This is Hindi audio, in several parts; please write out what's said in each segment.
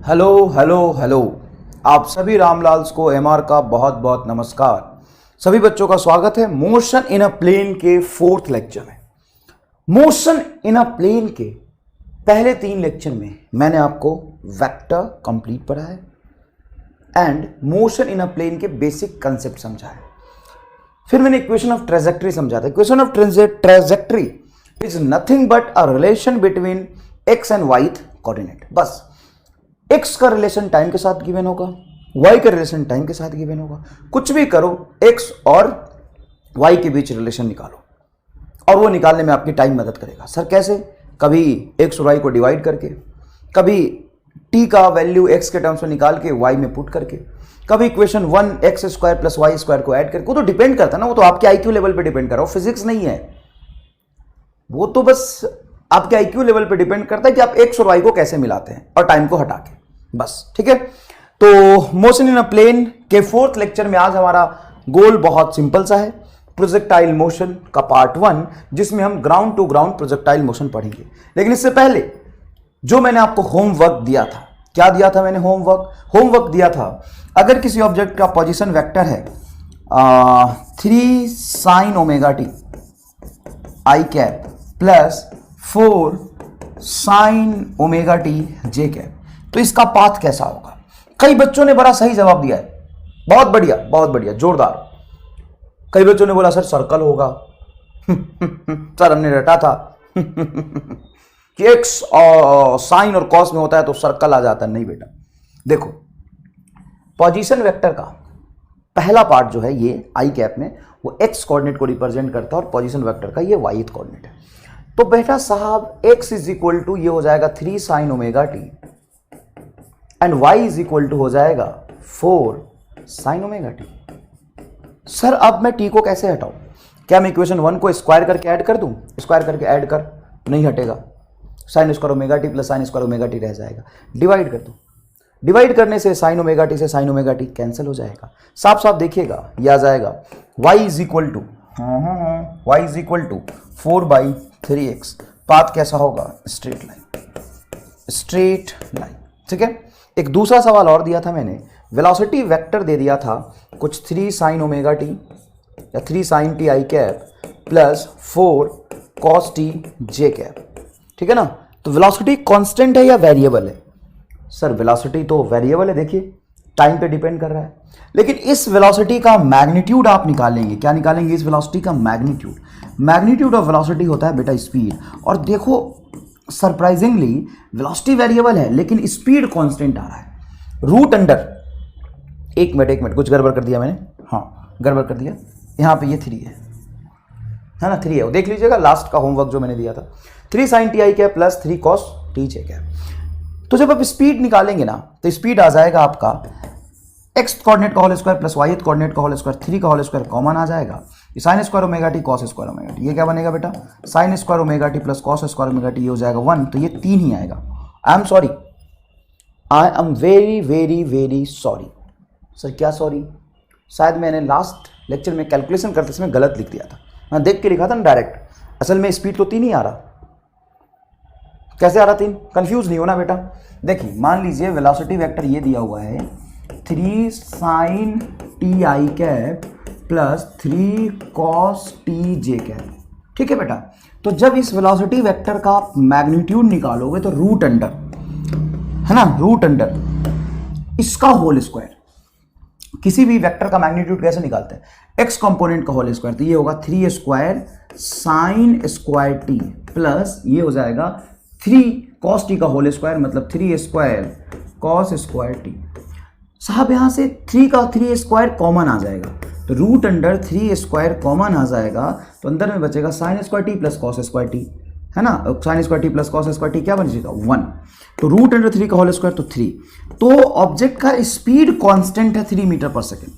Hello hello hello. आप सभी रामलाल्स को एमआर का बहुत बहुत नमस्कार। सभी बच्चों का स्वागत है मोशन इन अ प्लेन के 4th लेक्चर में। मोशन इन अ प्लेन के पहले 3 लेक्चर में मैंने आपको वेक्टर कंप्लीट पढ़ाया and motion in a plane के बेसिक कंसेप्ट समझाया। फिर मैंने इक्वेशन ऑफ ट्रेजेक्टरी समझा था। Equation of trajectory is nothing but a relation between x and y coordinate. बस x का रिलेशन टाइम के साथ गिवन होगा, y का रिलेशन टाइम के साथ गिवन होगा। कुछ भी करो, x और y के बीच रिलेशन निकालो और वो निकालने में आपकी टाइम मदद करेगा। सर कैसे? कभी x और y को डिवाइड करके, कभी t का वैल्यू x के टर्म्स में निकाल के y में पुट करके, कभी इक्वेशन 1x² + y² को ऐड करके। वो तो डिपेंड करता है ना, वो तो आपके IQ लेवल पे डिपेंड कर रहा है, फिजिक्स नहीं है वो, तो बस आपके IQ लेवल पे डिपेंड करता है कि आप x और y को कैसे मिलाते हैं और टाइम को हटा के, बस। ठीक है, तो मोशन इन अ प्लेन के 4th लेक्चर में आज हमारा गोल बहुत सिंपल सा है, प्रोजेक्टाइल मोशन का पार्ट 1, जिसमें हम ground to ground projectile motion पढ़ेंगे। लेकिन इससे पहले जो मैंने आपको होमवर्क दिया था, क्या दिया था मैंने? होमवर्क दिया था, अगर किसी ऑब्जेक्ट का पोजीशन वेक्टर है 3 sin ωt i cap plus 4 sin ωt j cap, तो इसका पाथ कैसा होगा? कई बच्चों ने बड़ा सही जवाब दिया है, बहुत बढ़िया, जोरदार। कई बच्चों ने बोला सर सर्कल होगा। सर हमने रटा था कि एक्स और साइन और कॉस में होता है तो सर्कल आ जाता है। नहीं बेटा, देखो पोजीशन वेक्टर का पहला पार्ट जो है ये आई कैप में, वो एक्स कोऑर्डिनेट को रिप्रेजेंट करता है और पोजीशन वेक्टर का ये वाई कोऑर्डिनेट है। तो बेटा साहब x इज इक्वल टू ये हो जाएगा 3 sin ωt and y is equal to हो जाएगा 4 sin ωt। सर अब मैं t को कैसे हटाऊं? क्या मैं इक्वेशन 1 को स्क्वायर करके ऐड कर दूं? स्क्वायर करके ऐड कर, नहीं हटेगा। sin² ωt plus sin² ωt रह जाएगा। डिवाइड कर दो, डिवाइड करने से sin ωt से sin ωt कैंसिल हो जाएगा। साफ साफ देखिएगा, ये आ जाएगा y is equal to 4/3x। Path कैसा होगा? Straight line. ठीक है, एक दूसरा सवाल और दिया था मैंने, वेलोसिटी वेक्टर दे दिया था कुछ 3 sin ωt या 3 sin t i cap plus 4 cos t j cap. ठीक है ना, तो वेलोसिटी कांस्टेंट है या वेरिएबल है? सर वेलोसिटी तो वेरिएबल है, देखिए टाइम पे डिपेंड कर रहा है। लेकिन इस वेलोसिटी का मैग्नीट्यूड आप निकालेंगे। क्या निकालेंगे? इस वेलोसिटी का मैग्नीट्यूड ऑफ वेलोसिटी होता है बेटा स्पीड। और देखो सरप्राइजिंगली वेलोसिटी वेरिएबल है लेकिन स्पीड कांस्टेंट आ रहा है। रूट अंडर, एक मिनट कुछ गड़बड़ कर दिया मैंने, हाँ गड़बड़ कर दिया। यहाँ पे ये 3 है ना, 3 है, वो देख लीजिएगा लास्ट का होमवर्क जो मैंने दिया था। 3 sin t i cap plus 3 cos t j cap. तो जब आप स्पीड निकालेंगे ना, तो स्पीड आ जाएगा आपका x कोऑर्डिनेट का whole square plus y coordinate का होल स्क्वायर, 3 का होल स्क्वायर कॉमन आ जाएगा। sin² ωt cos² ωt, ये क्या बनेगा बेटा? sin² ωt plus cos² ωt, ये हो जाएगा 1, तो ये 3 ही आएगा। I am very sorry. Sir क्या सॉरी? शायद मैंने लास्ट लेक्चर में कैलकुलेशन करते समय गलत लिख दिया था। मैं देख के लिखा था ना डायरेक्ट, असल में स्पीड तो 3 ही आ रहा। कैसे आ रहा 3? कंफ्यूज नहीं होना बेटा। देखिए मान लीजिए वेलोसिटी वेक्टर ये दिया हुआ है 3 sin t i cap plus 3 cos t j cap. ठीक है बेटा, तो जब इस वेलोसिटी वेक्टर का मैग्नीट्यूड निकालोगे तो रूट अंडर, है ना, रूट अंडर इसका होल स्क्वायर। किसी भी वेक्टर का मैग्नीट्यूड कैसे निकालते हैं? x कंपोनेंट का होल स्क्वायर, तो ये होगा 3² sin² t प्लस ये हो जाएगा 3 cos t का होल स्क्वायर, मतलब 3² cos² t। साहब यहां से 3 का 3² कॉमन आ जाएगा, तो रूट अंडर 3² कॉमन आ जाएगा, तो अंदर में बचेगा sin² t plus cos² t, है ना। sin² t plus cos² t क्या बन जाएगा? 1। तो रूट अंडर 3 का होल स्क्वायर तो 3। तो ऑब्जेक्ट का स्पीड कांस्टेंट है 3 मीटर पर सेकेंड।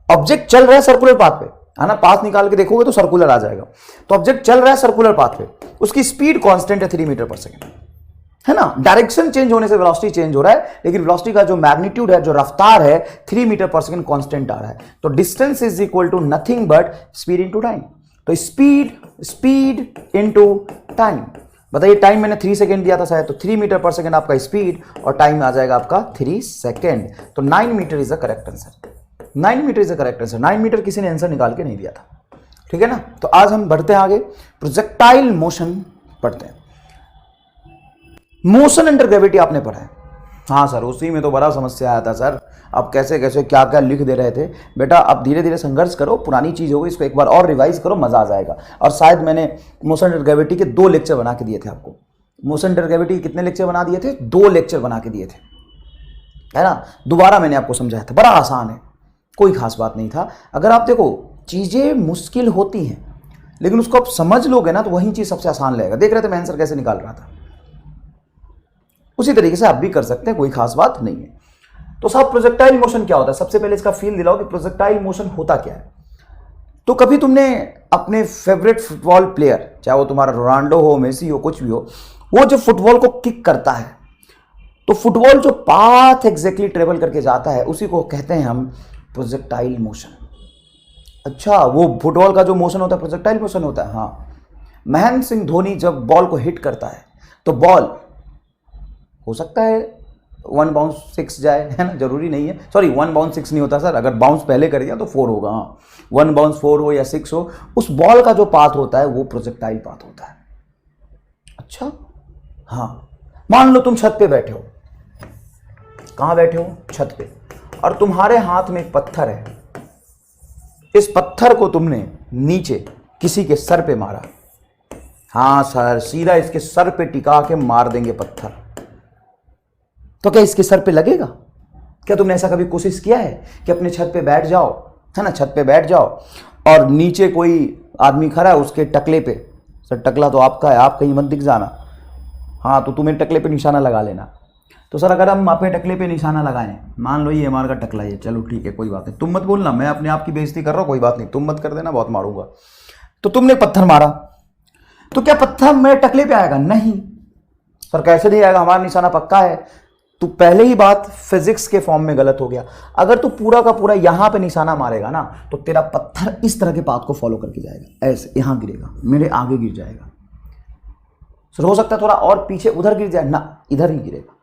ऑब्जेक्ट चल रहा है सर्कुलर पाथ पे, है ना, पाथ निकाल के देखोगे तो सर्कुलर आ जाएगा। तो ऑब्जेक्ट चल रहा है सर्कुलर पाथ पे, उसकी स्पीड कांस्टेंट है 3 मीटर पर सेकेंड, है ना। डायरेक्शन चेंज होने से वेलोसिटी चेंज हो रहा है, लेकिन वेलोसिटी का जो मैग्नीट्यूड है, जो रफ्तार है, 3 मीटर पर सेकेंड कांस्टेंट आ रहा है। तो distance is equal to nothing but speed into time. तो स्पीड इनटू टाइम, बताइए, टाइम मैंने 3 सेकेंड दिया था शायद, तो 3 मीटर पर सेकेंड आपका स्पीड और टाइम आ जाएगा आपका 3 सेकेंड। तो 9 metre is the correct answer. 9 metre is the correct answer. 9 metre किसी ने आंसर निकाल के नहीं दिया था, ठीक है ना। तो आज हम बढ़ते हैं आगे, प्रोजेक्टाइल मोशन पढ़ते हैं। मोशन अंडर ग्रेविटी आपने पढ़ा है? हाँ सर, उसी में तो बड़ा समस्या आया था सर, अब कैसे कैसे क्या क्या लिख दे रहे थे। बेटा अब धीरे धीरे संघर्ष करो, पुरानी चीज होगी, इसको एक बार और रिवाइज करो, मजा आ जाएगा। और शायद मैंने मोशन अंडर ग्रेविटी के 2 लेक्चर बना के दिए थे आपको। मोशन अंडर ग्रेविटी के कितने लेक्चर बना दिए थे? 2 लेक्चर बना के दिए थे, है ना। दोबारा मैंने आपको समझाया था, बड़ा आसान है, कोई खास बात नहीं था। अगर आप देखो, चीजें मुश्किल होती हैं लेकिन उसको आप समझ लोगे ना तो वही चीज सबसे आसान लगेगा। देख रहे थे मैं आंसर कैसे निकाल रहा था, उसी तरीके से आप भी कर सकते हैं, कोई खास बात नहीं है। तो साहब प्रोजेक्टाइल मोशन क्या होता है? सबसे पहले इसका फील दिलाओ कि प्रोजेक्टाइल मोशन होता क्या है। तो कभी तुमने अपने फेवरेट फुटबॉल प्लेयर, चाहे वो तुम्हारा रोनाल्डो हो, मेसी हो, कुछ भी हो, वो जब फुटबॉल को किक करता है तो फुटबॉल जो पाथ एग्जैक्टली ट्रेवल करके जाता है उसी को कहते हैं हम प्रोजेक्टाइल मोशन। अच्छा, वो फुटबॉल का जो मोशन होता है प्रोजेक्टाइल मोशन होता है। हाँ, महेंद्र सिंह धोनी जब बॉल को हिट करता है तो बॉल हो सकता है 1 बाउंस 6 जाए, है ना, जरूरी नहीं है। सॉरी, 1 बाउंस 6 नहीं होता सर, अगर बाउंस पहले कर दिया तो 4 होगा। हाँ, 1 बाउंस 4 हो या 6 हो, उस बॉल का जो पाथ होता है वो प्रोजेक्टाइल पाथ होता है। अच्छा, हाँ, मान लो तुम छत पे बैठे हो। कहां बैठे हो? छत पे। और तुम्हारे हाथ में एक पत्थर है, इस पत्थर को तुमने नीचे किसी के सर पे मारा। हाँ सर, सीधा इसके सर पे टिका के मार देंगे पत्थर, तो क्या इसके सर पे लगेगा? क्या तुमने ऐसा कभी कोशिश किया है कि अपने छत पे बैठ जाओ, है ना, छत पे बैठ जाओ और नीचे कोई आदमी खड़ा है, उसके टकले पे, सर टकला तो आपका है, आप कहीं मत दिख जाना, हाँ, तो तुम्हें टकले पे निशाना लगा लेना। तो सर अगर हम अपने टकले पे निशाना लगाएं, मान लो ये हमारा का टकला है, चलो ठीक है, कोई बात नहीं, तुम मत बोलना, मैं अपने आप की बेइज्जती कर रहा हूँ, कोई बात नहीं, तुम मत कर देना, बहुत मारूंगा। तो तुमने पत्थर मारा, तो क्या पत्थर मेरे टकले पे आएगा? नहीं सर, कैसे नहीं आएगा, हमारा निशाना पक्का है। तो पहले ही बात फिजिक्स के फॉर्म में गलत हो गया। अगर तू पूरा का पूरा यहां पे निशाना मारेगा ना तो तेरा पत्थर इस तरह के पाथ को फॉलो करके जाएगा, ऐसे यहां गिरेगा, मेरे आगे गिर जाएगा। सर हो सकता है थोड़ा और पीछे उधर गिर जाए ना, इधर ही गिरेगा।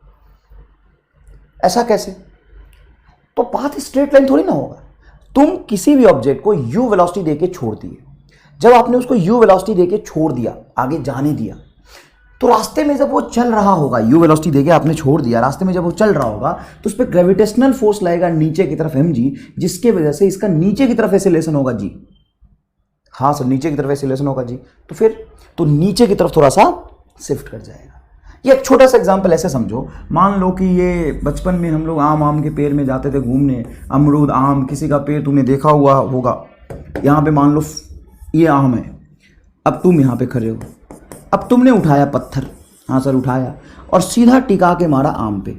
ऐसा कैसे? तो पाथ स्ट्रेट लाइन थोड़ी ना होगा। तुम किसी भी ऑब्जेक्ट को यू वेलोसिटी देके छोड़ दिए, जब आपने उसको यू वेलोसिटी देके छोड़ दिया, आगे जाने दिया, तो रास्ते में जब वो चल रहा होगा, यू वेलोसिटी देके आपने छोड़ दिया, रास्ते में जब वो चल रहा होगा तो उस पर ग्रेविटेशनल फोर्स लगेगा नीचे की तरफ mg, जिसके वजह से इसका नीचे की तरफ एक्सेलरेशन होगा g। हाँ सर, नीचे की तरफ एक्सेलरेशन होगा g, तो फिर तो नीचे की तरफ थोड़ा सा शिफ्ट कर जाएगा। ये एक छोटा सा एग्जांपल ऐसे समझो, मान लो कि ये बचपन में हम लोग आम के पेड़ में जाते थे घूमने, अमरूद आम किसी का पेड़ तुमने देखा हुआ होगा, यहाँ पे मान लो ये आम है, अब तुम यहाँ पे खड़े हो, अब तुमने उठाया पत्थर, हाँ सर उठाया, और सीधा टिका के मारा आम पे,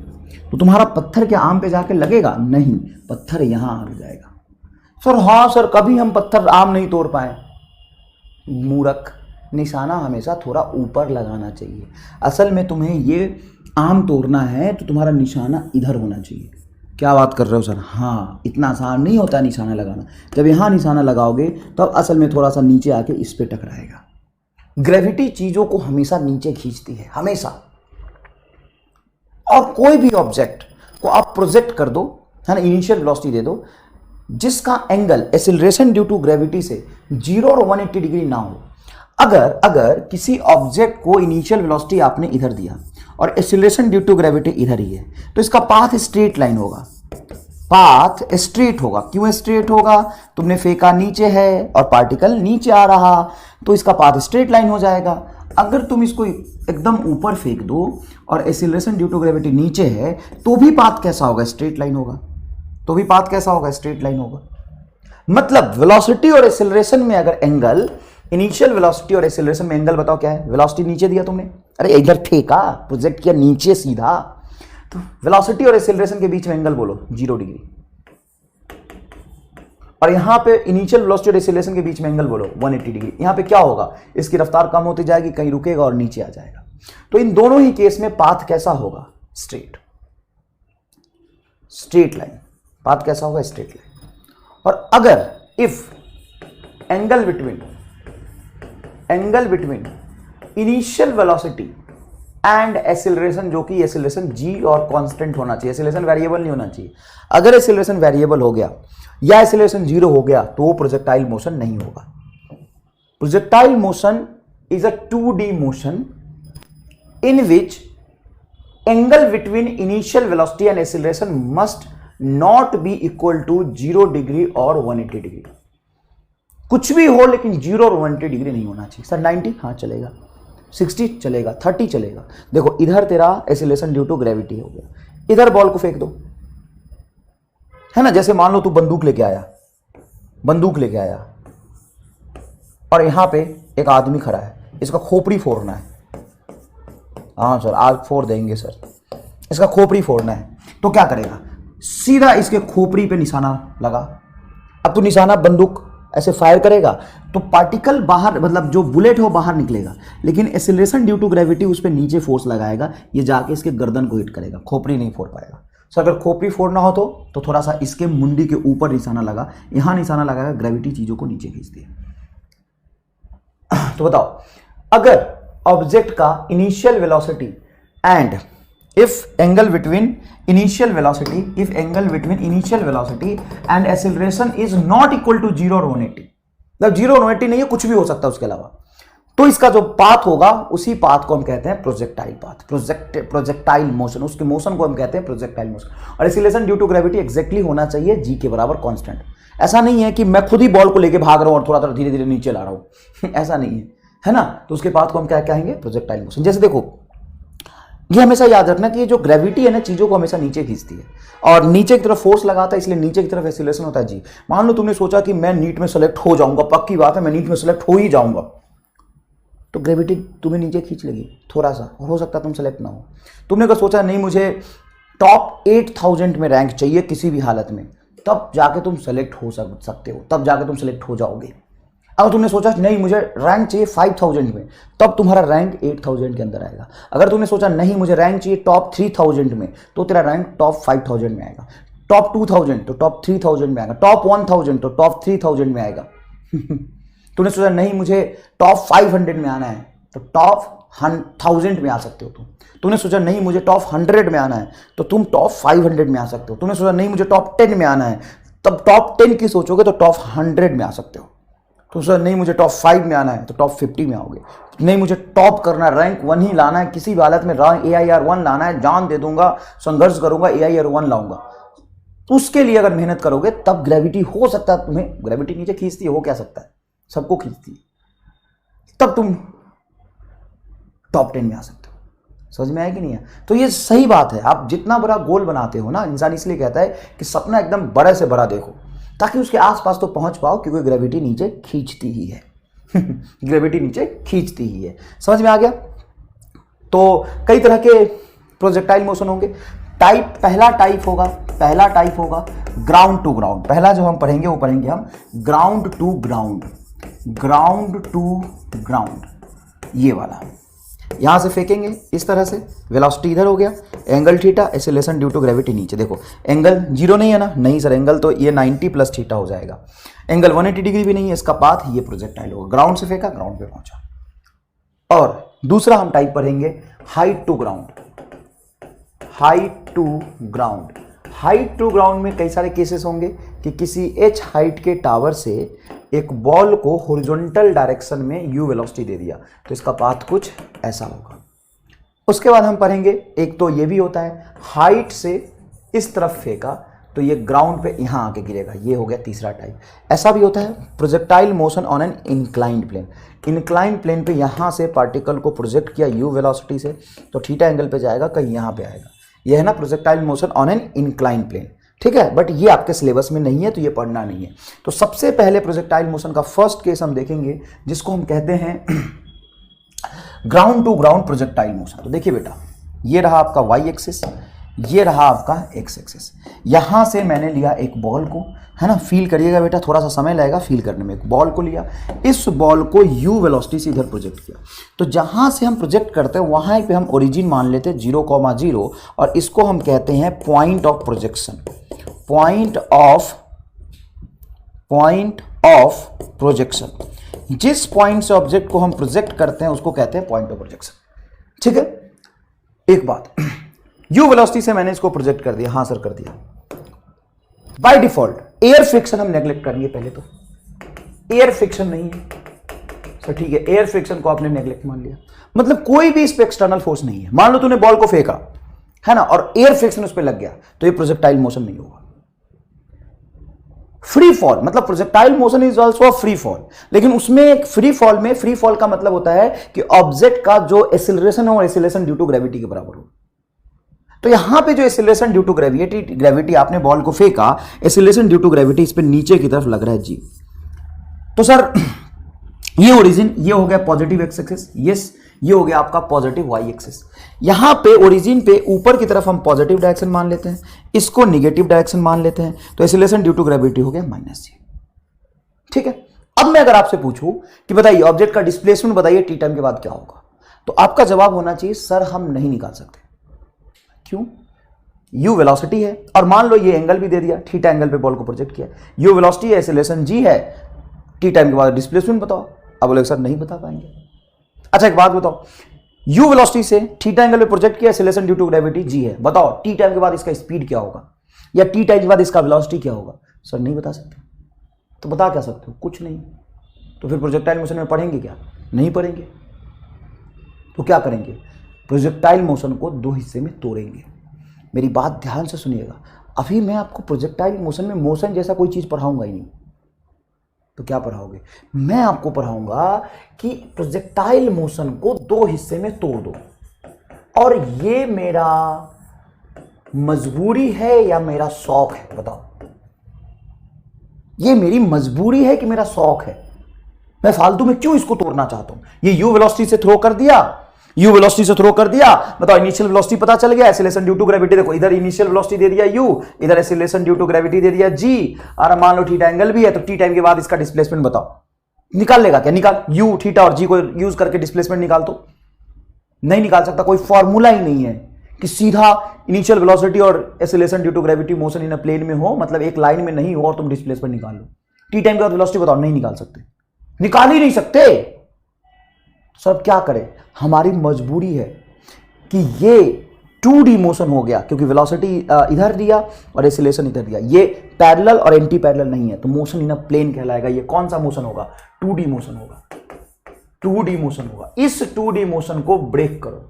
तो तुम्हारा पत्थर क्या आम पे जाके लगेगा? नहीं, पत्थर यहाँ आ जाएगा। सर हाँ सर, कभी हम पत्थर आम नहीं तोड़ पाए। मूर्ख, निशाना हमेशा थोड़ा ऊपर लगाना चाहिए। असल में तुम्हें ये आम तोड़ना है तो तुम्हारा निशाना इधर होना चाहिए। क्या बात कर रहे हो सर? हाँ, इतना आसान नहीं होता निशाना लगाना। जब यहाँ निशाना लगाओगे तो अब असल में थोड़ा सा नीचे आके इस पे टकराएगा। ग्रेविटी चीजों को हमेशा नीचे खींचती है, हमेशा। और कोई भी ऑब्जेक्ट को आप प्रोजेक्ट कर दो, है ना, इनिशियल वेलोसिटी दे दो, जिसका angle acceleration due to gravity से 0 और 180 डिग्री ना हो। अगर किसी ऑब्जेक्ट को इनिशियल वेलोसिटी आपने इधर दिया और एक्सेलरेशन ड्यू टू ग्रेविटी इधर ही है, तो इसका पाथ स्ट्रेट लाइन होगा, पाथ स्ट्रेट होगा। क्यों स्ट्रेट होगा? तुमने फेंका नीचे है और पार्टिकल नीचे आ रहा, तो इसका पाथ स्ट्रेट लाइन हो जाएगा। अगर तुम इसको एकदम ऊपर फेंक दो और एक्सेलरेशन ड्यू टू ग्रेविटी नीचे है, तो भी पाथ कैसा होगा? स्ट्रेट लाइन होगा। तो भी पाथ कैसा होगा? स्ट्रेट लाइन होगा। मतलब वेलोसिटी और एक्सेलरेशन में अगर एंगल, इनिशियल वेलोसिटी और एक्सेलरेशन में एंगल बताओ क्या है? वेलोसिटी नीचे दिया तुमने, अरे इधर फेंका, प्रोजेक्ट किया नीचे सीधा, तो वेलोसिटी और एक्सेलरेशन के बीच में एंगल बोलो 0 डिग्री। और यहां पे इनिशियल वेलोसिटी और एक्सेलरेशन के बीच में एंगल बोलो 180 डिग्री। यहां पे क्या होगा? इसकी रफ्तार कम होती जाएगी, कहीं रुकेगा और नीचे आ जाएगा। तो इन दोनों ही केस में पाथ कैसा होगा? Straight line. पाथ कैसा होगा? Straight line. और अगर if angle between initial velocity and acceleration, जो कि एक्सीलरेशन g और कांस्टेंट होना चाहिए, एक्सीलरेशन वेरिएबल नहीं होना चाहिए। अगर एक्सीलरेशन वेरिएबल हो गया या एक्सीलरेशन 0 हो गया तो वो प्रोजेक्टाइल मोशन नहीं होगा। Projectile motion is a 2D motion in which angle between initial velocity and acceleration must not be equal to 0 degree और 180 डिग्री। कुछ भी हो लेकिन 0 और 180 डिग्री नहीं होना चाहिए। सर 90 हाँ चलेगा, 60 चलेगा, 30 चलेगा। देखो इधर तेरा एक्सीलरेशन ड्यू टू ग्रेविटी हो गया, इधर बॉल को फेंक दो, है ना। जैसे मान लो तू बंदूक लेके आया और यहां पे एक आदमी खड़ा है, इसका खोपड़ी फोड़ना है। हाँ सर आज फोड़ देंगे सर, इसका खोपड़ी फोड़ना है तो क्या करेगा, सीधा इसके खोपड़ी पे निशाना लगा। अब तू निशाना बंदूक ऐसे फायर करेगा तो पार्टिकल बाहर, मतलब जो बुलेट हो बाहर निकलेगा, लेकिन एक्सीलरेशन ड्यू टू ग्रेविटी उस पर नीचे फोर्स लगाएगा, ये जाके इसके गर्दन को हिट करेगा, खोपड़ी नहीं फोड़ पाएगा। सर अगर खोपड़ी फोड़ना हो तो थोड़ा सा इसके मुंडी के ऊपर निशाना लगा, यहां निशाना लगाएगा, ग्रेविटी चीजों को नीचे खींचती है। तो बताओ, अगर ऑब्जेक्ट का initial velocity and if angle between initial velocity and acceleration is not equal to 0 और 180, मतलब 0 और 180 नहीं है, कुछ भी हो सकता है उसके अलावा, तो इसका जो पाथ होगा उसी पाथ को हम कहते हैं प्रोजेक्टाइल पाथ, प्रोजेक्टाइल मोशन। उसके मोशन को हम कहते हैं प्रोजेक्टाइल मोशन। और acceleration due to gravity exactly होना चाहिए g के बराबर कांस्टेंट। ऐसा नहीं है कि मैं खुद ही बॉल को लेके भाग रहा हूं और थोड़ा थोड़ा धीरे धीरे नीचे ला रहा हूं ऐसा नहीं है ना। तो उसके पाथ को हम क्या कहेंगे, प्रोजेक्टाइल मोशन। जैसे देखो, ये हमेशा याद रखना कि ये जो ग्रेविटी है ना, चीजों को हमेशा नीचे खींचती है और नीचे की तरफ फोर्स लगाता है, इसलिए नीचे की तरफ एक्सीलरेशन होता है जी। मान लो तुमने सोचा कि मैं नीट में सेलेक्ट हो जाऊंगा, पक्की बात है मैं नीट में सेलेक्ट हो ही जाऊंगा, तो ग्रेविटी तुम्हें नीचे खींच लेगी थोड़ा सा, हो सकता है तुम सेलेक्ट ना हो। तुमने अगर सोचा नहीं मुझे टॉप 8000 में रैंक चाहिए किसी भी हालत में, तब जाके तुम सेलेक्ट हो सकते हो, तब जाके तुम सेलेक्ट हो जाओगे। अगर तुमने सोचा नहीं मुझे रैंक चाहिए 5000 में, तब तुम्हारा रैंक 8000 के अंदर आएगा। अगर तुमने सोचा नहीं मुझे रैंक चाहिए टॉप 3000 में, तो तेरा रैंक टॉप 5000 में आएगा, टॉप 2000 तो टॉप 3000 में आएगा, टॉप 1000 तो टॉप 3000 में आएगा तुमने सोचा नहीं मुझे टॉप 500 में आना है, तो टॉप 1000 में आ सकते हो तुम। तुमने सोचा नहीं मुझे टॉप 100 में आना है, तो तुम टॉप 500 में आ सकते हो। तुमने सोचा नहीं मुझे टॉप 10 में आना है, तब टॉप 10 की सोचोगे तो टॉप 100 में आ सकते हो। तो सर नहीं मुझे टॉप 5 में आना है, तो टॉप 50 में आओगे। नहीं मुझे टॉप करना है, रैंक 1 ही लाना है, किसी भी हालत में AIR 1 लाना है, जान दे दूंगा, संघर्ष करूंगा, AIR 1 लाऊंगा। उसके लिए अगर मेहनत करोगे तब ग्रेविटी हो सकता है, तुम्हें ग्रेविटी नीचे खींचती है, हो क्या सकता है, सबको खींचती है, तब तुम टॉप 10 में आ सकते हो। समझ में आया कि नहीं है? तो ये सही बात है। आप जितना बड़ा गोल बनाते हो ना, इंसान इसलिए कहता है कि सपना एकदम बड़े से बड़ा देखो, ताकि उसके आसपास तो पहुंच पाओ, क्योंकि ग्रेविटी नीचे खींचती ही है ग्रेविटी नीचे खींचती ही है। समझ में आ गया? तो कई तरह के प्रोजेक्टाइल मोशन होंगे। पहला टाइप होगा ग्राउंड टू ग्राउंड। पहला जो हम पढ़ेंगे वो पढ़ेंगे हम ग्राउंड टू ग्राउंड, ये वाला। यहां से फेंकेंगे इस तरह से, वेलोसिटी इधर हो गया, angle theta, acceleration due to gravity नीचे। देखो एंगल 0 नहीं है ना, नहीं सर एंगल तो ये 90 प्लस थीटा हो जाएगा, एंगल 180 डिग्री भी नहीं है, इसका पाथ ये प्रोजेक्टाइल होगा। ग्राउंड से फेंका, ग्राउंड पे पहुंचा। और दूसरा हम टाइप पढ़ेंगे हाइट टू ग्राउंड में कई सारे केसेस होंगे कि किसी h हाइट के टावर से एक बॉल को हॉरिजॉन्टल डायरेक्शन में u वेलोसिटी दे दिया, तो इसका पाथ कुछ ऐसा होगा। उसके बाद हम पढ़ेंगे, एक तो ये भी होता है हाइट से इस तरफ फेंका तो ये ग्राउंड पे यहां आके गिरेगा, ये हो गया तीसरा टाइप। ऐसा भी होता है projectile motion on an inclined plane. Inclined plane पे यहां से पार्टिकल को प्रोजेक्ट किया u वेलोसिटी से, तो थीटा एंगल पे जाएगा, कहीं यहां पे आएगा। यह है ना projectile motion on an inclined plane, ठीक है। बट ये आपके सिलेबस में नहीं है, तो ये पढ़ना नहीं है। तो सबसे पहले प्रोजेक्टाइल मोशन का फर्स्ट केस हम देखेंगे, जिसको हम कहते हैं ground to ground projectile motion. तो देखिए बेटा, ये रहा आपका y एक्सिस, ये रहा आपका x एक्सिस। यहां से मैंने लिया एक बॉल को, है ना, फील करिएगा बेटा, थोड़ा सा समय लगेगा फील करने में। एक बॉल को लिया, इस बॉल को u वेलोसिटी से इधर प्रोजेक्ट किया। तो जहां से हम प्रोजेक्ट करते हैं वहां पे हम ओरिजिन मान लेते हैं 0,0, और इसको हम कहते हैं point of projection. Point of projection. जिस पॉइंट से ऑब्जेक्ट को हम प्रोजेक्ट करते हैं उसको कहते हैं पॉइंट ऑफ प्रोजेक्शन। ठीक है, एक बात, u वेलोसिटी से मैंने इसको प्रोजेक्ट कर दिया, हां सर कर दिया। बाय डिफॉल्ट एयर फ्रिक्शन हम नेग्लेक्ट करेंगे, पहले तो एयर फ्रिक्शन नहीं है सर, ठीक है, एयर फ्रिक्शन को आपने नेग्लेक्ट मान लिया, मतलब कोई भी इस पे एक्सटर्नल फोर्स नहीं है। मान लो तूने बॉल को फेंका है ना, और एयर फ्रिक्शन उस पे लग गया, तो ये प्रोजेक्टाइल मोशन नहीं होगा। फ्री फॉल मतलब projectile motion is also a free fall, लेकिन उसमें फ्री फॉल में, फ्री फॉल का मतलब होता है कि ऑब्जेक्ट का जो एक्सीलरेशन है वो एक्सीलरेशन ड्यू टू ग्रेविटी के बराबर हो। तो यहां पे जो एक्सीलरेशन ड्यू टू ग्रेविटी आपने बॉल को फेंका, एक्सीलरेशन ड्यू टू ग्रेविटी इस पे नीचे की तरफ लग रहा है जी। तो सर ये ओरिजिन, ये हो गया पॉजिटिव एक्स एक्सिस, यस, ये हो गया आपका पॉजिटिव वाई एक्सिस। यहां पे ओरिजिन पे ऊपर की तरफ हम पॉजिटिव डायरेक्शन मान लेते हैं, इसको निगेटिव डायरेक्शन मान लेते हैं, तो एक्सीलरेशन ड्यू टू ग्रेविटी हो गया -g। ठीक है, अब मैं अगर आपसे पूछूं कि बताइए ऑब्जेक्ट का डिस्प्लेसमेंट बताइए टी टाइम के बाद क्या होगा, तो आपका जवाब होना चाहिए सर हम नहीं निकाल सकते। क्यों? u वेलोसिटी है, और मान लो ये एंगल भी दे दिया, थीटा एंगल पे बॉल को प्रोजेक्ट किया, u वेलोसिटी है, एक्सीलरेशन g है, टी टाइम के बाद डिस्प्लेसमेंट बताओ। अब बोले सर नहीं बता पाएंगे। अच्छा एक बात बताओ, u वेलोसिटी से थीटा एंगल पे प्रोजेक्ट किया, acceleration due to gravity g है, बताओ टी टाइम के बाद इसका स्पीड क्या होगा, या टी टाइम के बाद इसका वेलोसिटी क्या होगा? सर नहीं बता सकते। तो बता क्या सकते हो? कुछ नहीं। तो फिर प्रोजेक्टाइल मोशन में पढ़ेंगे क्या? नहीं पढ़ेंगे। तो क्या करेंगे? प्रोजेक्टाइल मोशन को दो हिस्से में तोड़ेंगे। मेरी बात ध्यान से सुनिएगा, अभी मैं आपको प्रोजेक्टाइल मोशन में मोशन जैसा कोई चीज पढ़ाऊंगा ही नहीं। तो क्या पढ़ाओगे? मैं आपको पढ़ाऊंगा कि प्रोजेक्टाइल मोशन को दो हिस्से में तोड़ दो, और ये मेरा मजबूरी है या मेरा शौक है? बताओ, ये मेरी मजबूरी है कि मेरा शौक है? मैं फालतू में क्यों इसको तोड़ना चाहता हूं? ये यू वेलोसिटी से थ्रो कर दिया, यू वेलोसिटी से थ्रो कर दिया, बताओ इनिशियल वेलोसिटी पता चल गया, एक्सीलरेशन ड्यू टू ग्रेविटी, देखो इधर इनिशियल वेलोसिटी दे दिया यू, इधर एक्सीलरेशन ड्यू टू ग्रेविटी दे दिया जी, और मान लो थीटा एंगल भी है, तो टी टाइम के बाद इसका डिस्प्लेसमेंट बताओ। निकाल लेगा क्या? निकाल, यू थीटा और जी को यूज करके डिस्प्लेसमेंट निकाल। तो नहीं निकाल सकता, कोई फॉर्मूला ही नहीं है कि सीधा इनिशियल वेलोसिटी और acceleration due to gravity motion in a plane में हो, मतलब एक लाइन में नहीं हो, और तुम डिस्प्लेसमेंट निकाल लो। टी टाइम के बाद वेलोसिटी बताओ, नहीं निकाल सकते, निकाल ही नहीं सकते। सब क्या करें? हमारी मजबूरी है कि ये 2D मोशन हो गया, क्योंकि वेलोसिटी इधर दिया और एक्सीलरेशन इधर दिया, ये पैरेलल और एंटी पैरेलल नहीं है, तो मोशन इन अ प्लेन कहलाएगा। ये कौन सा मोशन होगा? 2D मोशन होगा, 2D मोशन होगा। इस 2D मोशन को ब्रेक करो,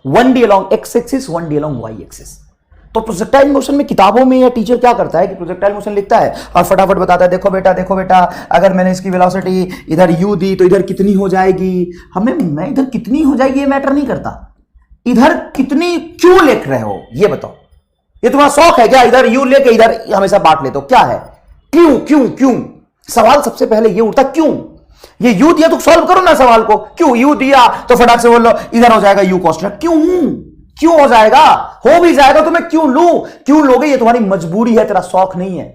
1D along x axis, 1D along y axis. तो प्रोजेक्टाइल मोशन में किताबों में या टीचर क्या करता है कि प्रोजेक्टाइल मोशन लिखता है और फटाफट बताता है, देखो बेटा अगर मैंने इसकी वेलोसिटी इधर u दी तो इधर कितनी हो जाएगी। मैं इधर कितनी हो जाएगी ये मैटर नहीं करता, इधर कितनी क्यों लिख रहे हो ये बताओ। ये तुम्हारा शौक है क्या? इधर u लेके इधर हमेशा बांट लेते हो, क्या है? क्यों क्यों क्यों? सवाल सबसे पहले ये उठता, क्यों? ये u दिया तो सॉल्व करो ना सवाल को। क्यों u दिया तो फटाक से बोल लो इधर हो जाएगा u कॉस थीटा। क्यों हो जाएगा? हो भी जाएगा तो मैं क्यों लूं? क्यों लोगे? ये तुम्हारी मजबूरी है, तेरा शौक नहीं है।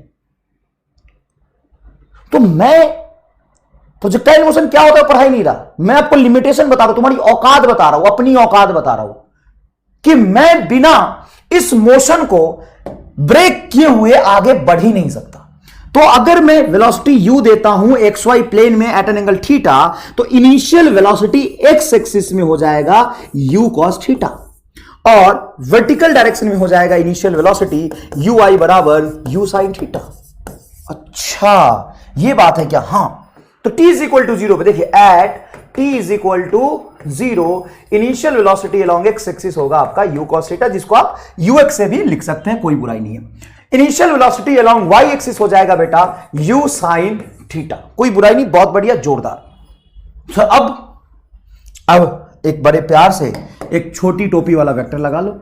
तो मैं प्रोजेक्टाइल मोशन क्या होता है पढ़ा ही नहीं रहा, मैं आपको लिमिटेशन बता रहा हूं, तुम्हारी औकात बता रहा हूं, अपनी औकात बता रहा हूं कि मैं बिना इस मोशन को ब्रेक किए हुए आगे बढ़ ही नहीं सकता। तो अगर मैं वेलोसिटी u देता हूं xy प्लेन में एट एन एंगल थीटा, तो इनिशियल वेलोसिटी x एक्सिस में हो जाएगा u cos थीटा, और वर्टिकल डायरेक्शन में हो जाएगा इनिशियल वेलोसिटी ui बराबर u sin थीटा। अच्छा ये बात है क्या? हां, तो t इज इक्वल टू 0 पे देखिए, at t is equal to 0 initial velocity along x axis होगा आपका u cos थीटा, जिसको आप ux से भी लिख सकते हैं, कोई बुराई नहीं है। Initial velocity along y axis हो जाएगा बेटा u sin थीटा, कोई बुराई नहीं, बहुत बढ़िया, जोरदार। तो अब एक बड़े प्यार से एक छोटी टोपी वाला वेक्टर लगा लो,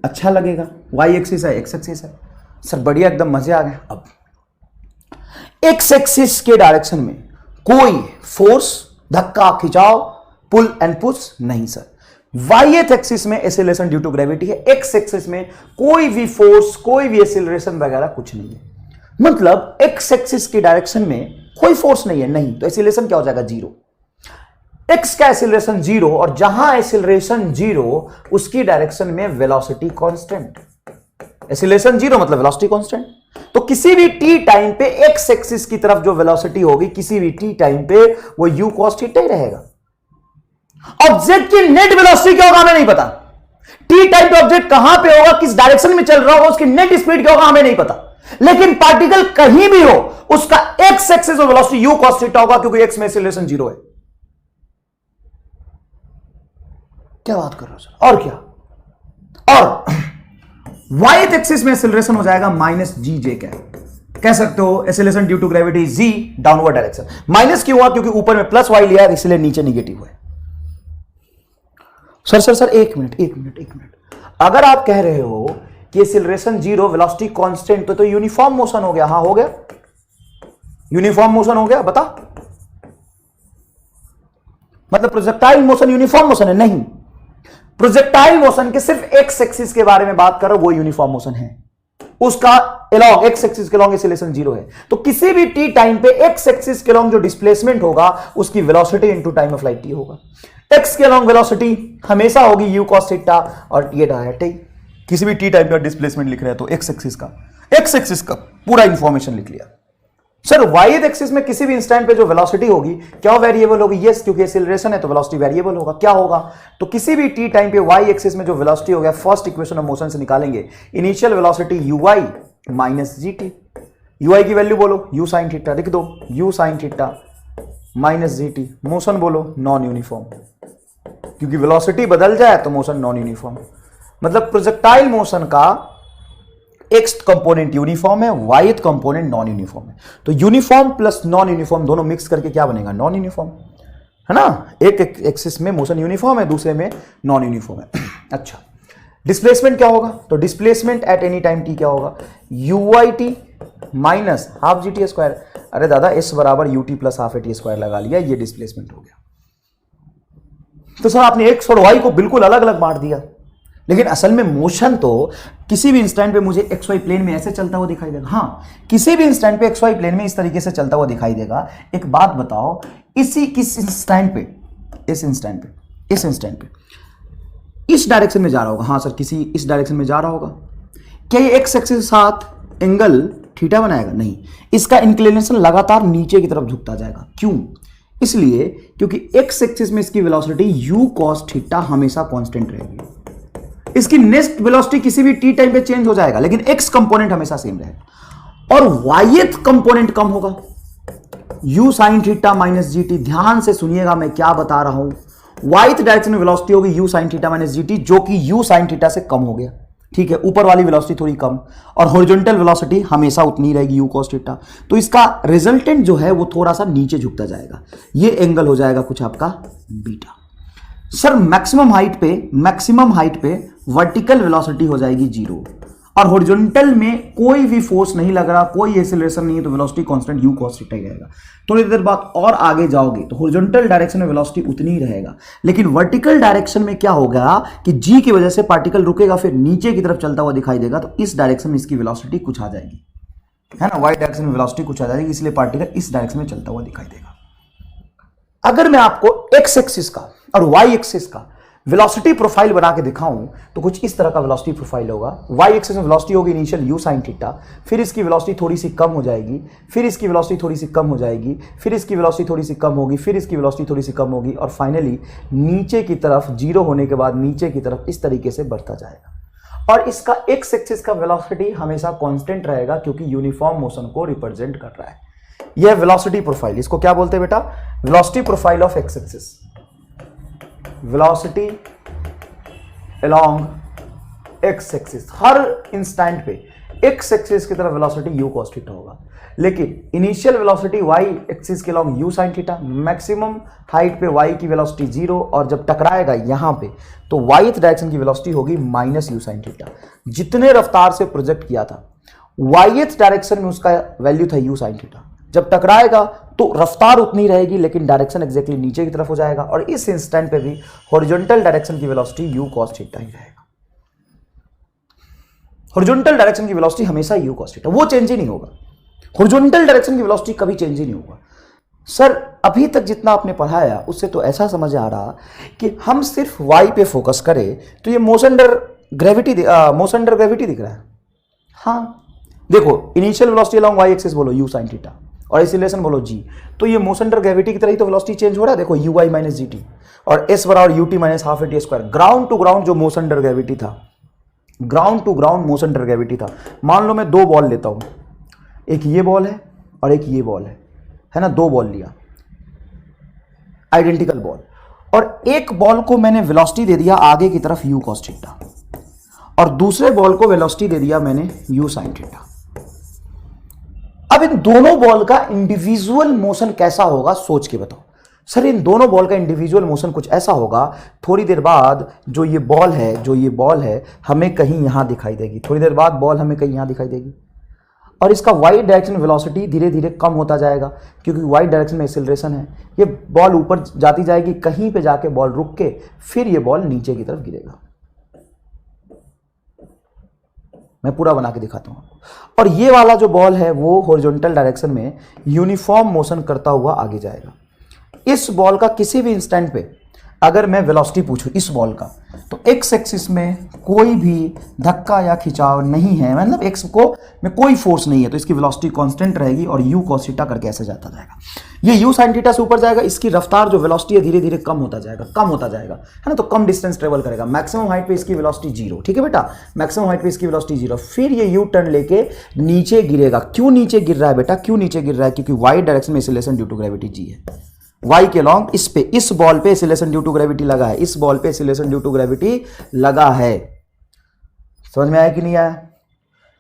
अच्छा लगेगा। y एक्सिस है, x एक्सिस है, सर बढ़िया, एकदम मजे आ गए। अब x एक्सिस के डायरेक्शन में कोई फोर्स, धक्का, खिंचाव, पुल एंड पुश नहीं सर। y एक्सिस में एक्सीलरेशन ड्यू टू ग्रेविटी है, x एक्सिस में कोई भी फोर्स, कोई भी एक्सीलरेशन वगैरह कुछ नहीं है। मतलब x एक्सिस की डायरेक्शन में कोई फोर्स नहीं है, नहीं, तो एक्सीलरेशन क्या हो जाएगा? 0। x का एक्सीलरेशन 0, और जहां एक्सीलरेशन 0 उसकी डायरेक्शन में वेलोसिटी कांस्टेंट। एक्सीलरेशन जीरो मतलब वेलोसिटी कांस्टेंट। तो किसी भी टी टाइम पे एक्स एक्सिस की तरफ जो वेलोसिटी होगी किसी भी टी टाइम पे वो u cos थीटा ही रहेगा। ऑब्जेक्ट की नेट वेलोसिटी क्या होगा हमें नहीं पता। टी टाइम पे ऑब्जेक्ट कहां पे होगा, किस डायरेक्शन में चल रहा होगा, उसकी नेट स्पीड क्या होगा हमें नहीं पता। लेकिन पार्टिकल कहीं भी हो उसका एक्स एक्सिस और वेलोसिटी u cos थीटा होगा, क्योंकि एक्स में एक्सीलरेशन जीरो है। क्या बात कर रहे हो सर, और क्या, और वाई एक्सिस में एक्सीलरेशन हो जाएगा माइनस जी जे कैप। कह सकते हो acceleration due to gravity g downward direction. Minus क्यों हुआ, क्योंकि ऊपर में प्लस वाई लिया है इसलिए नीचे निगेटिव है। सर एक मिनट, अगर आप कह रहे हो कि एक्सीलरेशन जीरो वेलोसिटी कांस्टेंट तो यूनिफॉर्म मोशन हो गया। हाँ हो गया, यूनिफॉर्म मोशन हो गया। बता, मतलब प्रोजेक्टाइल मोशन यूनिफॉर्म मोशन है? नहीं, प्रोजेक्टाइल मोशन के सिर्फ एक्स एक्सिस के बारे में बात करो, वो यूनिफॉर्म मोशन है। उसका एलॉन्ग एक्स एक्सिस के लॉन्ग एक्सीलरेशन जीरो है। तो किसी भी टी टाइम पे एक्स एक्सिस के लॉन्ग जो डिस्प्लेसमेंट होगा उसकी velocity into time of flight T होगा। एक्स के लॉन्ग वेलोसिटी हमेशा होगी यू कॉस थीटा, और ये डायरेक्ट ही किसी भी टी टाइम पे डिस्प्लेसमेंट लिख रहे हैं तो एक्स एक्सिस का पूरा इंफॉर्मेशन लिख लिया। सर वाई एक्सिस में किसी भी इंस्टेंट पे जो वेलोसिटी होगी क्या वेरिएबल होगी? यस, क्योंकि एक्सीलरेशन है तो वेलोसिटी वेरिएबल होगा। क्या होगा? तो किसी भी टी टाइम पे वाई एक्सिस में जो वेलोसिटी होगा फर्स्ट इक्वेशन ऑफ मोशन से निकालेंगे, initial velocity u y minus g t. U i की वैल्यू बोलो यू साइन थीटा, लिख दो u sine theta minus g t. Motion बोलो नॉन यूनिफॉर्म, क्योंकि वेलोसिटी बदल जाए तो मोशन नॉन यूनिफॉर्म। मतलब प्रोजेक्टाइल मोशन का एक्स कंपोनेंट यूनिफॉर्म है, वाईथ कंपोनेंट नॉन यूनिफॉर्म है। तो यूनिफॉर्म प्लस नॉन यूनिफॉर्म दोनों मिक्स करके क्या बनेगा? नॉन यूनिफॉर्म, है ना। एक एक्सिस में मोशन यूनिफॉर्म है, दूसरे में नॉन यूनिफॉर्म है। अच्छा, डिस्प्लेसमेंट क्या होगा? तो displacement at any time t क्या होगा? U y t minus half g t square. अरे दादा एस बराबर u t plus half a t square लगा लिया, ये डिस्प्लेसमेंट हो गया। तो सर आपने एक्स और वाई को बिल्कुल अलग अलग बांट दिया, लेकिन असल में मोशन तो किसी भी इंस्टेंट पे मुझे एक्स वाई प्लेन में ऐसे चलता हुआ दिखाई देगा। हाँ, किसी भी इंस्टेंट पे एक्स वाई प्लेन में इस तरीके से चलता हुआ दिखाई देगा। एक बात बताओ, किस इंस्टेंट पे, इस इंस्टेंट पे इस डायरेक्शन में जा रहा होगा। हाँ सर, किसी इस डायरेक्शन में जा रहा होगा। क्या ये एक्स एक्सिस के साथ एंगल थीटा बनाएगा? नहीं, इसका इंक्लिनेशन लगातार नीचे की तरफ झुकता जाएगा। क्यों? इसलिए क्योंकि एक्स एक्सिस में इसकी वेलोसिटी यू कॉस थीटा हमेशा कांस्टेंट रहेगी। इसकी नेक्स्ट वेलोसिटी किसी भी टी टाइम पे चेंज हो जाएगा, लेकिन एक्स कंपोनेंट हमेशा सेम रहेगा। और वाईथ कंपोनेंट कम होगा, you sine theta minus g T. ध्यान से सुनिएगा मैं क्या बता रहा हूं। वाईथ डायरेक्शन में वेलोसिटी होगी you sine theta minus g T, जो कि यू साइन थीटा से कम हो गया। ठीक है, ऊपर वाली वेलोसिटी थोड़ी कम, और हॉरिजॉन्टल वेलोसिटी हमेशा उतनी रहेगी यू कॉस थीटा। तो इसका रिजल्टेंट जो है वो थोड़ा सा नीचे झुकता जाएगा। ये एंगल हो जाएगा कुछ आपका बीटा। सर मैक्सिमम हाइट पे वर्टिकल वेलोसिटी हो जाएगी जीरो, और हॉरिजॉन्टल में कोई भी फोर्स नहीं लग रहा, कोई एक्सीलरेशन नहीं है, तो velocity constant u cos theta ही रहेगा। थोड़ी देर बाद और आगे जाओगे तो हॉरिजॉन्टल डायरेक्शन में वेलोसिटी उतनी ही रहेगा, लेकिन वर्टिकल डायरेक्शन में क्या होगा कि जी की वजह से पार्टिकल रुकेगा, फिर नीचे की तरफ चलता हुआ दिखाई देगा। तो इस डायरेक्शन में इसकी वेलोसिटी कुछ आ जाएगी, है ना। वाई डायरेक्शन में वेलोसिटी कुछ आ जाएगी, इसलिए पार्टिकल इस डायरेक्शन में चलता हुआ दिखाई देगा। अगर मैं आपको एक्स एक्सिस का और वाई एक्सिस का वेलोसिटी प्रोफाइल बना के दिखाऊं तो कुछ इस तरह का वेलोसिटी प्रोफाइल होगा। वाई एक्सिस में वेलोसिटी होगी इनिशियल यू साइन थीटा, फिर इसकी वेलोसिटी थोड़ी सी कम हो जाएगी, फिर इसकी वेलोसिटी थोड़ी सी कम हो जाएगी, फिर इसकी वेलोसिटी थोड़ी सी कम होगी, फिर इसकी वेलोसिटी थोड़ी सी कम होगी, और फाइनली नीचे की तरफ जीरो होने के बाद नीचे की तरफ इस तरीके से बढ़ता जाएगा। और इसका एक्स एक्सिस का वेलोसिटी हमेशा कांस्टेंट रहेगा, क्योंकि यूनिफॉर्म मोशन को रिप्रेजेंट कर रहा है। यह वेलोसिटी प्रोफाइल, इसको क्या बोलते हैं बेटा? Velocity profile of x axis. Velocity along x axis, her instant पे एक्स एक्सिस की तरफ वेलोसिटी यू कॉस थीटा होगा, लेकिन इनिशियल वेलोसिटी वाई एक्सिस के along you sine theta, maximum height पे वाई की वेलोसिटी जीरो, और जब टकराएगा यहां पे तो वाईथ डायरेक्शन की वेलोसिटी होगी माइनस यू साइन थीटा। जितने रफ्तार से प्रोजेक्ट किया था वाईथ डायरेक्शन में उसका वैल्यू था यू साइन थीटा, जब टकराएगा तो रफ्तार उतनी रहेगी, लेकिन डायरेक्शन एग्जैक्टली नीचे की तरफ हो जाएगा, और इस इंस्टेंट पे भी हॉरिजॉन्टल डायरेक्शन की वेलोसिटी यू कॉस थीटा ही रहेगा। हॉरिजॉन्टल डायरेक्शन की वेलोसिटी हमेशा यू कॉस थीटा, वो चेंज ही नहीं होगा। हॉरिजॉन्टल डायरेक्शन की वेलोसिटी कभी चेंज ही नहीं होगा। सर अभी तक जितना आपने पढ़ाया उससे तो ऐसा समझ आ रहा कि हम सिर्फ वाई पे फोकस करें तो ये मोशन अंडर ग्रेविटी दिख रहा है। हाँ देखो, initial velocity along y axis बोलो u sin थीटा और एक्सीलरेशन बोलो g, तो ये मोशन अंडर ग्रेविटी की तरह ही तो वेलोसिटी चेंज हो रहा है। देखो ui माइनस जी टी और s बराबर ut minus half a t square. Ground to ground जो मोशन अंडर ग्रेविटी था, ground to ground motion under gravity था। मान लो मैं दो बॉल लेता हूं, एक ये बॉल है और एक ये बॉल है ना, दो बॉल लिया, आइडेंटिकल बॉल, और एक बॉल को मैंने वेलोसिटी दे दिया आगे की तरफ u cos थीटा और दूसरे बॉल को वेलोसिटी दे दिया मैंने u sin थीटा। अब इन दोनों बॉल का इंडिविजुअल मोशन कैसा होगा सोच के बताओ। सर इन दोनों बॉल का इंडिविजुअल मोशन कुछ ऐसा होगा, थोड़ी देर बाद जो ये बॉल है हमें कहीं यहां दिखाई देगी, थोड़ी देर बाद बॉल हमें कहीं यहां दिखाई देगी और इसका वाई डायरेक्शन वेलोसिटी धीरे धीरे कम होता जाएगा क्योंकि वाई डायरेक्शन में एक्सेलरेशन है। ये बॉल ऊपर जाती जाएगी, कहीं पे जाके बॉल रुक के फिर ये बॉल नीचे की तरफ गिरेगा। मैं पूरा बना के दिखाता हूं आपको। और ये वाला जो बॉल है वो हॉरिजॉन्टल डायरेक्शन में यूनिफॉर्म मोशन करता हुआ आगे जाएगा। इस बॉल का किसी भी इंस्टेंट पे अगर मैं वेलोसिटी पूछूं इस बॉल का, तो एक्स एक्सिस में कोई भी धक्का या खिंचाव नहीं है, मतलब एक्स को में कोई फोर्स नहीं है, तो इसकी वेलोसिटी कांस्टेंट रहेगी और u cos थीटा करके ऐसे जाता जाएगा। ये u sin थीटा से ऊपर जाएगा, इसकी रफ्तार जो वेलोसिटी है धीरे धीरे कम होता जाएगा है ना, तो कम डिस्टेंस ट्रेवल करेगा। मैक्सिमम हाइट पे इसकी वेलोसिटी जीरो, ठीक है बेटा, मैक्सिमम हाइट पे इसकी वेलोसिटी जीरो। फिर ये यू टर्न लेके नीचे गिरेगा। क्यों नीचे गिर रहा है बेटा, क्यों नीचे गिर रहा है? क्योंकि वाई डायरेक्शन में एक्सीलरेशन ड्यू टू ग्रेविटी जी है। वाई के लॉन्ग इस बॉल पे एक्सीलरेशन ड्यू टू ग्रेविटी लगा है, इस बॉल पे एक्सीलरेशन ड्यू टू ग्रेविटी लगा है। समझ में आया कि नहीं आया?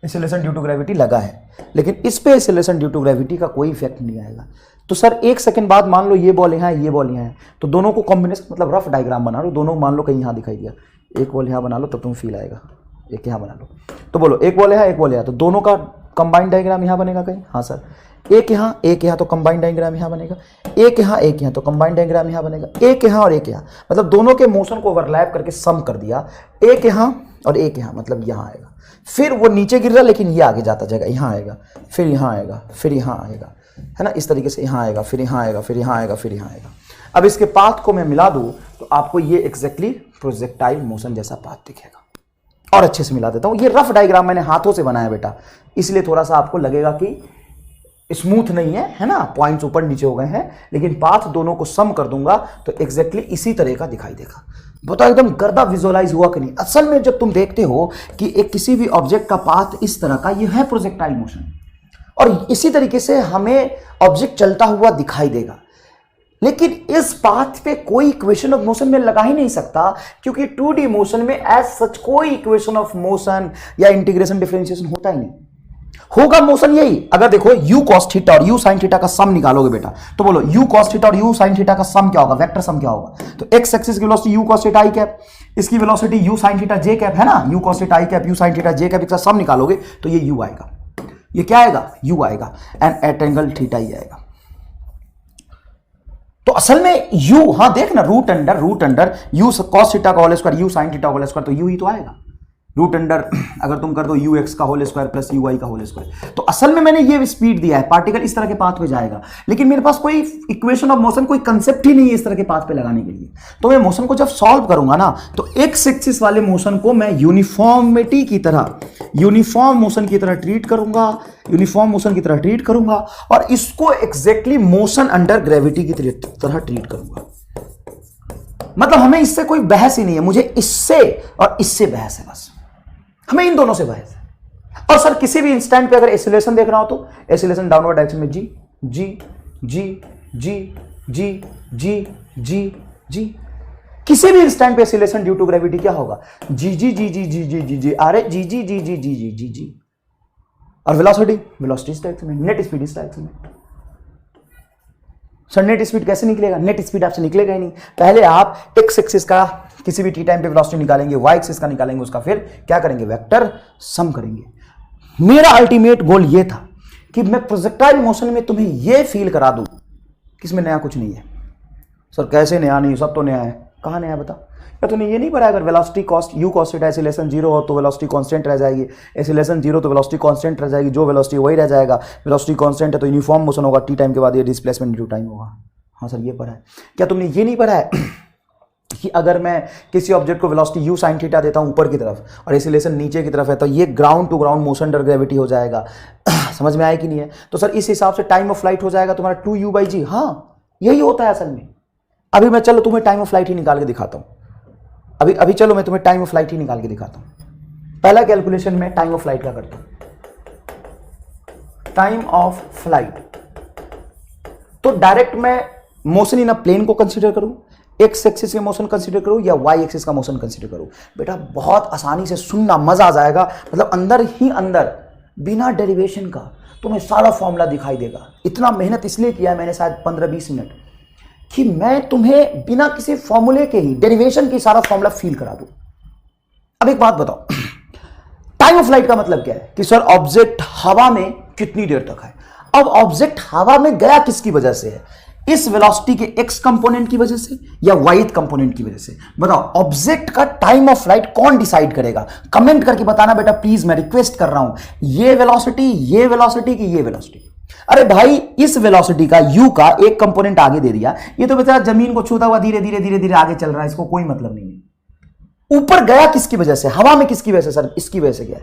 एक्सीलरेशन ड्यू टू ग्रेविटी लगा है, लेकिन इस पे एक्सीलरेशन ड्यू टू ग्रेविटी का कोई इफेक्ट नहीं आएगा। तो सर एक सेकंड बाद मान लो ये बॉल यहाँ है, ये बॉल यहाँ है, तो दोनों को कॉम्बिनेशन मतलब रफ डायग्राम बना लो। दोनों मान लो कहीं यहाँ दिखाई दिया, एक बॉल यहाँ बना लो तब तुम फील आएगा, एक यहाँ बना लो। तो बोलो एक बॉल यहाँ एक बॉल यहाँ, तो दोनों का कंबाइंड डायग्राम यहाँ बनेगा कहीं? हाँ सर, एक यहाँ तो कंबाइंड डायग्राम यहाँ बनेगा, एक यहाँ तो कंबाइंड डायग्राम यहाँ बनेगा, एक यहाँ और एक यहाँ, मतलब दोनों के मोशन को ओवरलैप करके सम कर दिया। एक यहाँ और एक यहाँ, मतलब यहाँ आएगा, फिर वो नीचे गिर रहा लेकिन ये आगे जाता जाएगा, यहाँ आएगा, फिर यहाँ आएगा, फिर यहाँ आएगा, है ना, इस तरीके से यहाँ आएगा, फिर यहाँ आएगा, फिर यहाँ आएगा, फिर यहाँ आएगा। अब इसके पाथ को मैं मिला दूँ तो आपको ये एग्जैक्टली प्रोजेक्टाइल मोशन जैसा पाथ दिखेगा। और अच्छे से मिला देता हूँ, ये रफ डायग्राम मैंने हाथों से बनाया बेटा, इसलिए थोड़ा सा आपको लगेगा कि स्मूथ नहीं है ना, पॉइंट्स ऊपर नीचे हो गए हैं, लेकिन पाथ दोनों को सम कर दूंगा तो एग्जैक्टली इसी तरह का दिखाई देगा। बताओ एकदम गर्दा विजुअलाइज हुआ कि नहीं? असल में जब तुम देखते हो कि एक किसी भी ऑब्जेक्ट का पाथ इस तरह का, ये है प्रोजेक्टाइल मोशन, और इसी तरीके से हमें ऑब्जेक्ट चलता हुआ दिखाई देगा। लेकिन इस पाथ पे कोई इक्वेशन ऑफ मोशन में लगा ही नहीं सकता, क्योंकि 2D मोशन में एज सच कोई इक्वेशन ऑफ मोशन या इंटीग्रेशन डिफरेंशिएशन होता ही नहीं। होगा मोशन यही, अगर देखो u cos थीटा और u sin थीटा का सम निकालोगे बेटा, तो बोलो u cos थीटा और u sin थीटा का सम क्या होगा? वेक्टर सम क्या होगा? तो x एक्सिस की velocity u cos theta i cap, इसकी velocity u sin theta j cap है ना, u cos theta i cap u sin theta j cap, इसका सम निकालोगे तो ये u आएगा। ये क्या आएगा? u आएगा, एंड एट एंगल थीटा ही आएगा। तो असल में u, हाँ देख ना, root under u cos theta का whole square u sin theta का होल स्क्वायर, तो u ही तो आएगा। रूट अंडर अगर तुम कर दो यू एक्स का whole square plus u y का होल स्क्वायर, तो असल में मैंने ये स्पीड दिया है, पार्टिकल इस तरह के पाथ पे जाएगा, लेकिन मेरे पास कोई इक्वेशन ऑफ मोशन, कोई कंसेप्ट ही नहीं है इस तरह के पाथ पे लगाने के लिए। तो मैं मोशन को जब सॉल्व करूंगा ना, तो एक्स एक्सिस वाले मोशन को मैं यूनिफॉर्मिटी की तरह, यूनिफॉर्म मोशन की तरह ट्रीट करूंगा, और इसको एग्जैक्टली मोशन अंडर ग्रेविटी की तरह ट्रीट करूंगा। मतलब हमें इससे कोई बहस ही नहीं है, मुझे इससे और इससे बहस है, बस हमें इन दोनों से बहस है। और सर किसी भी इंस्टेंट पे अगर एक्सीलरेशन देख रहा हो तो एक्सीलरेशन डाउनवर्ड डायरेक्शन में जी जी जी जी जी जी जी जी, किसी भी इंस्टेंट पे एक्सीलरेशन ड्यू टू ग्रेविटी क्या होगा? जी जी जी जी जी जी जी जी, अरे जी जी जी जी जी जी जी जी। और वेलोसिटी इस डायरेक्शन में, नेट स्पीड इस डायरेक्शन में। सर नेट स्पीड कैसे निकलेगा? नेट स्पीड आपसे निकलेगा ही नहीं। पहले आप एक्स एक्सिस का किसी भी टी टाइम पे वेलोसिटी निकालेंगे, वाई एक्सिस का निकालेंगे, उसका फिर क्या करेंगे? वेक्टर सम करेंगे। मेरा अल्टीमेट गोल ये था कि मैं प्रोजेक्टाइल मोशन में तुम्हें ये फील करा दूं कि इसमें नया कुछ नहीं है। सर कैसे नया नहीं, सब तो नया है। कहाँ नया बता? या तूने ये नहीं पढ़ा अगर velocity cost you cos theta acceleration 0 हो तो वेलोसिटी कांस्टेंट रह जाएगी, एक्सीलरेशन 0 तो वेलोसिटी कांस्टेंट रह जाएगी, जो वेलोसिटी वही रह जाएगा। वेलोसिटी कांस्टेंट है तो यूनिफॉर्म मोशन होगा, टी टाइम के बाद ये डिस्प्लेसमेंट ड्यू टाइम होगा। हाँ सर ये पढ़ा है। क्या तुमने ये नहीं पढ़ा है कि अगर मैं किसी ऑब्जेक्ट को वेलोसिटी u sin थीटा देता हूं ऊपर की तरफ और एक्सीलरेशन नीचे की तरफ है, तो ये ground to ground motion under gravity हो जाएगा। समझ में आया कि नहीं है? तो सर इस हिसाब से टाइम ऑफ फ्लाइट हो जाएगा तुम्हारा 2u/g। हाँ, यही होता है असल में। अभी मैं चलो तुम्हें टाइम ऑफ फ्लाइट ही निकाल के दिखाता हूं। अभी चलो मैं तुम्हें टाइम ऑफ फ्लाइट ही निकाल के दिखाता हूं। पहला कैलकुलेशन में टाइम ऑफ फ्लाइट का करता हूं। टाइम ऑफ फ्लाइट तो डायरेक्ट मैं मोशन इन अ प्लेन को कंसीडर करूं, एक्स एक्सिस के मोशन कंसीडर करूं या वाई एक्सिस का मोशन कंसीडर करूं? बेटा बहुत आसानी से सुनना, मजा आ जाएगा। मतलब अंदर ही अंदर बिना डेरिवेशन का तुम्हें सारा फॉर्मूला दिखाई देगा। इतना मेहनत इसलिए किया है मैंने, शायद 15-20 मिनट, कि मैं तुम्हें बिना किसी फॉर्मूले के ही डेरिवेशन की सारा फॉर्मूला फील करा दूं। अब एक बात बताओ, टाइम ऑफ फ्लाइट का मतलब क्या है? कि सर ऑब्जेक्ट हवा में कितनी देर तक है। अब ऑब्जेक्ट हवा में गया किसकी वजह से है? इस वेलोसिटी के एक्स कंपोनेंट की वजह से या वाई कंपोनेंट की वजह से? बताओ, ऑब्जेक्ट का टाइम ऑफ फ्लाइट कौन डिसाइड करेगा? कमेंट करके बताना बेटा प्लीज, मैं रिक्वेस्ट कर रहा हूं। ये वेलोसिटी की ये वेलोसिटी? अरे भाई, इस वेलोसिटी का u का एक कंपोनेंट आगे दे दिया, ये तो बेचारा जमीन को छूता हुआ धीरे धीरे धीरे धीरे आगे चल रहा है, इसको कोई मतलब नहीं है। ऊपर गया किसकी वजह से? हवा में किसकी वजह से? सर इसकी वजह से गया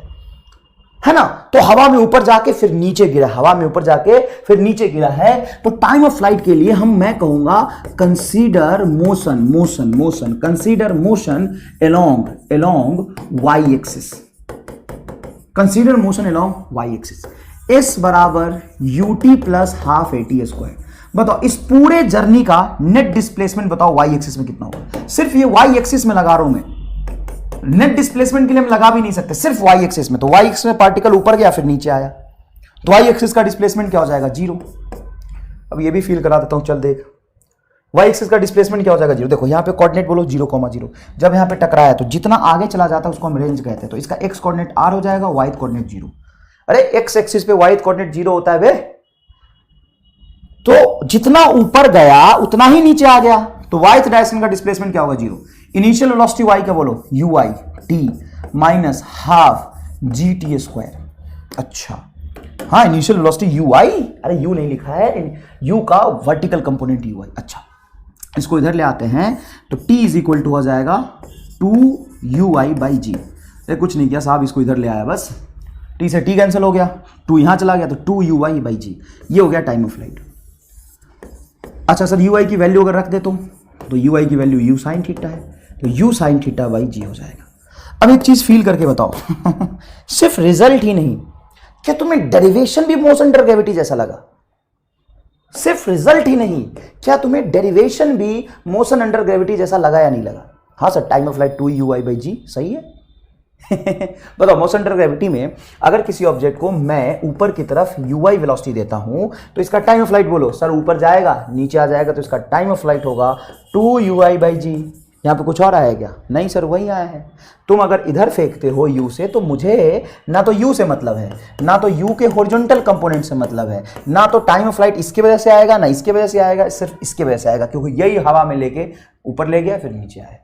है ना? तो हवा में ऊपर जाके फिर नीचे गिरा, हवा में ऊपर जाके फिर नीचे गिरा है। तो टाइम ऑफ फ्लाइट के लिए मैं कहूंगा consider motion consider motion along y axis. Consider motion along y axis. S बराबर u t plus half a t square. बताओ इस पूरे जर्नी का नेट डिस्प्लेसमेंट बताओ वाई एक्सिस में कितना होगा? सिर्फ ये वाई एक्सिस में लगा रहा हूं मैं, नेट डिस्प्लेसमेंट के लिए हम लगा भी नहीं सकते, सिर्फ वाई एक्सिस में। तो वाई एक्सिस में पार्टिकल ऊपर गया फिर नीचे आया, तो वाई एक्सिस का डिस्प्लेसमेंट क्या हो जाएगा? 0। अब ये भी फील करा देता हूं, चल देख। वाई एक्सिस का डिस्प्लेसमेंट क्या हो जाएगा? 0। देखो यहां पे कोऑर्डिनेट बोलो 0,0। जब यहां पे टकराया तो जितना आगे चला जाता है उसको हम रेंज कहते हैं। तो इसका एक्स कोऑर्डिनेट r हो जाएगा, वाई कोऑर्डिनेट 0। अरे एक्स एक्सिस पे वाई कोऑर्डिनेट 0 होता है बे, तो जितना ऊपर गया उतना ही नीचे आ गया। तो वाई डायरेक्शन का डिस्प्लेसमेंट क्या होगा? 0। इनिशियल वेलोसिटी वाई का बोलो ui t minus half g t square. अच्छा हाँ, इनिशियल वेलोसिटी ui, अरे u नहीं लिखा है, u का वर्टिकल कंपोनेंट ui। अच्छा, इसको इधर ले आते हैं तो t इज इक्वल टू हो जाएगा 2ui/g। कुछ नहीं किया साहब, इसको इधर ले आया बस, t से t कैंसिल हो गया, 2 यहां चला गया तो 2ui/g। ये हो गया टाइम ऑफ फ्लाइट। अच्छा सर ui की वैल्यू अगर रख दे तो ui की वैल्यू u sin थीटा है, तो u sin θ/g हो जाएगा। अब एक चीज फील करके बताओ सिर्फ रिजल्ट ही नहीं, क्या तुम्हें डेरिवेशन भी मोशन अंडर ग्रेविटी जैसा लगा? सिर्फ रिजल्ट ही नहीं, क्या तुम्हें डेरिवेशन भी मोशन अंडर ग्रेविटी जैसा लगा या नहीं लगा? हाँ sir, time of flight 2ui/g सही है। बताओ मोशन अंडर ग्रेविटी में अगर किसी ऑब्जेक्ट को मैं ऊपर की तरफ ui वेलोसिटी देता हूं तो इसका टाइम ऑफ फ्लाइट बोलो सर, ऊपर जाएगा नीचे आ जाएगा, तो इसका टाइम ऑफ फ्लाइट होगा 2ui/g। यहां पे कुछ और आया क्या? नहीं सर, वही आया है। तुम अगर इधर फेंकते हो u से तो मुझे ना तो u से मतलब है, ना तो u के हॉरिजॉन्टल कंपोनेंट से मतलब है, ना तो टाइम ऑफ फ्लाइट इसकी वजह से आएगा ना इसकी वजह से आएगा, सिर्फ इसकी वजह से आएगा क्योंकि यही हवा में लेके ऊपर ले गया फिर नीचे आया।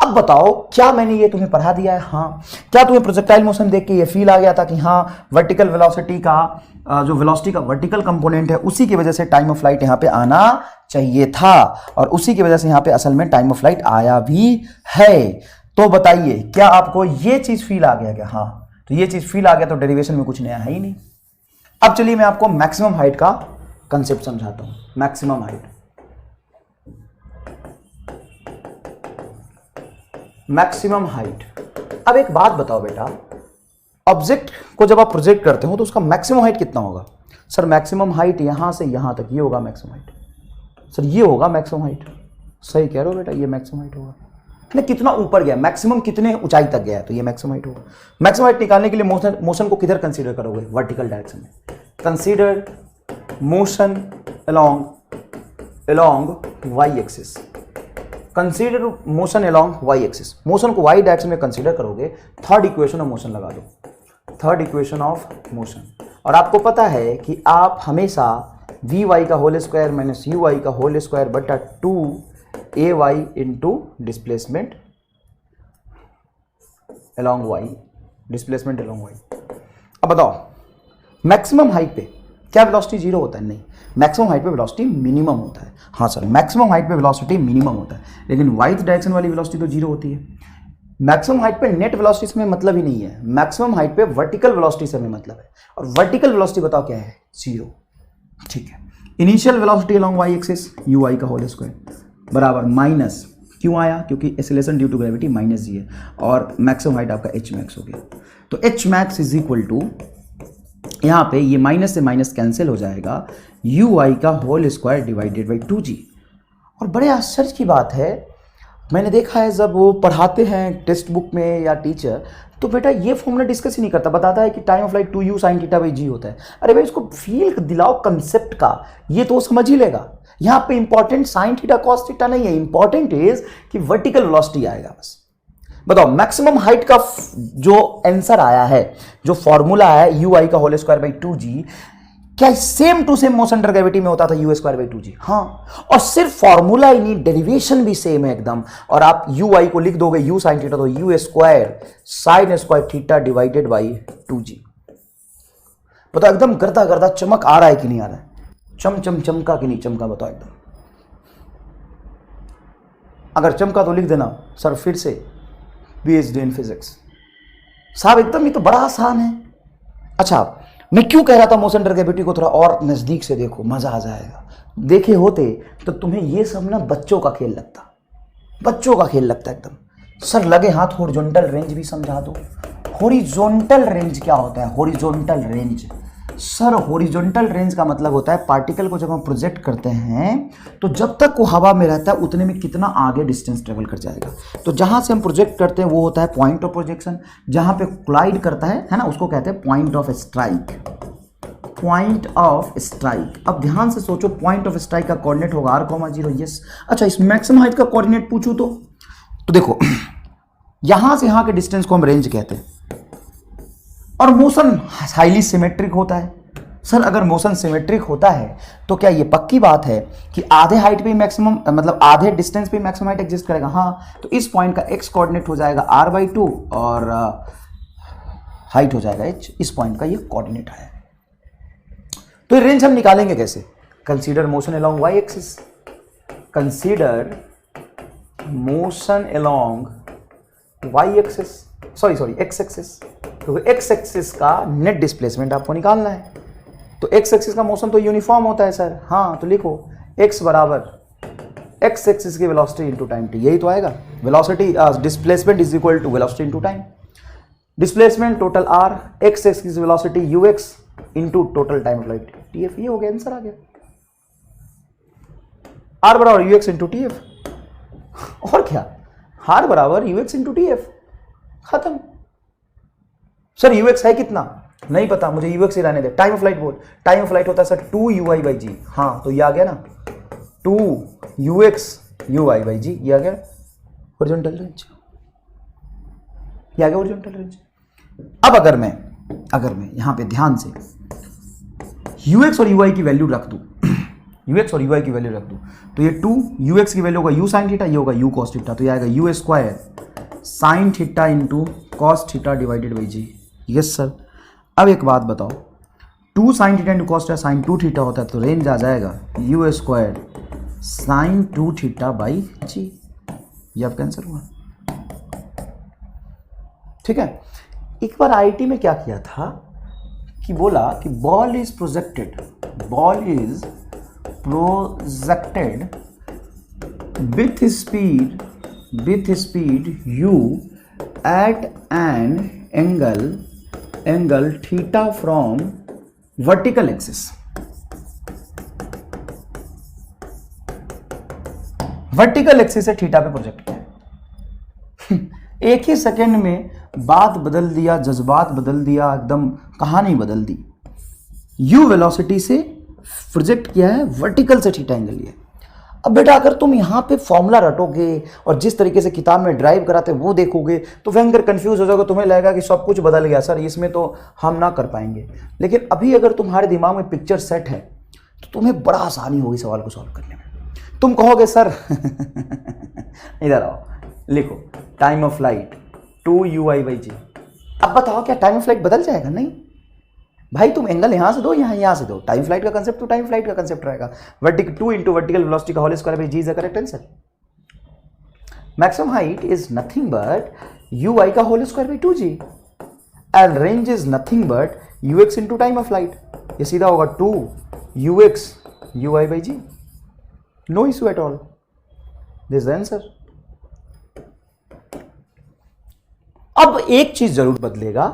अब बताओ क्या मैंने ये तुम्हें पढ़ा दिया है? हाँ। क्या तुम्हें प्रोजेक्टाइल मोशन देख के ये फील आ गया था कि हाँ वर्टिकल वेलोसिटी का जो वेलोसिटी का वर्टिकल कंपोनेंट है उसी की वजह से टाइम ऑफ फ्लाइट यहाँ पे आना चाहिए था, और उसी की वजह से यहाँ पे असल में टाइम ऑफ फ्लाइट आया भी है। तो बताइए क्या आपको ये चीज फील आ गया क्या? हाँ, तो ये चीज फील आ गया तो डेरिवेशन में कुछ नया है ही नहीं। अब चलिए मैं आपको मैक्सिमम हाइट का कंसेप्ट समझाता हूं। Maximum height, maximum height. अब एक बात बताओ बेटा, ऑब्जेक्ट को जब आप प्रोजेक्ट करते हो तो उसका मैक्सिमम हाइट कितना होगा? सर मैक्सिमम हाइट यहां से यहां तक ये होगा मैक्सिमम हाइट। सर ये होगा मैक्सिमम हाइट। सही कह रहे हो बेटा, ये मैक्सिमम हाइट होगा। नहीं, कितना ऊपर गया, मैक्सिमम कितने ऊंचाई तक गया है, तो ये मैक्सिमम हाइट होगा। मैक्सिमम हाइट निकालने के लिए मोशन को किधर कंसीडर करोगे? वर्टिकल डायरेक्शन में। Consider motion along y axis. Consider motion along y axis. Motion को वाई डायरेक्शन में कंसीडर करोगे, थर्ड इक्वेशन ऑफ मोशन लगा दो, थर्ड इक्वेशन ऑफ मोशन। और आपको पता है कि आप हमेशा वी वाई का whole square minus u y का होल स्क्वायर बटा 2ay into displacement along y, displacement along y. अब बताओ मैक्सिमम हाइट पे क्या वेलोसिटी जीरो होता है? नहीं, मैक्सिमम हाइट पे वेलोसिटी मिनिमम होता है। हाँ सर, मैक्सिमम हाइट पे वेलोसिटी मिनिमम होता है, लेकिन वाई डायरेक्शन वाली वेलोसिटी तो जीरो होती है। मैक्सिमम हाइट पे नेट वेलोसिटी से मतलब ही नहीं है, मैक्सिमम हाइट पे वर्टिकल वेलोसिटी से मतलब है, और वर्टिकल वेलोसिटी बताओ क्या है? जीरो। ठीक है, initial velocity along y axis u i का होल स्क्वायर बराबर माइनस, क्यों आया? क्योंकि acceleration due to gravity minus g है, और मैक्सिमम हाइट आपका एच मैक्स हो गया। तो h max is equal to, यहाँ पे ये माइनस से माइनस कैंसिल हो जाएगा, यू आई का whole square divided by 2g। और बड़े आश्चर्य की बात है, मैंने देखा है जब वो पढ़ाते हैं टेक्स्ट बुक में या टीचर, तो बेटा ये फॉर्मूला डिस्कस ही नहीं करता, बताता है कि time of flight 2u sin theta by g होता है। अरे भाई इसको फील दिलाओ कंसेप्ट का, ये तो समझ ही लेगा। यहाँ पे important sine theta cos theta नहीं है, इंपॉर्टेंट इज कि वर्टिकल वेलोसिटी आएगा बस। बताओ मैक्सिमम हाइट का जो आंसर आया है, जो फॉर्मूला है यू आई का होल स्क्वायर बाई 2g, क्या same to same motion under gravity में होता था यू स्क्वायर बाई 2g? हाँ, और सिर्फ फॉर्मूला ही नहीं, डेरिवेशन भी सेम है एकदम। और आप यू आई को लिख दोगे यू साइन थीटा, तो you square sine square theta divided by 2g। बताओ एकदम करता करता चमक आ रहा है कि नहीं आ रहा है? चमका कि नहीं चमका? बताओ एकदम। अगर चमका तो लिख देना सर फिर से PhD इन फिजिक्स। साहब एकदम ये तो बड़ा आसान है। अच्छा, मैं क्यों कह रहा था मोशन अंडर ग्रेविटी को थोड़ा और नजदीक से देखो, मजा आ जाएगा। देखे होते तो तुम्हें ये सब ना बच्चों का खेल लगता, बच्चों का खेल लगता एकदम। सर लगे हाथ हॉरिजॉन्टल रेंज भी समझा दो। हॉरिजॉन्टल रेंज क्या होता है? Horizontal range, sir horizontal range का मतलब होता है पार्टिकल को जब हम प्रोजेक्ट करते हैं तो जब तक वो हवा में रहता है उतने में कितना आगे डिस्टेंस ट्रेवल कर जाएगा। तो जहां से हम प्रोजेक्ट करते हैं वो होता है पॉइंट ऑफ प्रोजेक्शन, जहां पे कोलाइड करता है ना, उसको कहते हैं point of strike. Point of strike. अब ध्यान से सोचो, पॉइंट ऑफ स्ट्राइक का कोऑर्डिनेट होगा r,0। यस। अच्छा, इस मैक्सिमम हाइट का कोऑर्डिनेट पूछूं तो देखो यहां से यहां के डिस्टेंस को हम रेंज कहते हैं, और मोशन हाईली सिमेट्रिक होता है। सर अगर मोशन सिमेट्रिक होता है तो क्या ये पक्की बात है कि आधे हाइट पे मैक्सिमम, मतलब आधे डिस्टेंस पे मैक्सिमम हाइट एग्जिस्ट करेगा? हाँ, तो इस पॉइंट का x कोऑर्डिनेट हो जाएगा r/2 और हाइट हो जाएगा h। इस पॉइंट का ये कोऑर्डिनेट है। तो रेंज हम निकालेंगे कैसे? Consider motion along y axis, consider motion along y axis, sorry x axis. तो x एक्सिस का नेट डिस्प्लेसमेंट आपको निकालना है। तो x एक्सिस का मोशन तो यूनिफॉर्म होता है सर। हाँ, तो लिखो x बराबर x एक्सिस की वेलोसिटी इनटू टाइम t, यही तो आएगा। Velocity displacement is equal to velocity into time. Displacement total r, x axis velocity ux into total time of flight tf। ये हो गया, आंसर आ गया। r बराबर ux इनटू tf, और क्या? r बराबर ux इनटू tf, खत्म। सर ux है कितना? नहीं पता मुझे, ux ही रहने दे। टाइम ऑफ फ्लाइट बोल। टाइम ऑफ फ्लाइट होता है सर 2ui/g। हाँ, तो ये आ गया ना, 2ux ui/g, ये आ गया हॉरिजॉन्टल रेंज, ये आ गया हॉरिजॉन्टल रेंज। अब अगर मैं यहां पे ध्यान से ux और ui की वैल्यू रख दूं, ux और ui की वैल्यू रख दूं, तो ये 2ux की वैल्यू होगा u sin थीटा, ये होगा u cos थीटा, तो ये आएगा u square sin theta into cos theta divided by g। Yes sir. अब एक बात बताओ, 2 sin theta into cos theta sin 2 theta होता है, तो रेंज आ जाएगा u square sin 2 theta by g। ये आपका आंसर हुआ। ठीक है। एक बार आईआईटी में क्या किया था कि बोला कि ball is projected with speed u at an angle theta from vertical axis। Vertical axis से थीटा पे प्रोजेक्ट किया। एक ही सेकेंड में बात बदल दिया, जज्बात बदल दिया, एकदम कहानी बदल दी। यू वेलोसिटी से प्रोजेक्ट किया है, वर्टिकल से थीटा एंगल लिया। अब बेटा अगर तुम यहाँ पे फॉर्मूला रटोगे और जिस तरीके से किताब में ड्राइव कराते वो देखोगे तो भयंकर कंफ्यूज हो जाओगे, तुम्हें लगेगा कि सब कुछ बदल गया सर, इसमें तो हम ना कर पाएंगे। लेकिन अभी अगर तुम्हारे दिमाग में पिक्चर सेट है तो तुम्हें बड़ा आसानी होगी सवाल को सॉल्व करने में। तुम कहोगे सर इधर आओ, लिखो टाइम ऑफ फ्लाइट 2ui/g। अब बताओ क्या टाइम ऑफ फ्लाइट बदल जाएगा? नहीं, भाई तुम एंगल यहां से दो, यहां से दो, टाइम फ्लाइट का कंसेप्ट तो टाइम फ्लाइट का कंसेप्ट रहेगा। 2 इंटू वर्टिकल वेलोसिटी का whole square by g is the correct answer. Maximum height is nothing but u i का whole square by 2g and range is nothing but u x into time of flight. ये सीधा होगा 2 u x u i by g. No issue at all, this is the answer. अब एक चीज जरूर बदलेगा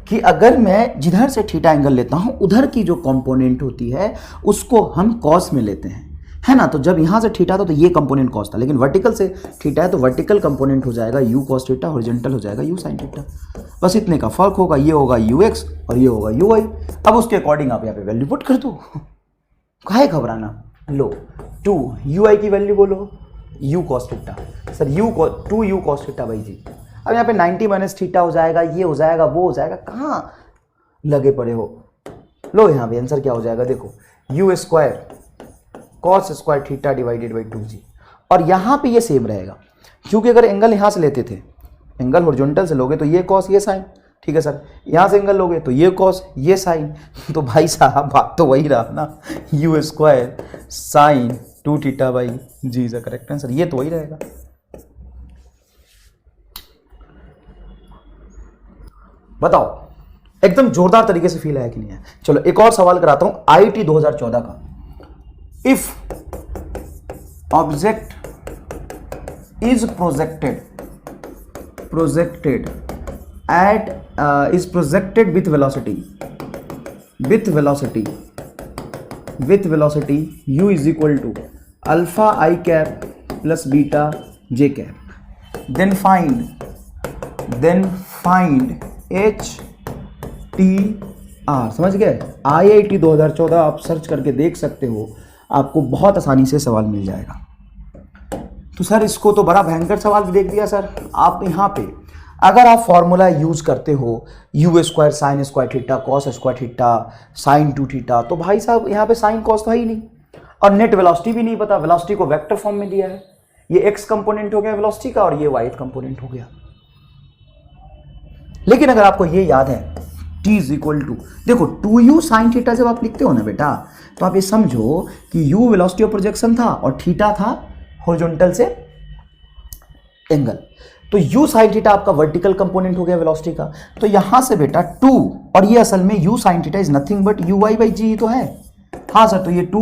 कि अगर मैं जिधर से थीटा एंगल लेता हूं उधर की जो कंपोनेंट होती है उसको हम कॉस में लेते हैं, है ना। तो जब यहां से थीटा था तो ये कंपोनेंट कॉस था, लेकिन वर्टिकल से थीटा है तो वर्टिकल कंपोनेंट हो जाएगा यू कॉस थीटा, हॉरिजॉन्टल हो जाएगा यू साइन थीटा। बस इतने का फर्क होगा, ये होगा यू एक्स और ये होगा यू आई। अब उसके अकॉर्डिंग आप यहाँ पे वैल्यू पुट कर दो, काहे घबराना। लो 2 यू आई की वैल्यू बोलो u cos theta, sir 2 u cos theta by g. अब यहाँ पे 90 माइनस थीटा हो जाएगा, ये हो जाएगा, वो हो जाएगा, कहाँ लगे पड़े हो। लो यहाँ पे आंसर क्या हो जाएगा, देखो you square cos square theta divided by 2g। और यहाँ पे ये सेम रहेगा क्योंकि अगर एंगल यहाँ से लेते थे, एंगल हॉरिजॉन्टल से लोगे तो ये कॉस ये साइन, ठीक है सर। यहाँ से एंगल लोगे तो ये कॉस ये साइन, तो भाई साहब बात तो वही रहा ना, u square sine 2 theta by g is the correct answer. ये तो वही रहेगा। बताओ एकदम जोरदार तरीके से फील है कि नहीं है। चलो एक और सवाल कराता हूं आईटी 2014 का। If object is projected with velocity u is equal to alpha i cap plus beta j cap, then find HTR। समझ गए। IIT 2014 आप सर्च करके देख सकते हो, आपको बहुत आसानी से सवाल मिल जाएगा। तो सर इसको तो बड़ा भयंकर सवाल भी देख दिया सर। आप यहाँ पे अगर आप फॉर्मूला यूज करते हो you square sine square theta cos square theta sine 2 theta, तो भाई साहब यहाँ पे साइन कॉस तो है ही नहीं और नेट वेलोसिटी भी नहीं पता। वेलोसिटी को वेक्टर फॉर्म में दिया है, ये एक्स कंपोनेंट हो गया वेलोसिटी का और ये वाई कंपोनेंट हो गया। लेकिन अगर आपको ये याद है t इज इक्वल टू, देखो 2u साइन थीटा जब आप लिखते हो ना बेटा, तो आप ये समझो कि u वेलोसिटी ऑफ प्रोजेक्शन था और थीटा था हॉरिजॉन्टल से एंगल। तो u साइन थीटा आपका वर्टिकल कंपोनेंट हो गया वेलोसिटी का। तो यहां से बेटा 2 और ये असल में u sine theta is nothing but u y by g तो है। हाँ सर, तो ये 2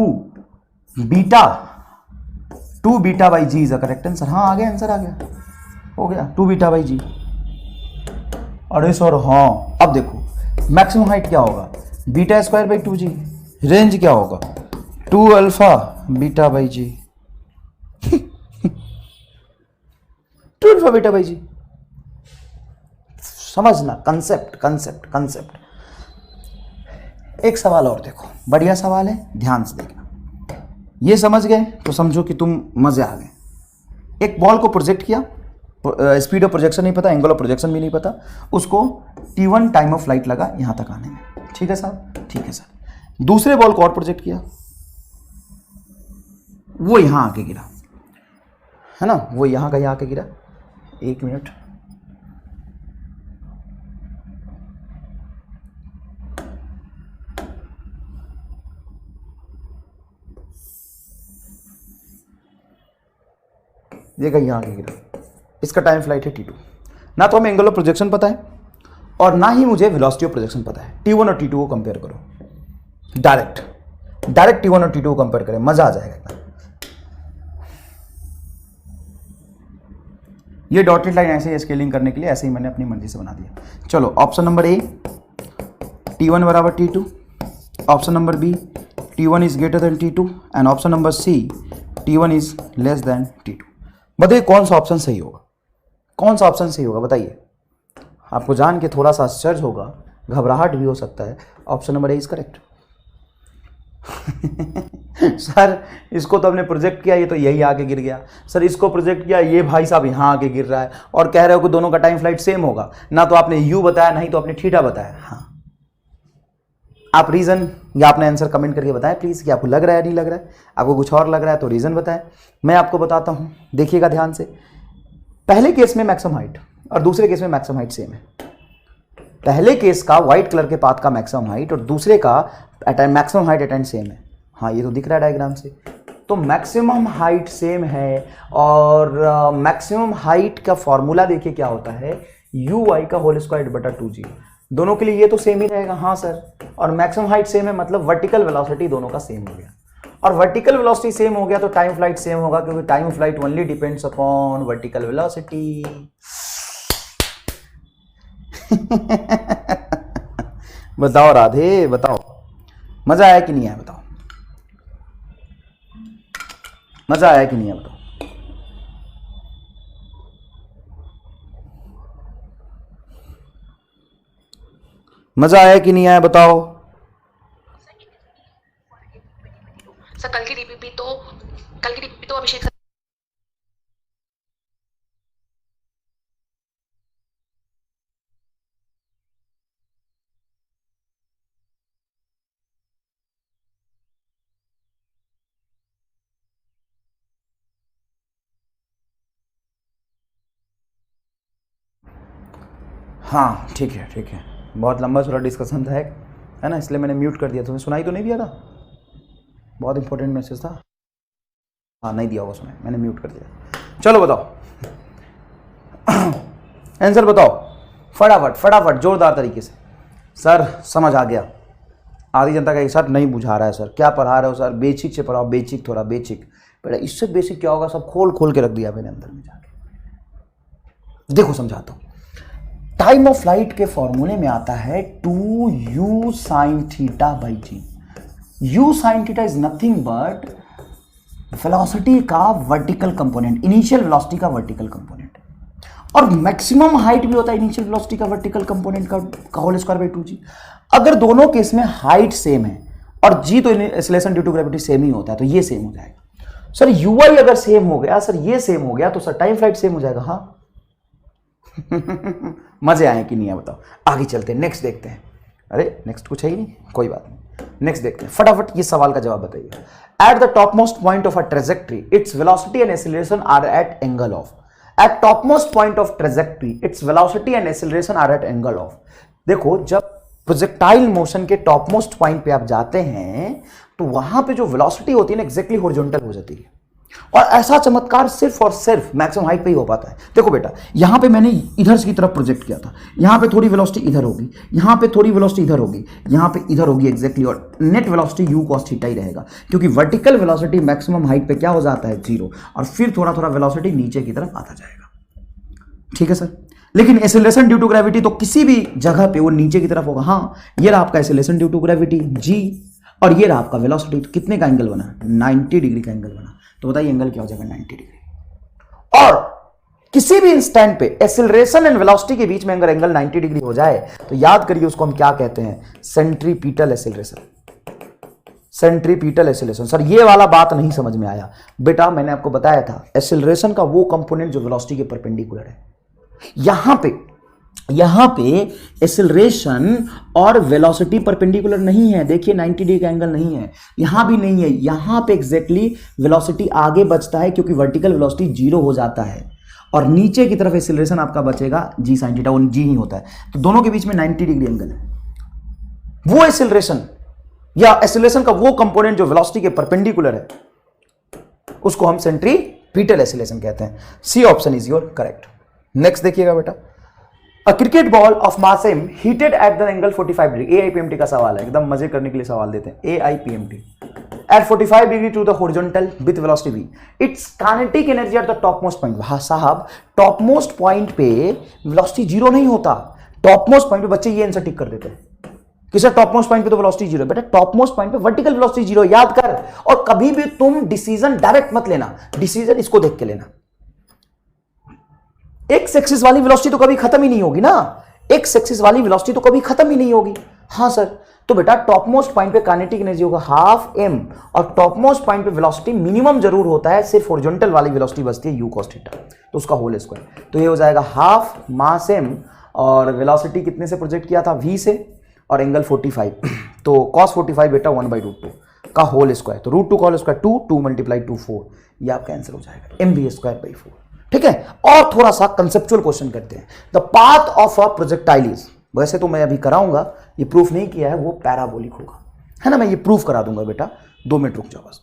beta by g is the correct answer. हाँ आ गया आंसर, आ गया, हो गया 2 बीटा बाई जी। अरे सर हाँ, अब देखो मैक्सिमम हाइट क्या होगा, beta square by 2g। Range क्या होगा 2 alpha beta by g 2 alpha beta by g. समझना कंसेप्ट। एक सवाल और देखो, बढ़िया सवाल है, ध्यान से देखना। ये समझ गए तो समझो कि तुम मजे आ गए। एक बॉल को प्रोजेक्ट किया, स्पीड ऑफ प्रोजेक्शन नहीं पता, एंगल ऑफ प्रोजेक्शन भी नहीं पता, उसको t1 टाइम ऑफ फ्लाइट लगा यहां तक आने में, ठीक है साहब, ठीक है सर। दूसरे बॉल को और प्रोजेक्ट किया, वो यहां आके गिरा, है ना, वो यहां का यहां आके गिरा। 1 मिनट, देखा यहां आके गिरा। इसका टाइम फ्लाइट है t2। ना तो हमें एंगल ऑफ प्रोजेक्शन पता है और ना ही मुझे वेलोसिटी ऑफ प्रोजेक्शन पता है। t1 और t2 को कंपेयर करो, डायरेक्ट t1 और t2 को कंपेयर करें, मजा आ जाएगा एकदम। ये डॉटेड लाइन ऐसे ही स्केलिंग करने के लिए ऐसे ही मैंने अपनी मर्जी से बना दिया। चलो ऑप्शन नंबर ए t1 बराबर t2, option number b t1 is greater than t2 and option number c t1 is less than t2। बताइए कौन सा ऑप्शन सही होगा, कौन सा ऑप्शन सही होगा बताइए। आपको जान के थोड़ा सा आश्चर्य होगा, घबराहट भी हो सकता है। Option number A is correct. Sir इसको तो हमने प्रोजेक्ट किया, ये तो यही आके गिर गया। सर इसको प्रोजेक्ट किया, ये भाई साहब यहाँ आके गिर रहा है और कह रहे हो कि दोनों का टाइम फ्लाइट सेम होगा। ना तो आपने यू बताया, नहीं तो आपने थीटा बताया। हाँ, आप रीजन या आपने आंसर कमेंट करके बताएं प्लीज कि आपको लग रहा है नहीं लग रहा है। आपको कुछ और लग रहा है तो रीजन बताएं, मैं आपको बताता हूं। देखिएगा ध्यान से, पहले केस में मैक्सिमम हाइट और दूसरे केस में मैक्सिमम हाइट सेम है। पहले केस का व्हाइट कलर के पाथ का मैक्सिमम हाइट और दूसरे का मैक्सिमम हाइट एट सेम है। हाँ ये तो दिख रहा है डायग्राम से। तो मैक्सिमम हाइट सेम है और मैक्सिमम हाइट का फॉर्मूला देखिए क्या होता है, यू वाई का होल स्क्वायर बटा 2g। दोनों के लिए ये तो सेम ही रहेगा। हाँ सर, और मैक्सिमम हाइट सेम है मतलब वर्टिकल वेलोसिटी दोनों का सेम हो गया, और वर्टिकल वेलोसिटी सेम हो गया तो टाइम फ्लाइट सेम होगा, क्योंकि time flight only depends upon vertical velocity. बताओ राधे, बताओ मजा आया कि नहीं आया, बताओ मजा आया कि नहीं आया, बताओ। मजा आया कि नहीं आया, बताओ। सर कल की डीपीपी तो अभिषेक सर। हाँ ठीक है ठीक है, बहुत लंबा चौड़ा डिस्कशन था एक, है ना, इसलिए मैंने म्यूट कर दिया। तुम्हें सुनाई तो नहीं दिया था? बहुत इंपॉर्टेंट मैसेज था। हाँ नहीं दिया होगा सुनाई, मैंने म्यूट कर दिया। चलो बताओ आंसर बताओ फटाफट फटाफट जोरदार तरीके से। सर समझ आ गया। आधी जनता कहेगी सर नहीं बुझा रहा है, सर क्या पढ़ा रहे हो सर, बेसिक से पढ़ाओ, बेसिक थोड़ा बेसिक। बेटा इससे बेसिक क्या होगा, सब खोल खोल के रख दिया मैंने अंदर में जाके। देखो समझाता हूँ। टाइम ऑफ फ्लाइट के फॉर्मूले में आता है 2u sin थीटा बाई जी। u sin थीटा इज नथिंग बट वेलोसिटी का वर्टिकल कंपोनेंट, इनिशियल वेलोसिटी का वर्टिकल कंपोनेंट, और मैक्सिमम हाइट भी होता है इनिशियल वेलोसिटी का वर्टिकल कंपोनेंट का होल स्क्वायर बाई 2g। अगर दोनों केस में हाइट सेम है और g तो acceleration due to gravity same ही होता है, तो ये सेम हो जाएगा। सर ui अगर सेम हो गया, सर ये सेम हो गया, तो सर टाइम फ्लाइट सेम हो जाएगा। हाँ मजे आए कि नहीं है, बताओ। आगे चलते हैं, नेक्स्ट देखते हैं। अरे नेक्स्ट कुछ है ही नहीं, कोई बात नहीं, नेक्स्ट देखते हैं। फटाफट ये सवाल का जवाब बताइए। At the top most point of a trajectory its velocity and acceleration are at angle of. At top most point of trajectory its velocity and acceleration are at angle of. देखो जब प्रोजेक्टाइल मोशन के टॉप मोस्ट पॉइंट पे आप जाते हैं तो वहां पे जो वेलोसिटी होती है ना एग्जैक्टली हॉरिजॉन्टल हो जाती है, और ऐसा चमत्कार सिर्फ और सिर्फ मैक्सिमम हाइट पे ही हो पाता है। देखो बेटा यहां पे मैंने इधर की तरफ प्रोजेक्ट किया था, यहां पे थोड़ी वेलोसिटी इधर होगी, यहां पे थोड़ी वेलोसिटी इधर होगी, यहां पे इधर होगी एग्जैक्टली, और net velocity u cos theta ही रहेगा, क्योंकि वर्टिकल वेलोसिटी मैक्सिमम हाइट पे क्या हो जाता है 0, और फिर थोड़ा थोड़ा वेलोसिटी नीचे की तरफ आता जाएगा। ठीक है सर, लेकिन एक्सेलरेशन ड्यू टू ग्रेविटी तो किसी भी जगह पे वो नीचे की तरफ होगा। हाँ ये रहा आपका acceleration due to gravity g, और ये रहा आपका वेलोसिटी, तो कितने का एंगल बना, 90 डिग्री का एंगल बना। तो बताइए एंगल क्या हो जाएगा, 90 डिग्री। और किसी भी इंस्टेंट पे एक्सेलरेशन एंड वेलोसिटी के बीच में अगर एंगल 90 डिग्री हो जाए तो याद करिए उसको हम क्या कहते हैं, centripetal acceleration. Centripetal acceleration. Sir ये वाला बात नहीं समझ में आया बेटा, मैंने आपको बताया था एक्सेलरेशन का वो कंपोनेंट जो वेलोसिटी के परपेंडिकुलर है। यहां पे एक्सेलरेशन और वेलोसिटी परपेंडिकुलर नहीं है। देखिए 90 डिग्री का एंगल नहीं है, यहां भी नहीं है, यहां पे एग्जैक्टली वेलोसिटी आगे बचता है क्योंकि वर्टिकल वेलोसिटी 0 हो जाता है, और नीचे की तरफ एक्सेलरेशन आपका बचेगा g sin थीटा, वो g ही होता है। तो दोनों के बीच में 90 डिग्री एंगल है। वो एक्सेलरेशन या एक्सेलरेशन का वो कंपोनेंट जो वेलोसिटी के परपेंडिकुलर है उसको हम सेंट्रीपिटल एक्सेलरेशन कहते हैं। C option is your correct. Next देखिएगा बेटा, a cricket ball of mass m hitted at the angle 45 degree. AIPMT का सवाल है, एकदम मजे करने के लिए सवाल देते हैं। AIPMT at 45 degree to the horizontal with velocity v, its kinetic energy at the top most point. हाँ साहब, टॉप मोस्ट पॉइंट पे वेलोसिटी 0 नहीं होता। टॉप मोस्ट पॉइंट पे बच्चे ये आंसर टिक कर देते हैं कि सर टॉप मोस्ट पॉइंट पे तो वेलोसिटी 0 है। बेटा टॉप मोस्ट पॉइंट पे वर्टिकल वेलोसिटी 0 याद कर। और कभी भी तुम डिसीजन डायरेक्ट मत लेना, डिसीजन इसको देख के लेना। एक्स एक्सिस वाली वेलोसिटी तो कभी खत्म ही नहीं होगी ना, एक्स एक्सिस वाली वेलोसिटी तो कभी खत्म ही नहीं होगी। हाँ सर, तो बेटा टॉप मोस्ट पॉइंट पे काइनेटिक एनर्जी होगा हाफ m, और टॉप मोस्ट पॉइंट पे वेलोसिटी मिनिमम जरूर होता है, सिर्फ हॉरिजॉन्टल वाली वेलोसिटी बचती है u cos थीटा, तो उसका होल स्क्वायर। तो ये हो जाएगा हाफ मास m, और वेलोसिटी कितने से प्रोजेक्ट किया था, v से, और एंगल 45, तो cos 45 बेटा 1/√2 का होल स्क्वायर, तो √2 का होल स्क्वायर 2, 2 × 2 4, ये आपका आंसर हो जाएगा mv²/4। ठीक है, और थोड़ा सा कंसेप्चुअल क्वेश्चन करते हैं। The path of a projectile is, वैसे तो मैं अभी कराऊंगा, ये प्रूफ नहीं किया है, वो पैराबोलिक होगा, है ना। मैं ये प्रूफ करा दूंगा बेटा, 2 मिनट रुक जाओ बस।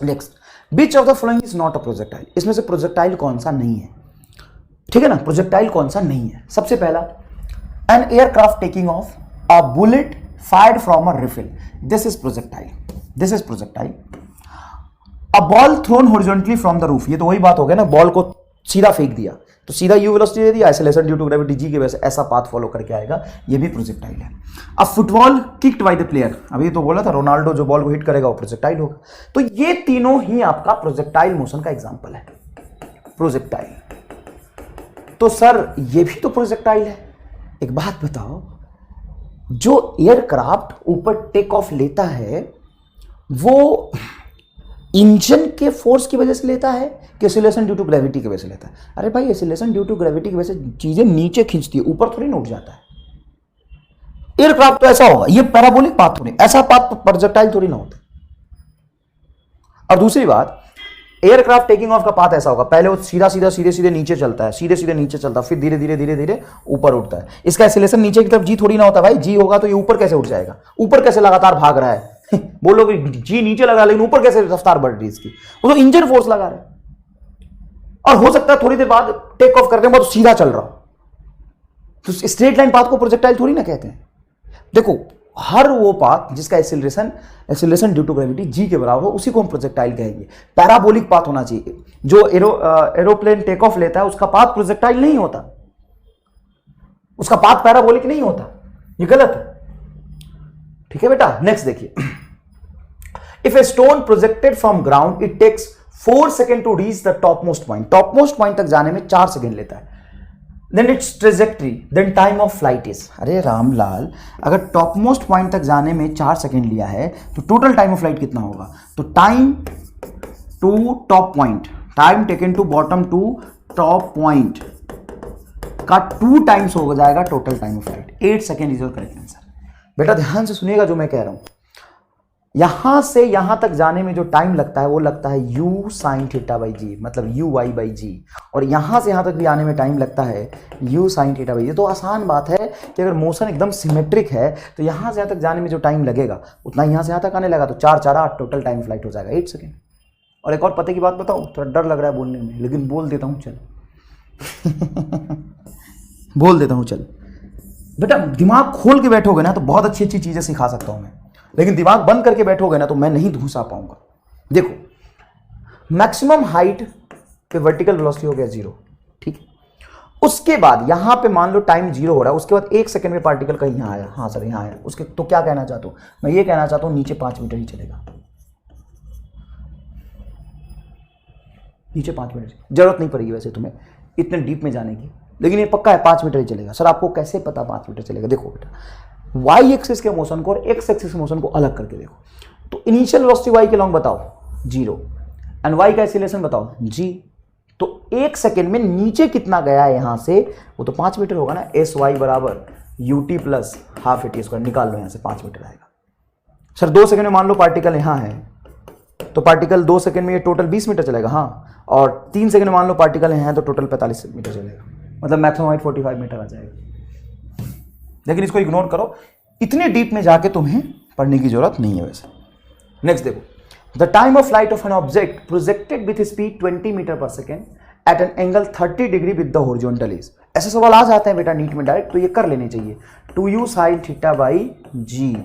Next, beach of the following is not a projectile. इसमें से प्रोजेक्टाइल कौन सा नहीं है, ठीक है ना। प्रोजेक्टाइल कौन सा नहीं है? सबसे पहला, an aircraft taking off a bullet fired from a rifle, this is projectile, this is projectile. A ball thrown horizontally from the roof, ये तो वही बात हो गया ना, बॉल को सीधा फेंक दिया तो सीधा यू वेलोसिटी दे दिया, एक्सेलरेशन ड्यू टू ग्रेविटी जी की वजह से ऐसा पाथ फॉलो करके आएगा, ये भी प्रोजेक्टाइल है। अब football kicked by the player, अभी तो बोला था रोनाल्डो जो बॉल को हिट करेगा वो प्रोजेक्टाइल होगा। तो ये तीनों ही आपका प्रोजेक्टाइल मोशन का एग्जांपल है, प्रोजेक्टाइल। तो सर ये भी तो प्रोजेक्टाइल है। एक बात बताओ, जो एयरक्राफ्ट ऊपर टेक ऑफ लेता है वो इंजन के फोर्स की वजह से लेता है कि एक्सीलरेशन ड्यू टू ग्रेविटी की वजह से लेता है? अरे भाई, एक्सीलरेशन ड्यू टू ग्रेविटी की वजह से चीजें नीचे खींचती है, ऊपर थोड़ी ना उठ जाता है। एयरक्राफ्ट तो ऐसा होगा, ये पैराबोलिक पाथ थोड़ी, ऐसा पाथ प्रोजेक्टाइल थोड़ी ना होता। और दूसरी बात, एयरक्राफ्ट टेकिंग ऑफ का पाथ ऐसा होगा, पहले वो सीधा सीधा सीधे सीधे नीचे चलता है, सीधे सीधे नीचे चलता है, फिर धीरे धीरे धीरे धीरे ऊपर उठता है। इसका एक्सीलरेशन नीचे की तरफ जी थोड़ी ना होता भाई, जी होगा तो ये ऊपर कैसे उठ जाएगा? ऊपर कैसे लगातार भाग रहा है? बोलोगे जी नीचे लगा, लेकिन ऊपर कैसे रफ्तार बढ़ रही है इसकी? वो तो इंजन फोर्स लगा रहा है, और हो सकता है थोड़ी देर बाद टेक ऑफ करने के बाद सीधा चल रहा हो। तो स्ट्रेट लाइन पाथ को प्रोजेक्टाइल थोड़ी ना कहते हैं। देखो, हर वो पाथ जिसका एक्सीलरेशन ड्यू टू ग्रेविटी जी के बराबर हो, उसी को हम प्रोजेक्टाइल कहेंगे। पैराबोलिक पाथ होना चाहिए। जो एरोप्लेन टेक ऑफ लेता है उसका पाथ प्रोजेक्टाइल नहीं होता, उसका पाथ पैराबोलिक नहीं होता, ये गलत है, ठीक है बेटा। नेक्स्ट देखिए, if a stone projected from ground it takes 4 second to reach the top most point, top most point तक जाने में 4 सेकेंड लेता है। Then its trajectory, then time of flight is, अरे रामलाल, अगर टॉप मोस्ट पॉइंट तक जाने में 4 सेकेंड लिया है तो टोटल टाइम ऑफ फ्लाइट कितना होगा? तो time to top point, time taken to bottom to top point का 2 टाइम्स हो जाएगा total time of flight. 8 second is your correct answer. बेटा ध्यान से सुनिएगा जो मैं कह रहा हूं, यहां से यहां तक जाने में जो टाइम लगता है वो लगता है u sin थीटा बाई जी, मतलब uy बाई जी, और यहां से यहां तक भी आने में टाइम लगता है u sin theta by g. तो आसान बात है कि अगर मोशन एकदम सिमेट्रिक है तो यहां से यहां तक जाने में जो टाइम लगेगा उतना यहां से यहां तक आने लगा, तो 4 4 8 टोटल टाइम फ्लाइट हो जाएगा 8 सेकेंड। और एक और पते की बात बताऊं, थोड़ा डर लग रहा है बोलने में, लेकिन बोल देता हूं, चल बोल देता हूं, चल बेटा। दिमाग खोल के बैठोगे ना तो बहुत अच्छी अच्छी चीजें सिखा सकता हूं मैं, लेकिन दिमाग बंद करके बैठोगे ना तो मैं नहीं घुसा पाऊंगा। देखो, मैक्सिमम हाइट पे वर्टिकल वेलोसिटी हो गया 0, ठीक है। उसके बाद यहां पे मान लो टाइम 0 हो रहा है, उसके बाद 1 सेकंड में पार्टिकल कहीं यहां आया, हाँ सर यहां आया, उसके तो क्या कहना चाहता हूं मैं? ये कहना चाहता हूं नीचे 5 मीटर ही चलेगा, नीचे 5 मीटर, जरूरत नहीं पड़ेगी वैसे तुम्हें इतने डीप में जाने की, लेकिन ये पक्का है 5 मीटर ही चलेगा। सर आपको कैसे पता 5 मीटर चलेगा? देखो बेटा, वाई एक्सिस के मोशन को और एक्स एक्सिस के मोशन को अलग करके देखो। तो इनिशियल वेलोसिटी वाई के लॉन्ग बताओ 0, एंड वाई का एक्सीलरेशन बताओ g। तो 1 सेकेंड में नीचे कितना गया है यहां से, वो तो 5 मीटर होगा ना। एस वाई बराबर u t plus half a t square, निकाल लो यहां से 5 मीटर आएगा। सर 2 सेकेंड में मान लो पार्टिकल यहां है, तो पार्टिकल 2 सेकेंड में ये टोटल 20 मीटर चलेगा, हाँ। और 3 सेकेंड में मान लो पार्टिकल यहाँ है तो टोटल 45 मीटर चलेगा, मतलब मैक्सिमम हाइट 45 मीटर आ जाएगा। लेकिन इसको इग्नोर करो, इतने डीप में जाके तुम्हें पढ़ने की जरूरत नहीं है वैसे। नेक्स्ट देखो, the time of flight of an object projected with speed 20 metre per second at an angle 30 degree with the horizontal is. ऐसे सवाल आ जाते हैं बेटा नीट में डायरेक्ट, तो ये कर लेने चाहिए। 2u sin थीटा बाई जी,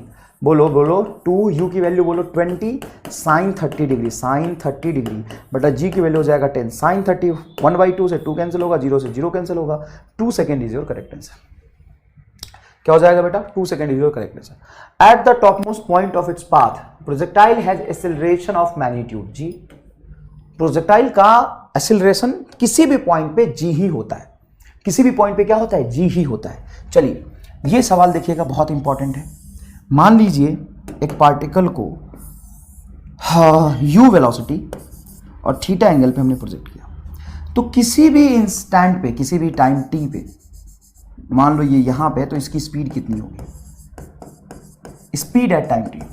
बोलो बोलो 2u की वैल्यू बोलो 20 साइन 30 डिग्री, साइन 30 डिग्री बटा g की वैल्यू हो जाएगा 10 साइन 30, 1/2 से 2 कैंसिल होगा, 0 से 0 कैंसिल होगा, 2 second is your correct answer. क्या हो जाएगा बेटा? 2 second is your correct answer. At the top most point of its path projectile has acceleration of magnitude g. Projectile का एक्सेलरेशन किसी भी पॉइंट पे g ही होता है, किसी भी पॉइंट पे क्या होता है? g ही होता है। चलिए ये सवाल देखिएगा, बहुत इंपॉर्टेंट है। मान लीजिए एक पार्टिकल को u वेलोसिटी और थीटा एंगल पे हमने प्रोजेक्ट किया, तो किसी भी इंस्टेंट पे, किसी भी टाइम t पे, मान लो ये यहां पे, तो इसकी स्पीड कितनी होगी? Speed at time t।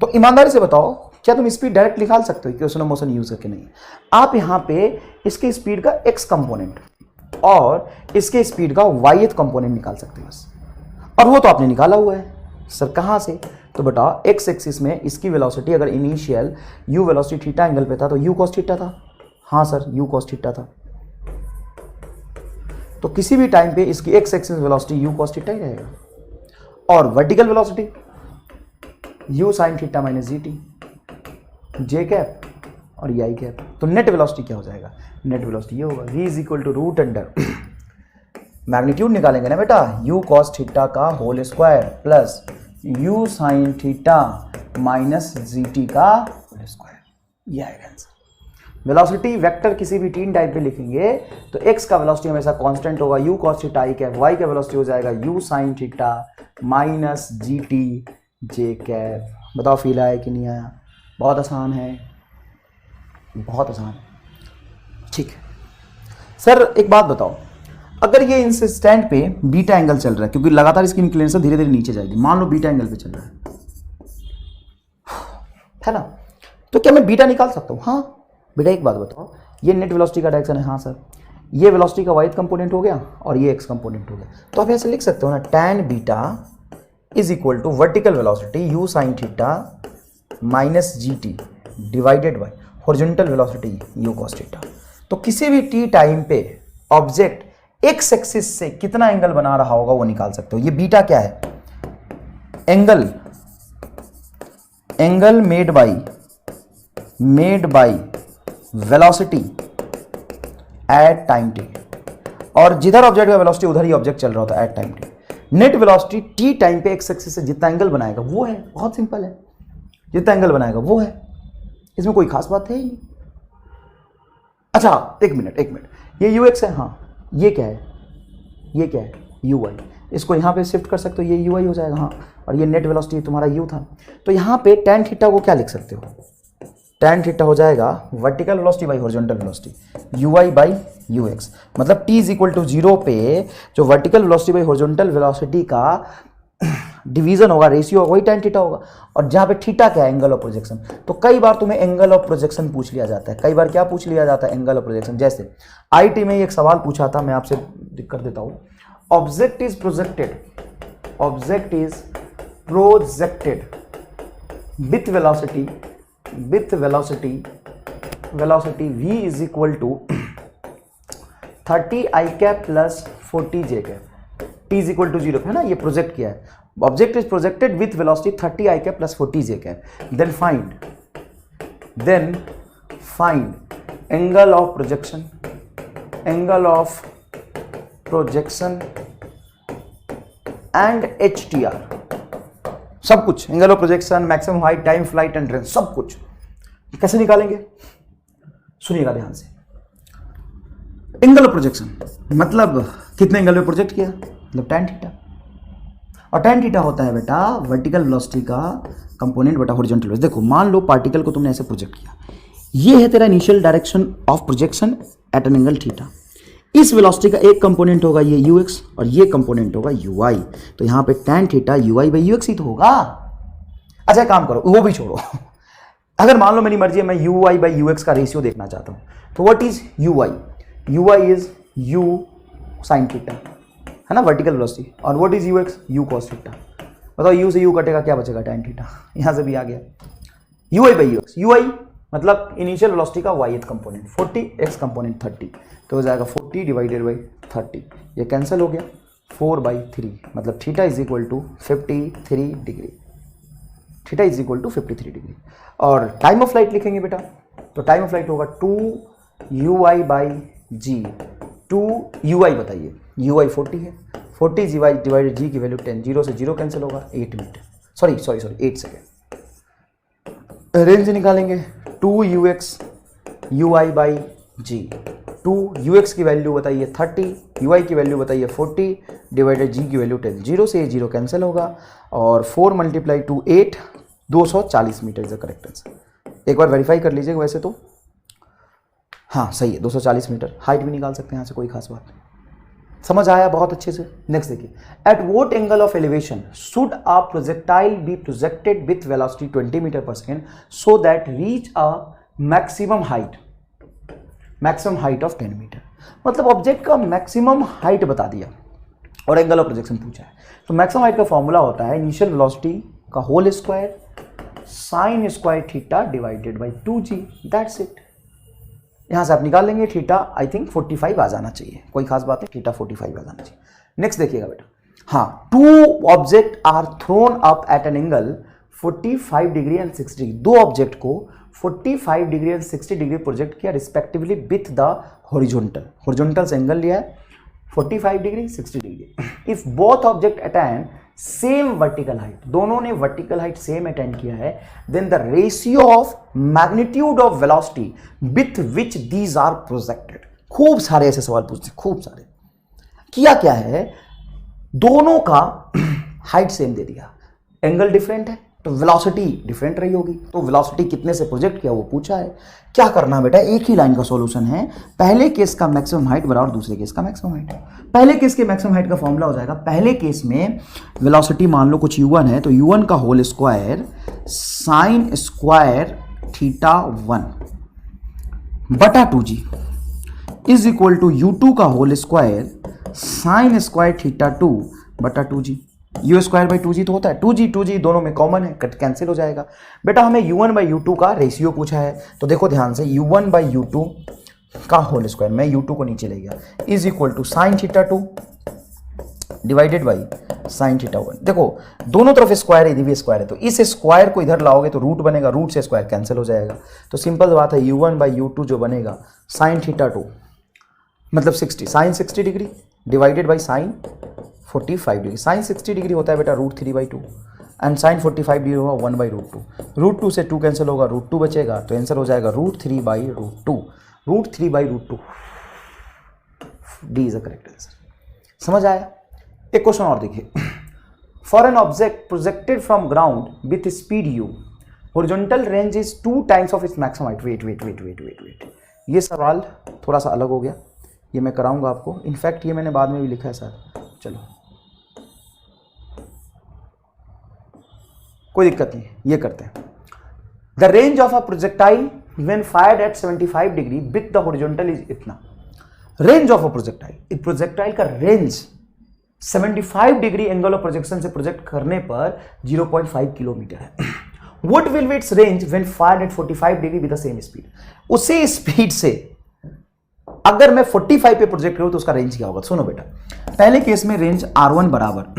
तो ईमानदारी से बताओ, क्या तुम स्पीड डायरेक्ट निकाल सकते हो इक्वेशन ऑफ मोशन यूज करके? नहीं। आप यहां पे इसके स्पीड का x कंपोनेंट, और इसके स्पीड का वाईथ कंपोनेंट निकाल सकते हैं बस। और वो तो आपने निकाला हुआ है सर, कहाँ से? तो बेटा एक्स एक्सिस में इसकी वेलोसिटी अगर initial u velocity theta angle पे था तो u cos थीटा था। हाँ सर, u cos थीटा था। तो किसी भी टाइम पे इसकी x axis velocity u cos theta ही रहेगा। और vertical velocity u sin theta minus g t, j cap और ये आई कैप। तो नेट वेलोसिटी क्या हो जाएगा? नेट वेलोसिटी ये होगा v is equal to root under magnitude निकालेंगे ना बेटा, u cos थीटा का whole square plus u sin theta minus g t का होल स्क्वायर। ये आएगा आंसर। वेलोसिटी वेक्टर किसी भी तीन टाइप पे लिखेंगे तो x का वेलोसिटी हमेशा कांस्टेंट होगा u cos theta i cap, y का वेलोसिटी हो जाएगा u sin theta minus g t j cap. बताओ फील आया कि नहीं आया? बहुत आसान है, बहुत आसान है। ठीक है सर, एक बात बताओ, अगर ये इंस्टेंट पे बीटा एंगल चल रहा है, क्योंकि लगातार इसकी इंक्लिनेशन धीरे धीरे नीचे जाएगी, मान लो बीटा एंगल पे चल रहा है ना, तो क्या मैं बीटा निकाल सकता हूँ? हाँ बेटा, एक बात बताओ, ये नेट वेलोसिटी का डायरेक्शन है। हाँ सर, ये वेलोसिटी का वाई कंपोनेंट हो गया और ये एक्स कंपोनेंट हो गया। तो आप ऐसे लिख सकते हो ना, tan beta is equal to vertical velocity u sin theta minus g t divided by horizontal velocity u cos theta. तो किसी भी t टाइम पे ऑब्जेक्ट एक्स एक्सिस से कितना एंगल बना रहा होगा वो निकाल सकते हो। ये बीटा क्या है? Angle made by velocity at time T, और जिधर ऑब्जेक्ट का वेलोसिटी उधर ही ऑब्जेक्ट चल रहा होता है at time t. Net velocity t time पे एक्स एक्सिस से जितना एंगल बनाएगा वो है, बहुत सिंपल है, जितना एंगल बनाएगा वो है, इसमें कोई खास बात है ही नहीं। अच्छा एक मिनट, ये यू एक्स है, हाँ ये क्या है? ये क्या है? U y. इसको यहाँ पे शिफ्ट कर सकते हो, ये यू वाई हो जाएगा। हाँ, और ये नेट वेलोसिटी तुम्हारा यू था, तो यहाँ पे tan थीटा को क्या लिख सकते हो? tan थीटा हो जाएगा vertical velocity by horizontal velocity u y by u x. मतलब t इज इक्वल टू 0 पे जो vertical velocity by horizontal velocity का डिवीजन होगा, रेशियो होगा, वही tan थीटा होगा। और जहाँ पे थीटा क्या है? Angle of projection. तो कई बार तुम्हें एंगल ऑफ प्रोजेक्शन पूछ लिया जाता है। कई बार क्या पूछ लिया जाता है? Angle of projection. जैसे आईटी में एक सवाल पूछा था, मैं आपसे कर देता हूँ। Object is projected with velocity v is equal to 30 i cap plus 40 j cap. t is equal to 0 है ना, ये प्रोजेक्ट किया है। Object is projected with velocity 30 i cap plus 40 j cap. Then find angle of projection and HTR। सब कुछ, angle of projection, maximum height, time flight and range, सब कुछ कैसे निकालेंगे? सुनिएगा ध्यान से। एंगल ऑफ प्रोजेक्शन मतलब कितने एंगल में प्रोजेक्ट किया, मतलब tan थीटा। और tan थीटा होता है बेटा वर्टिकल वेलोसिटी का कंपोनेंट बेटा हॉरिजॉन्टल वेलोसिटी। देखो मान लो पार्टिकल को तुमने ऐसे प्रोजेक्ट किया, ये है तेरा initial direction of projection at an angle theta. इस वेलोसिटी का एक कंपोनेंट होगा ये ux और ये कंपोनेंट होगा uy। तो यहाँ पे tan theta uy by ux ही तो होगा। अच्छा काम करो, वो भी छोड़ो। अगर मान लो मेरी मर्जी है, मैं uy बाई ux का रेशियो देखना चाहता हूँ, तो what is uy? uy is u sin theta, है ना, वर्टिकल वेलोसिटी। और what is ux? u cos theta. बताओ u से u कटेगा, क्या बचेगा? tan theta. यहाँ से भी आ गया uy बाई ux। uy मतलब इनिशियल वेलोसिटी का y कंपोनेंट 40, x कंपोनेंट 30, तो हो जाएगा 40 डिवाइडेड बाई 30। ये कैंसिल हो गया, 4/3 मतलब theta is equal to 53 degree. Theta is equal to 53 degree. और टाइम ऑफ फ्लाइट लिखेंगे बेटा, तो टाइम ऑफ फ्लाइट होगा 2uy बाई जी। 2uy बताइए, uy 40 है, 40 डिवाइडेड जी की वैल्यू 10, 0 से 0 कैंसिल होगा, 8 मिनट, सॉरी 8 सेकेंड। रेंज निकालेंगे 2ux uy by ji. 2ux की वैल्यू बताइए 30, uy की वैल्यू बताइए 40 डिवाइडेड जी की वैल्यू 10, 0 से 0 कैंसिल होगा। और 4 multiply to 8, 240 metre is the correct answer. एक बार वेरीफाई कर लीजिएगा, वैसे तो हाँ सही है, 240 मीटर। हाइट भी निकाल सकते हैं यहाँ से, कोई खास बात नहीं। समझ आया बहुत अच्छे से। नेक्स्ट देखिए, at what angle of elevation should a projectile be projected with velocity 20 metre per second so that reach a maximum height of 10 metre. मतलब ऑब्जेक्ट का मैक्सिमम हाइट बता दिया और एंगल ऑफ प्रोजेक्शन पूछा है। तो मैक्सिमम हाइट का फॉर्मूला होता है इनिशियल वेलोसिटी का whole square sine square theta divided by 2g, that's it. यहां से आप निकाल लेंगे थीटा आई थिंक 45 आ जाना चाहिए, कोई खास बात है, थीटा 45 आ जाना चाहिए। नेक्स्ट देखिएगा बेटा, हाँ, two object are thrown up at an angle 45 degree and 60 degree. दो ऑब्जेक्ट को 45 डिग्री एंड 60 डिग्री प्रोजेक्ट किया रिस्पेक्टिवली विथ द हॉरिजॉन्टल से एंगल लिया है 45 degree 60 degree. If both object attain same vertical height, दोनों ने वर्टिकल हाइट सेम अटेन किया है, then the ratio of magnitude of velocity with which these are projected. खूब सारे ऐसे सवाल पूछते, खूब सारे। किया क्या है, दोनों का हाइट सेम दे दिया, एंगल डिफरेंट है तो वेलोसिटी डिफरेंट रही होगी, तो वेलोसिटी कितने से प्रोजेक्ट किया वो पूछा है। क्या करना है बेटा, एक ही लाइन का सॉल्यूशन है, पहले केस का मैक्सिमम हाइट बराबर दूसरे केस का मैक्सिमम हाइट। पहले केस के मैक्सिमम हाइट का फॉर्मूला हो जाएगा, पहले केस में वेलोसिटी मान लो कुछ u1 है तो u1 का whole square sine square theta 1 बटा 2g is equal to u2 का whole square sine square theta 2 बटा 2g। You square by 2g तो होता है, 2g दोनों में कॉमन है, कट कैंसिल हो जाएगा। बेटा हमें u1 बाई u2 का रेशियो पूछा है, तो देखो ध्यान से, u1 बाई u2 का होल स्क्वायर, मैं u2 को नीचे ले गया, is equal to sine theta 2 divided by sine theta 1। देखो दोनों तरफ स्क्वायर है, इधर भी स्क्वायर है, तो इस स्क्वायर को इधर लाओगे तो रूट बनेगा, रूट से स्क्वायर कैंसिल हो जाएगा। तो सिंपल बात है, u1 बाई u2 जो बनेगा साइन थीटा 2 मतलब 60, sine 60 degree divided by sine 45 degree. Sine 60 degree होता है बेटा √3/2 एंड साइन 45 डिग्री होगा 1/√2। √2 से 2 कैंसिल होगा, √2 बचेगा, तो आंसर हो जाएगा √3/√2। √3/√2 D is the correct answer. समझ आया? एक क्वेश्चन और देखिए, for an object projected from ground with speed u, horizontal range is 2 times of its maximum height. Wait, ये सवाल थोड़ा सा अलग हो गया, ये मैं कराऊंगा आपको, इनफैक्ट ये मैंने बाद में भी लिखा है सर, चलो कोई दिक्कत नहीं, ये करते हैं। The range of a projectile when fired eight 75 degree with the horizontal is इतना। रेंज ऑफ अ प्रोजेक्टाइल, एक प्रोजेक्टाइल का range 75 degree angle of projection से प्रोजेक्ट करने पर 0.5 किलोमीटर है। What will be it's range when fired eight 45 degree with the same speed. उसी स्पीड से अगर मैं 45 पे प्रोजेक्ट करूं तो उसका रेंज क्या होगा। सुनो बेटा, पहले केस में रेंज r1 बराबर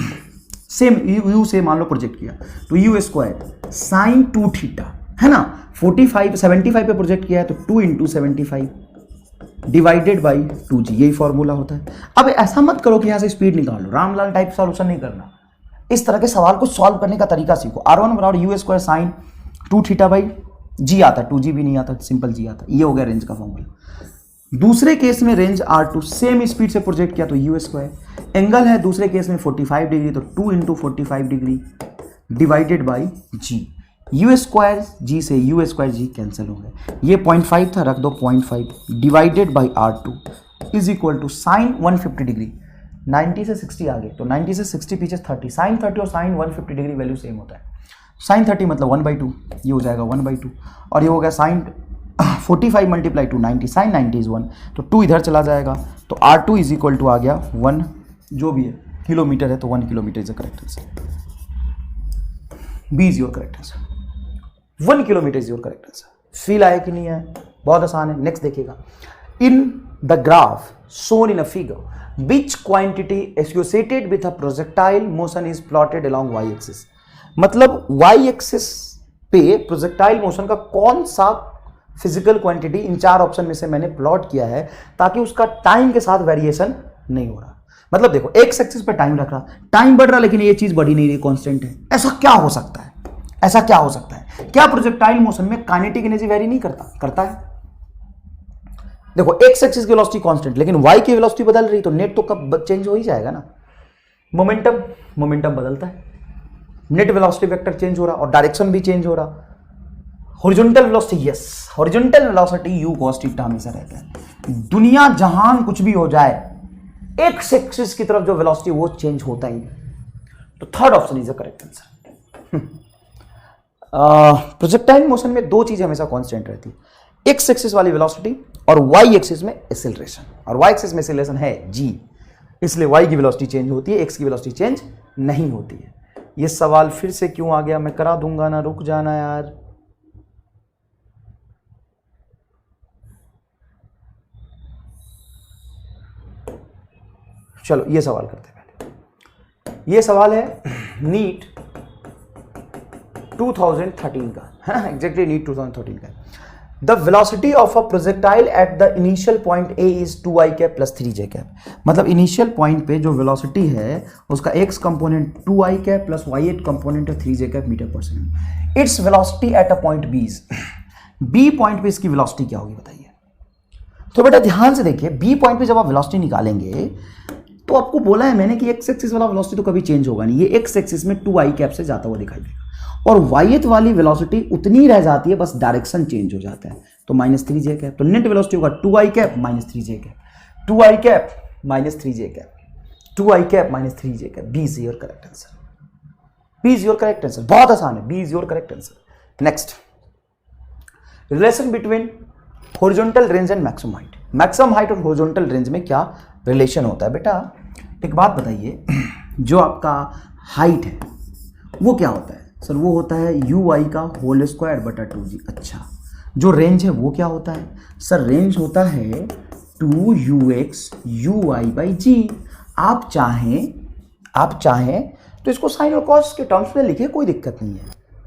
सेम u से मान लो प्रोजेक्ट किया तो u स्क्वायर साइन 2 थीटा है ना, 75 पे प्रोजेक्ट किया है तो 2 इंटू 75 डिवाइडेड बाई 2g, यही फॉर्मूला होता है। अब ऐसा मत करो कि यहां से स्पीड निकालो, रामलाल टाइप सॉल्यूशन नहीं करना, इस तरह के सवाल को सॉल्व करने का तरीका सीखो। r1 बराबर u square sine 2 theta by g आता है, 2g भी नहीं आता, सिंपल g आता है, ये हो गया रेंज का फॉर्मूला। दूसरे केस में रेंज r2 सेम स्पीड से प्रोजेक्ट किया तो u स्क्वायर, एंगल है दूसरे केस में 45 डिग्री तो 2 into 45 degree divided by g। u square g से u स्क्वायर g कैंसिल हो गया, ये 0.5 था, रख दो 0.5 divided by r2 is equal to sine 150 degree. 90 से 60 आ गए तो 90 से 60 पीछे 30, साइन 30 और साइन 150 डिग्री वैल्यू सेम होता है। साइन 30 मतलब 1/2, ये हो जाएगा 1/2, और ये हो गया sine 45 multiply to 90, sine 90 is 1, तो 2 इधर चला जाएगा, तो r2 इज इक्वल टू आ गया 1, जो भी है किलोमीटर है तो 1 kilometre is the correct answer. B is your correct answer, 1 kilometre is your correct answer. Feel आया कि नहीं है? बहुत आसान है। नेक्स्ट देखिएगा, in the graph shown in a figure which quantity associated with a projectile motion is plotted along y axis। मतलब y axis पे प्रोजेक्टाइल मोशन का कौन सा फिजिकल क्वांटिटी इन 4 ऑप्शन में से मैंने प्लॉट किया है ताकि उसका टाइम के साथ वेरिएशन नहीं हो रहा। मतलब देखो एक्स एक्सिस पे टाइम रख रहा, टाइम बढ़ रहा लेकिन ये चीज बढ़ी नहीं रही, कांस्टेंट है। ऐसा क्या हो सकता है? ऐसा क्या हो सकता है? क्या प्रोजेक्टाइल मोशन में काइनेटिक एनर्जी वेरी नहीं करता है? देखो एक्स एक्सिस की वेलोसिटी कांस्टेंट लेकिन वाई की वेलोसिटी बदल रही, तो नेट तो कब चेंज हो ही जाएगा ना। मोमेंटम बदलता है, नेट वेलोसिटी वेक्टर चेंज हो रहा और डायरेक्शन भी चेंज हो रहा। Horizontal velocity, yes, horizontal velocity u cos theta हमेशा रहता है। दुनिया जहान कुछ भी हो जाए, एक्स एक्सिस की तरफ जो वेलोसिटी वो चेंज होता ही नहीं। तो third option is the correct answer. Projectile motion में 2 चीजें हमेशा कांस्टेंट रहती है, एक्स एक्सिस वाली वेलोसिटी और वाई एक्सिस में एक्सेलरेशन, और वाई एक्सिस में एक्सेलरेशन है g, इसलिए y की वेलोसिटी चेंज होती है, x की वेलोसिटी चेंज नहीं होती है। ये सवाल फिर से क्यों आ गया, मैं करा दूंगा ना, रुक जाना यार। चलो ये सवाल करते हैं पहले। ये सवाल है नीट 2013 का, है एग्जैक्टली नीट 2013 का। The velocity of a projectile at the initial point A is 2i cap plus 3j cap. मतलब इनिशियल पॉइंट पे जो वेलोसिटी है उसका x component 2i cap plus y8 component है 3j cap metre per second. It's velocity at a point B is, B point पे इसकी वेलोसिटी क्या होगी बताइए। तो बेटा ध्यान से देखिए, बी पॉइंट पे जब आप वेलोसिटी निकालेंगे तो आपको बोला है मैंने कि x एक्सिस वाला वेलोसिटी तो कभी चेंज होगा नहीं, ये x एक्सिस में 2i कैप से जाता हुआ दिखाई देगा, और y8 वाली वेलोसिटी उतनी रह जाती है, बस डायरेक्शन चेंज हो जाता है, तो -3j कैप। तो नेट वेलोसिटी होगा 2i cap minus 3j cap, 2i cap minus 3j cap, 2i cap minus 3j cap. B is your correct answer, B is your correct answer, बहुत आसान है, B is your correct answer. Next, relation between horizontal range and maximum height. Maximum height और हॉरिजॉन्टल रेंज में क्या रिलेशन होता है बेटा? एक बात बताइए, जो आपका हाइट है वो क्या होता है? सर वो होता है ui का होल स्क्वायर बटा 2g। अच्छा, जो रेंज है वो क्या होता है? सर रेंज होता है 2ux ui बाई जी। आप चाहें तो इसको साइन और कॉस के टर्म्स में लिखे, कोई दिक्कत नहीं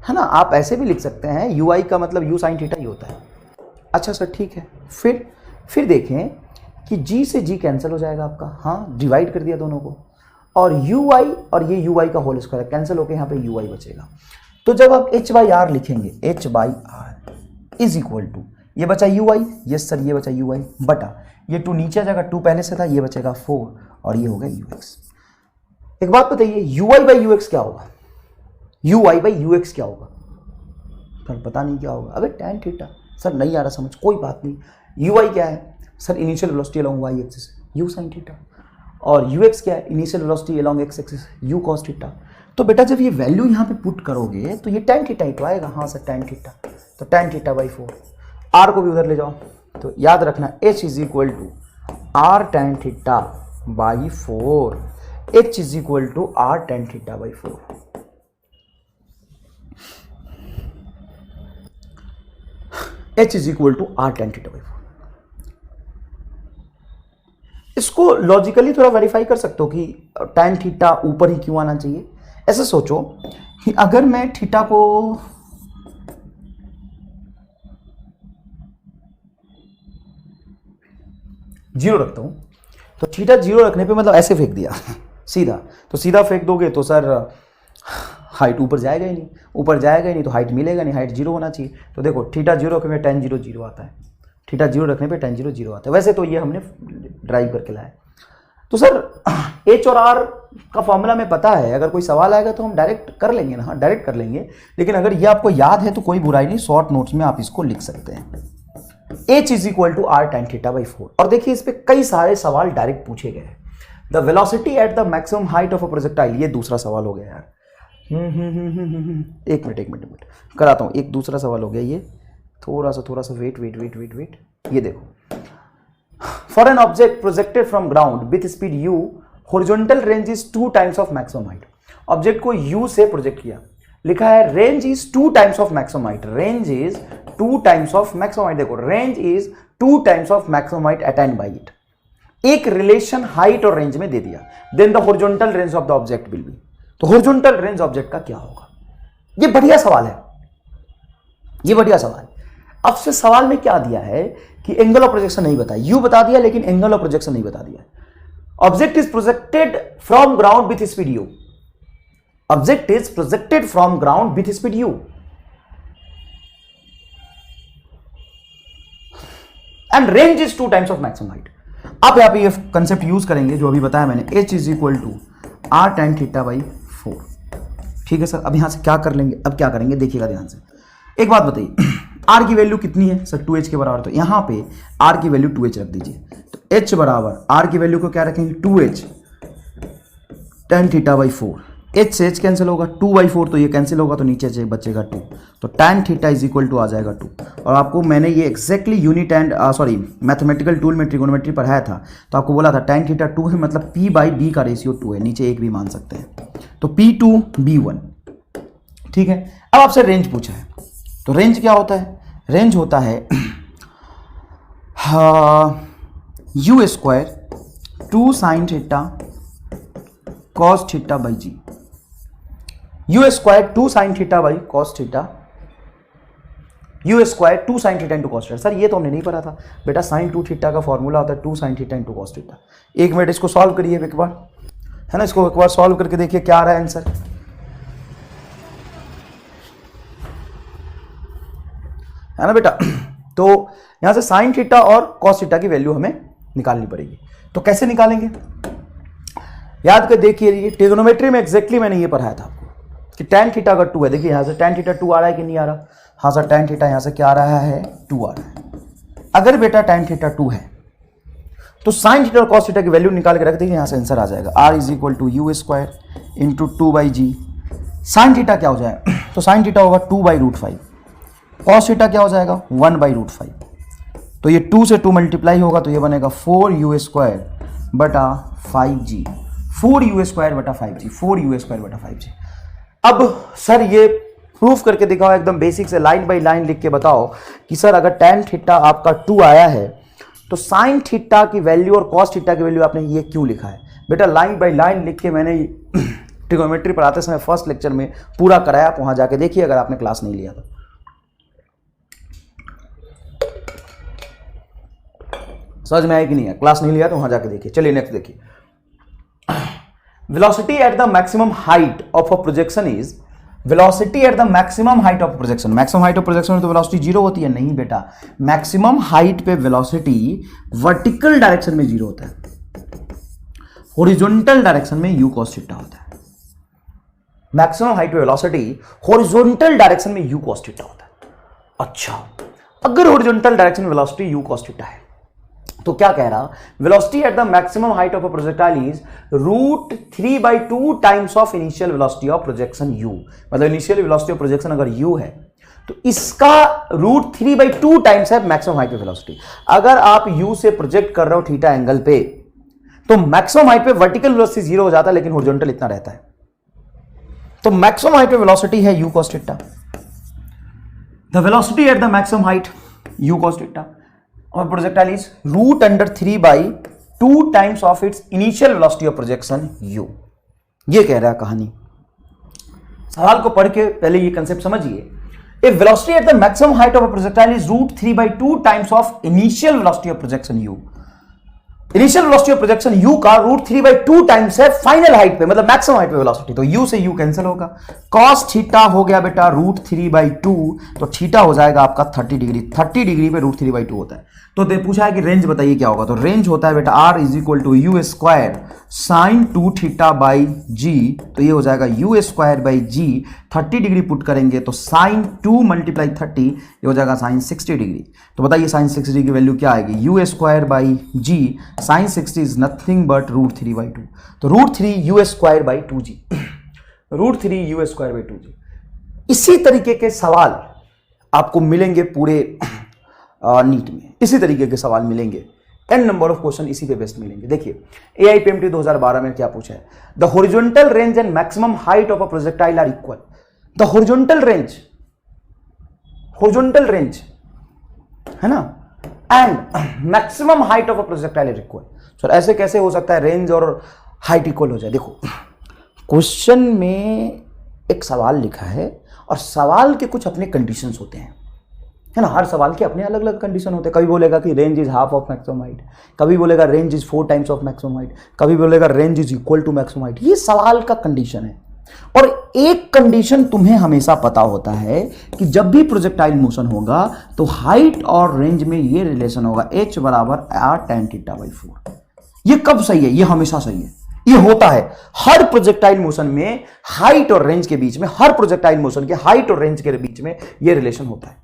है ना। आप ऐसे भी लिख सकते हैं, ui का मतलब u साइन थीटा ही होता है। अच्छा सर ठीक है, फिर देखें कि g से g कैंसिल हो जाएगा आपका, हाँ डिवाइड कर दिया दोनों को, और ui और ये ui का होल स्क्वायर कैंसिल होकर यहाँ पे ui बचेगा। तो जब आप h बाई आर लिखेंगे, h by R is equal to, ये बचा ui, यस सर ये बचा ui बटा ये 2 नीचे आ जाएगा, 2 पहले से था, ये बचेगा 4 और ये हो गया ux। एक बात बताइए, ui बाई ux क्या होगा? ui बाई ux क्या होगा? सर पता नहीं क्या होगा। अबे tan थीटा। सर नहीं आ रहा समझ, कोई बात नहीं। ui क्या है? Sir initial velocity along y axis u sin theta, और ux क्या है? Initial velocity along x axis u cos theta. तो बेटा जब ये वैल्यू यहाँ पे पुट करोगे तो ये tan थीटा ही तो आएगा। हाँ सर tan थीटा, तो tan थीटा बाई 4। r को भी उधर ले जाओ, तो याद रखना h is equal to r tan theta by 4, h is equal to r tan theta by 4। h is equal to r tan theta by 4। इसको लॉजिकली थोड़ा वेरीफाई कर सकते हो कि tan थीटा ऊपर ही क्यों आना चाहिए। ऐसे सोचो कि अगर मैं थीटा को जीरो रखता हूं, तो थीटा जीरो रखने पे मतलब ऐसे फेंक दिया सीधा, तो सीधा फेंक दोगे तो सर हाइट ऊपर जाएगा ही नहीं, ऊपर जाएगा ही नहीं तो हाइट मिलेगा नहीं, हाइट जीरो होना चाहिए। तो देखो थीटा जीरो रखने पे tan जीरो जीरो आता है, थीटा जीरो रखने पे tan जीरो जीरो आता है। वैसे तो ये हमने ड्राइव करके लाया। तो सर h और r का फॉर्मूला में पता है, अगर कोई सवाल आएगा तो हम डायरेक्ट कर लेंगे ना, हाँ डायरेक्ट कर लेंगे, लेकिन अगर ये आपको याद है तो कोई बुराई नहीं, शॉर्ट नोट्स में आप इसको लिख सकते हैं। h is equal to r tan theta by 4। और देखिए इस पे कई सारे सवाल डायरेक्ट पूछे गए हैं। The velocity at the maximum height of a projectile, ये दूसरा सवाल हो गया यार। एक मिनट कराता हूँ, एक दूसरा सवाल हो गया ये, थोड़ा सा वेट। ये देखो, for an object projected from ground with speed u, horizontal range is 2 times of maximum height. Object को u से प्रोजेक्ट किया, लिखा है range is 2 times of maximum height, range is 2 times of maximum height. देखो range is 2 times of maximum height attained by it. एक रिलेशन हाइट और रेंज में दे दिया, then the horizontal range of the object will be. तो हॉरिजॉन्टल रेंज ऑब्जेक्ट का क्या होगा? ये बढ़िया सवाल है, ये बढ़िया सवाल। अब से सवाल में क्या दिया है कि एंगल ऑफ प्रोजेक्शन नहीं बताया, यू बता दिया लेकिन एंगल ऑफ प्रोजेक्शन नहीं बता दिया। Object is projected from ground with speed you, object is projected from ground with speed you and range is 2 times of maximum height. आप यहां पे ये कंसेप्ट यूज करेंगे जो अभी बताया मैंने, h is equal to r tan theta by 4। ठीक है सर, अब यहां से क्या कर लेंगे, अब क्या करेंगे देखिएगा ध्यान से। एक बात बताइए, r की वैल्यू कितनी है सर? 2h के बराबर, तो यहां पे r की वैल्यू 2h रख दीजिए। तो h बराबर r की वैल्यू को क्या रखेंगे? 2h tan theta by 4 H से एच कैंसिल होगा, 2/4 तो ये कैंसिल होगा, तो नीचे से बचेगा 2, तो tan theta is equal to आ जाएगा 2। और आपको मैंने ये exactly unit and mathematical tool में ट्रिगोनोमेट्री पढ़ाया था, तो आपको बोला था tan थीटा 2 है, मतलब P/B का रेशियो 2 है, नीचे 1 भी मान सकते हैं, तो P2B1। ठीक है, अब आपसे रेंज पूछा है, तो रेंज क्या होता है? रेंज होता है U² 2 sin theta cos theta by g. U² 2 sin theta by cos theta, U² 2 sin theta into cos theta. Sir ये तो हमने नहीं पढ़ा था बेटा, sin 2 थीटा का फॉर्मूला होता है 2 sin theta into cos theta. एक मिनट इसको सॉल्व करिए एक बार, है ना, इसको एक बार सॉल्व करके देखिए क्या आ रहा है आंसर, है ना बेटा। तो यहां से sin थीटा और cos थीटा की वैल्यू हमें निकालनी पड़ेगी, तो कैसे निकालेंगे? याद कर देखिए, ये ट्रिगोनोमेट्री में एग्जैक्टली मैंने ये पढ़ाया था आपको कि tan थीटा अगर 2 है, देखिए यहां से tan थीटा 2 आ रहा है कि नहीं आ रहा? हाँ सर, tan थीटा यहां से क्या आ रहा है? 2 आ रहा है। अगर बेटा tan थीटा 2 है तो sin थीटा और cos थीटा की वैल्यू निकाल के रख देंगे, यहां से आंसर आ जाएगा R is equal to U² into 2/g। sin theta क्या हो जाएगा? तो sin थीटा होगा 2/√5, cos थीटा क्या हो जाएगा? 1/√5। तो ये 2 से 2 मल्टीप्लाई होगा, तो ये बनेगा 4U² बटा 5g, 4U² बटा 5g, 4U² बटा 5g। अब सर ये प्रूफ करके दिखाओ, एकदम बेसिक से लाइन बाय लाइन लिख के बताओ कि सर अगर tan थीटा आपका 2 आया है तो sin थीटा की वैल्यू और cos थीटा की वैल्यू आपने ये क्यों लिखा है? बेटा लाइन बाय लाइन लिख के मैंने ट्रिगोनोमेट्री पढ़ाते समय फर्स्ट लेक्चर में पूरा कराया, आप वहां जाके देखिए अगर आपने क्लास नहीं लिया तो। समझ में आया कि नहीं है? क्लास नहीं लिया तो वहां जाके देखिए। चलिए नेक्स्ट देखिए, velocity at the maximum height of a projection is, velocity at the maximum height of projection, maximum height of projection में तो velocity 0 होती है? नहीं बेटा, maximum height पे velocity vertical डायरेक्शन में 0 होता है, horizontal डायरेक्शन में u cos थीटा होता है। मैक्सिमम हाइट पे velocity horizontal डायरेक्शन में u cos थीटा होता है। अच्छा, अगर horizontal डायरेक्शन में velocity u cos थीटा है तो क्या कह रहा? Velocity at the maximum height of a projectile is √3/2 times of initial velocity of projection u। मतलब इनिशियल वेलोसिटी ऑफ प्रोजेक्शन अगर u है तो इसका √3/2 टाइम्स है मैक्सिमम हाइट पे वेलोसिटी। अगर आप u से प्रोजेक्ट कर रहे हो थीटा एंगल पे तो मैक्सिमम हाइट पे वर्टिकल वेलोसिटी 0 हो जाता है, लेकिन हॉरिजॉन्टल इतना रहता है। तो मैक्सिमम हाइट पे वेलोसिटी है u cos theta, the velocity at the maximum height u cos theta और projectile is √3/2 times of its initial velocity of projection u। ये कह रहा है कहानी। सवाल को पढ़ के पहले ये कंसेप्ट समझिए। A velocity at the maximum height of a projectile is √3/2 times of initial velocity of projection u। Initial velocity of projection u का √3/2 टाइम्स है फाइनल हाइट पे, मतलब मैक्सिमम हाइट पे वेलोसिटी, तो u से u कैंसिल होगा। cos थीटा हो गया बेटा √3/2, तो थीटा हो जाएगा आपका 30 डिग्री, 30 डिग्री पे √3/2 होता है। तो पूछा है कि रेंज बताइए क्या होगा, तो रेंज होता है बेटा R is equal to U² sin 2 theta by g, तो ये हो जाएगा U² by ji. 30 degree put करेंगे तो sin 2 मल्टीप्लाई 30, ये हो जाएगा sin 60 डिग्री। तो बताइए sin 60 डिग्री की वैल्यू क्या आएगी? U² by g, sin 60 is nothing but √3/2, तो √3 U² by 2g, √3 U² by 2g। इसी तरीके के सवाल आपको मिलेंगे पूरे नीट में, इसी तरीके के सवाल मिलेंगे, n नंबर ऑफ क्वेश्चन इसी पे बेस्ट मिलेंगे। देखिए AIPMT 2012 में क्या पूछा है? The horizontal range and maximum height of a projectile are equal. The horizontal range है ना, and maximum height of a projectile are equal. Sir ऐसे कैसे हो सकता है रेंज और हाइट इक्वल हो जाए? देखो क्वेश्चन में एक सवाल लिखा है और सवाल के कुछ अपने कंडीशंस होते हैं, है ना, हर सवाल के अपने अलग अलग कंडीशन होते हैं। कभी बोलेगा कि range is half of maximum height, कभी बोलेगा range is 4 times of maximum height, कभी बोलेगा range is equal to maximum height. ये सवाल का कंडीशन है। और एक कंडीशन तुम्हें हमेशा पता होता है कि जब भी प्रोजेक्टाइल मोशन होगा तो हाइट और रेंज में ये रिलेशन होगा H बराबर R tan थीटा बाई 4। ये कब सही है? ये हमेशा सही है, ये होता है हर प्रोजेक्टाइल मोशन में हाइट और रेंज के बीच में, हर प्रोजेक्टाइल मोशन के हाइट और रेंज के बीच में ये रिलेशन होता है।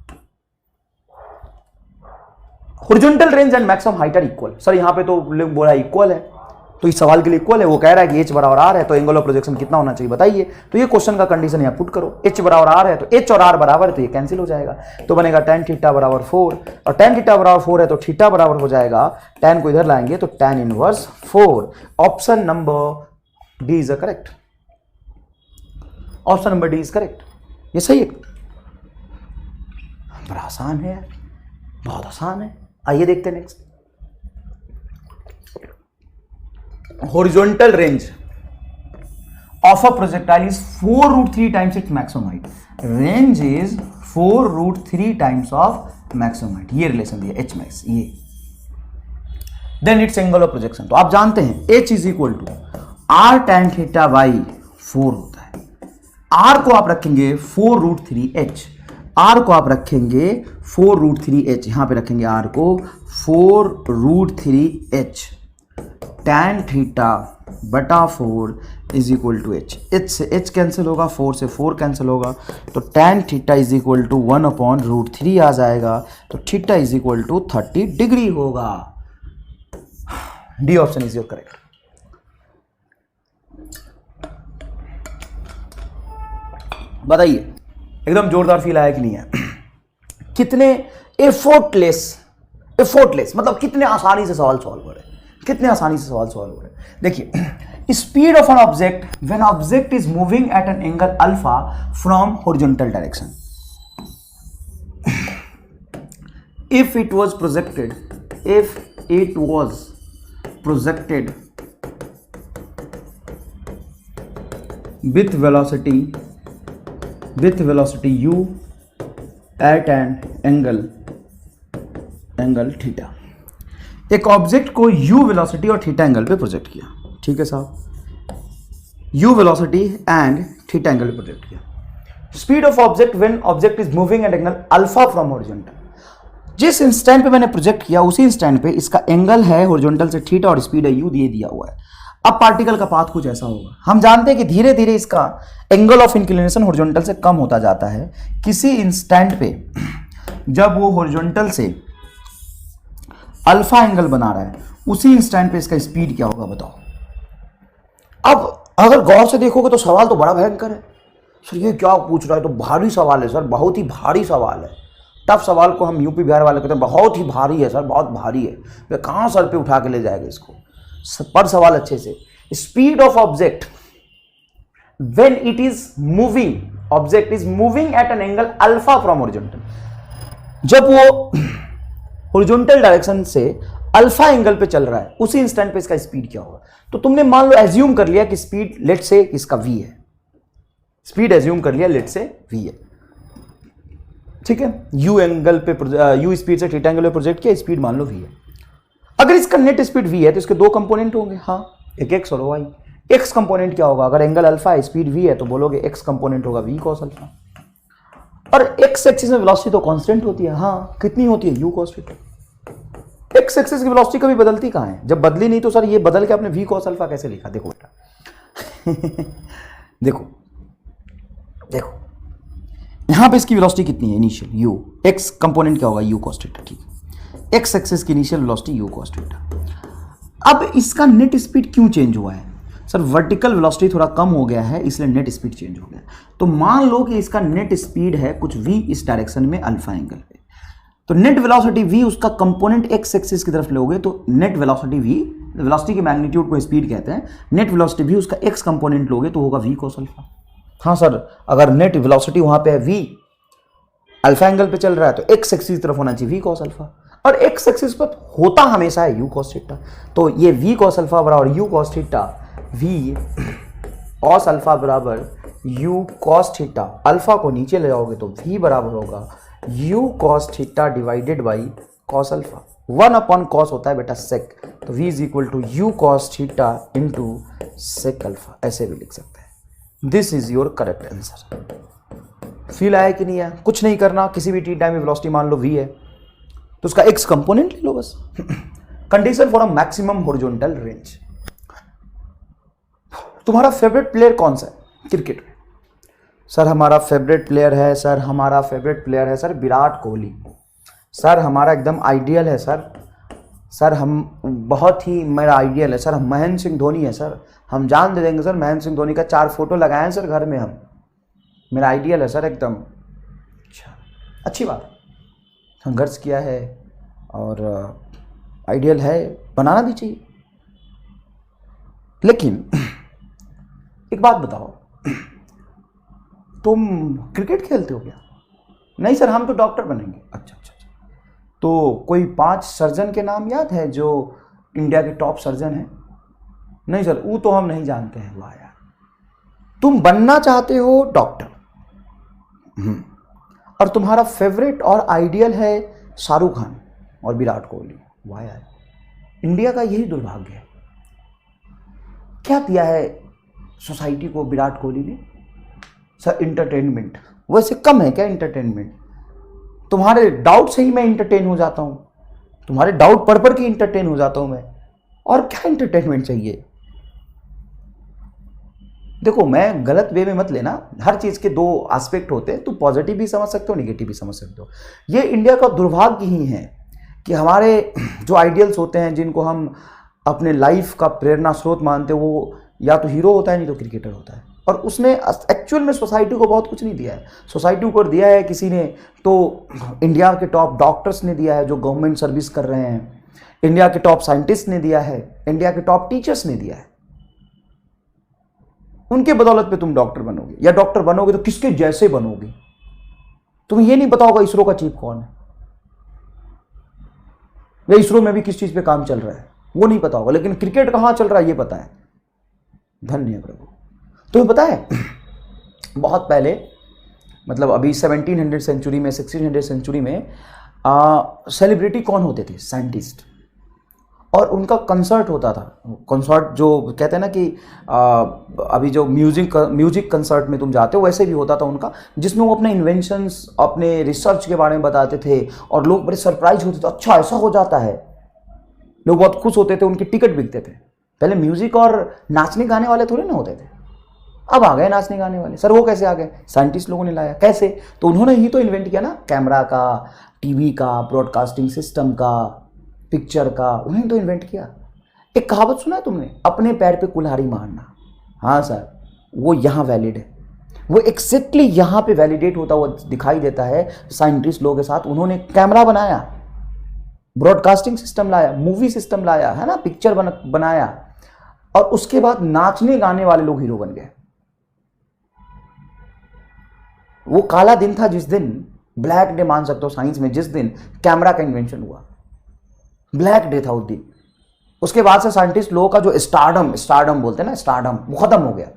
Horizontal range and maximum height are equal. Sir यहां पे तो बोला इक्वल है, तो इस सवाल के लिए इक्वल है। वो कह रहा है कि h बराबर r है तो एंगल ऑफ प्रोजेक्शन कितना होना चाहिए बताइए। तो ये क्वेश्चन का कंडीशन यहाँ पुट करो, h बराबर r है तो h और r बराबर है तो ये कैंसिल हो जाएगा, तो बनेगा tan थीटा बराबर 4 और tan थीटा बराबर 4 है तो थीटा बराबर हो जाएगा, tan को इधर लाएंगे तो tan inverse 4। Option number D is correct, option number D is correct, ये सही है। बड़ा आसान है यार, बहुत आसान है। आइए देखते हैं next. Horizontal range of a projectile is 4√3 times its maximum height. Range is 4√3 times of maximum height. ये रिलेशन दिया h max, ये then its angle of projection। तो आप जानते हैं h is equal to r tan theta by 4 होता है। r को आप रखेंगे 4√3h, r को आप रखेंगे 4√3h, यहां पे रखेंगे r को 4√3h tan थीटा बटा 4 is equal to h। h से h कैंसिल होगा, 4 से 4 कैंसिल होगा, तो tan theta is equal to 1/√3 आ जाएगा, तो theta is equal to 30 degree होगा। D option is your correct. बताइए एकदम जोरदार फील आया कि नहीं है? कितने एफोर्टलेस मतलब कितने आसानी से सवाल सॉल्व हो रहे हैं, कितने आसानी से सवाल सॉल्व हो रहे हैं। देखिए speed of an object when object is moving at an angle alpha from horizontal direction, if it was projected with velocity u at an angle theta. एक ऑब्जेक्ट को u वेलोसिटी और थीटा एंगल पे प्रोजेक्ट किया, ठीक है साहब, u velocity and theta angle पे प्रोजेक्ट किया। Speed of object when object is moving at angle alpha from horizontal, जिस इंस्टेंट पे मैंने प्रोजेक्ट किया उसी इंस्टेंट पे इसका एंगल है हॉरिजॉन्टल से थीटा और स्पीड है u दिया हुआ है। अब पार्टिकल का पाथ कुछ ऐसा होगा, हम जानते हैं कि धीरे धीरे इसका एंगल ऑफ इंक्लिनेशन हॉरिजॉन्टल से कम होता जाता है। किसी इंस्टेंट पे जब वो हॉरिजॉन्टल से अल्फा एंगल बना रहा है उसी इंस्टेंट पे इसका स्पीड क्या होगा बताओ। अब अगर गौर से देखोगे तो सवाल तो बड़ा भयंकर है। सर ये क्या पूछ रहा है, तो भारी सवाल है सर, बहुत ही भारी सवाल है। टफ सवाल को हम यूपी बिहार वाले कहते हैं बहुत ही भारी है सर, बहुत भारी है, वे कहाँ सर पे उठा के ले जाएगा इसको। पर सवाल अच्छे से, speed of object when it is moving, object is moving at an angle alpha from horizontal, जब वो हॉरिजॉन्टल डायरेक्शन से अल्फा एंगल पे चल रहा है उसी इंस्टेंट पे इसका स्पीड क्या होगा। तो तुमने मान लो एज्यूम कर लिया कि स्पीड लेट से इसका v है, स्पीड एज्यूम कर लिया लेट से v है, ठीक है। u एंगल पे u स्पीड से थीटा एंगल पे प्रोजेक्ट किया, स्पीड मान लो v है। अगर इसका नेट स्पीड v है तो इसके दो कंपोनेंट होंगे, हाँ, एक x और y। x कंपोनेंट क्या होगा, अगर एंगल अल्फा है स्पीड v है तो बोलोगे x कंपोनेंट होगा v cos अल्फा। और x एक्सिस में वेलोसिटी तो कांस्टेंट होती है, हाँ, कितनी होती है u cos theta. x axis की वेलोसिटी कभी बदलती कहाँ है, जब बदली नहीं तो सर ये बदल के आपने v cos अल्फा कैसे लिखा। देखो बेटा देखो यहां पे इसकी वेलोसिटी कितनी है इनिशियल u, x कंपोनेंट क्या होगा u cos थीटा, ठीक है। x एक्सिस की initial velocity u cos theta. अब इसका नेट स्पीड क्यों चेंज हुआ है सर, वर्टिकल वेलोसिटी थोड़ा कम हो गया है इसलिए नेट स्पीड चेंज हो गया। तो मान लो कि इसका नेट स्पीड है कुछ v इस डायरेक्शन में अल्फा एंगल पे, तो नेट वेलोसिटी v उसका कंपोनेंट x एक्सिस की तरफ लोगे तो नेट वेलोसिटी v, वेलोसिटी के मैग्नीट्यूड को स्पीड कहते हैं, नेट वेलोसिटी v उसका x कंपोनेंट लोगे तो होगा v cos अल्फा। हाँ सर, अगर नेट वेलोसिटी वहां पे है v अल्फा एंगल पे चल रहा है तो x एक्सिस की तरफ होना चाहिए v cos अल्फा, और x एक्सिस पर होता हमेशा है u cos थीटा। तो ये v cos अल्फा बराबर u cos theta, v cos alpha बराबर u cos थीटा, अल्फा को नीचे ले जाओगे तो v बराबर होगा u cos theta divided by cos alpha. 1/cos होता है बेटा sec, तो v is equal to u cos theta into sec alpha, ऐसे भी लिख सकते हैं। This is your correct answer. Feel आया कि नहीं आया? कुछ नहीं करना, किसी भी टी टाइम में वेलोसिटी मान लो v है तो उसका x कंपोनेंट ले लो बस। Condition for a maximum horizontal range. तुम्हारा फेवरेट प्लेयर कौन सा है क्रिकेट में? सर हमारा फेवरेट प्लेयर है सर विराट कोहली। सर हमारा एकदम आइडियल है सर सर हम बहुत ही मेरा आइडियल है सर, हम महेंद्र सिंह धोनी है सर, हम जान दे देंगे सर, महेंद्र सिंह धोनी का 4 फोटो लगाए हैं सर घर में हम, मेरा आइडियल है सर एकदम। अच्छा, अच्छी बात है, संघर्ष किया है और आइडियल है, बनाना भी चाहिए। लेकिन एक बात बताओ, तुम क्रिकेट खेलते हो क्या? नहीं सर हम तो डॉक्टर बनेंगे। अच्छा, तो कोई 5 सर्जन के नाम याद है जो इंडिया के टॉप सर्जन हैं? नहीं सर वो तो हम नहीं जानते हैं। वाह यार, तुम बनना चाहते हो डॉक्टर, और तुम्हारा फेवरेट और आइडियल है शाहरुख खान और विराट कोहली। वाह यार, इंडिया का यही दुर्भाग्य है। क्या दिया है सोसाइटी को विराट कोहली ने? Sir entertainment. वैसे कम है क्या इंटरटेनमेंट? तुम्हारे डाउट से ही मैं इंटरटेन हो जाता हूं, तुम्हारे डाउट पढ़ के इंटरटेन हो जाता हूं मैं, और क्या इंटरटेनमेंट चाहिए? देखो मैं गलत वे में मत लेना, हर चीज के 2 एस्पेक्ट होते हैं, तो पॉजिटिव भी समझ सकते हो, नेगेटिव भी समझ सकते हो। ये इंडिया का दुर्भाग्य ही है कि हमारे जो आइडियल्स होते हैं, जिनको हम अपने लाइफ का प्रेरणा स्रोत मानते हैं, वो या तो हीरो होता है नहीं तो क्रिकेटर होता है, और उसने एक्चुअल में सोसाइटी को बहुत कुछ नहीं दिया है। सोसाइटी को दिया है किसी ने, तो इंडिया के टॉप डॉक्टर्स ने दिया है जो गवर्नमेंट सर्विस कर रहे हैं, इंडिया के टॉप साइंटिस्ट ने दिया है, इंडिया के टॉप टीचर्स ने दिया है। उनके बदौलत पे तुम डॉक्टर बनोगे, या डॉक्टर बनोगे तो किसके जैसे बनोगे? तुम्हें ये नहीं पता होगा इसरो का चीफ कौन है, या इसरो में भी किस चीज पे काम चल रहा है वो नहीं पता होगा, लेकिन क्रिकेट कहां चल रहा है ये पता है। धन्य प्रभु। तुम्हें पता है बहुत पहले, मतलब अभी 1700 सेंचुरी में, 1600 सेंचुरी में सेलिब्रिटी कौन होते थे? साइंटिस्ट, और उनका कंसर्ट होता था। कंसर्ट जो कहते हैं ना कि अभी जो म्यूजिक कंसर्ट में तुम जाते हो, वैसे भी होता था उनका, जिसमें वो अपने इन्वेंशंस, अपने रिसर्च के बारे में बताते थे, और लोग बड़े सरप्राइज होते थे, अच्छा ऐसा हो जाता है, लोग बहुत खुश होते थे, उनके टिकट बिकते थे। पहले म्यूजिक और नाचने गाने वाले थोड़े ना होते थे, अब आ गए नाचने गाने वाले। सर वो कैसे आ गए? साइंटिस्ट लोगों ने लाया। कैसे? तो उन्होंने ही तो इन्वेंट किया ना, कैमरा का, टीवी का, ब्रॉडकास्टिंग सिस्टम का, पिक्चर का, उन्होंने तो इन्वेंट किया। एक कहावत सुना है तुमने, अपने पैर पे कुल्हाड़ी मारना? हाँ सर, वो यहाँ वैलिड है, वो एक्जैक्टली यहाँ पे वैलिडेट होता हुआ दिखाई देता है साइंटिस्ट लोगों के साथ। उन्होंने कैमरा बनाया, ब्रॉडकास्टिंग सिस्टम लाया, मूवी सिस्टम लाया, है ना, पिक्चर बनाया, और उसके बाद नाचने गाने वाले लोग हीरो बन गए। वो काला दिन था जिस दिन, ब्लैक डे मान सकते हो साइंस में, जिस दिन कैमरा का इन्वेंशन हुआ, ब्लैक डे था उस दिन। उसके बाद से साइंटिस्ट लोगों का जो स्टारडम बोलते हैं ना, स्टारडम, वो खत्म हो गया।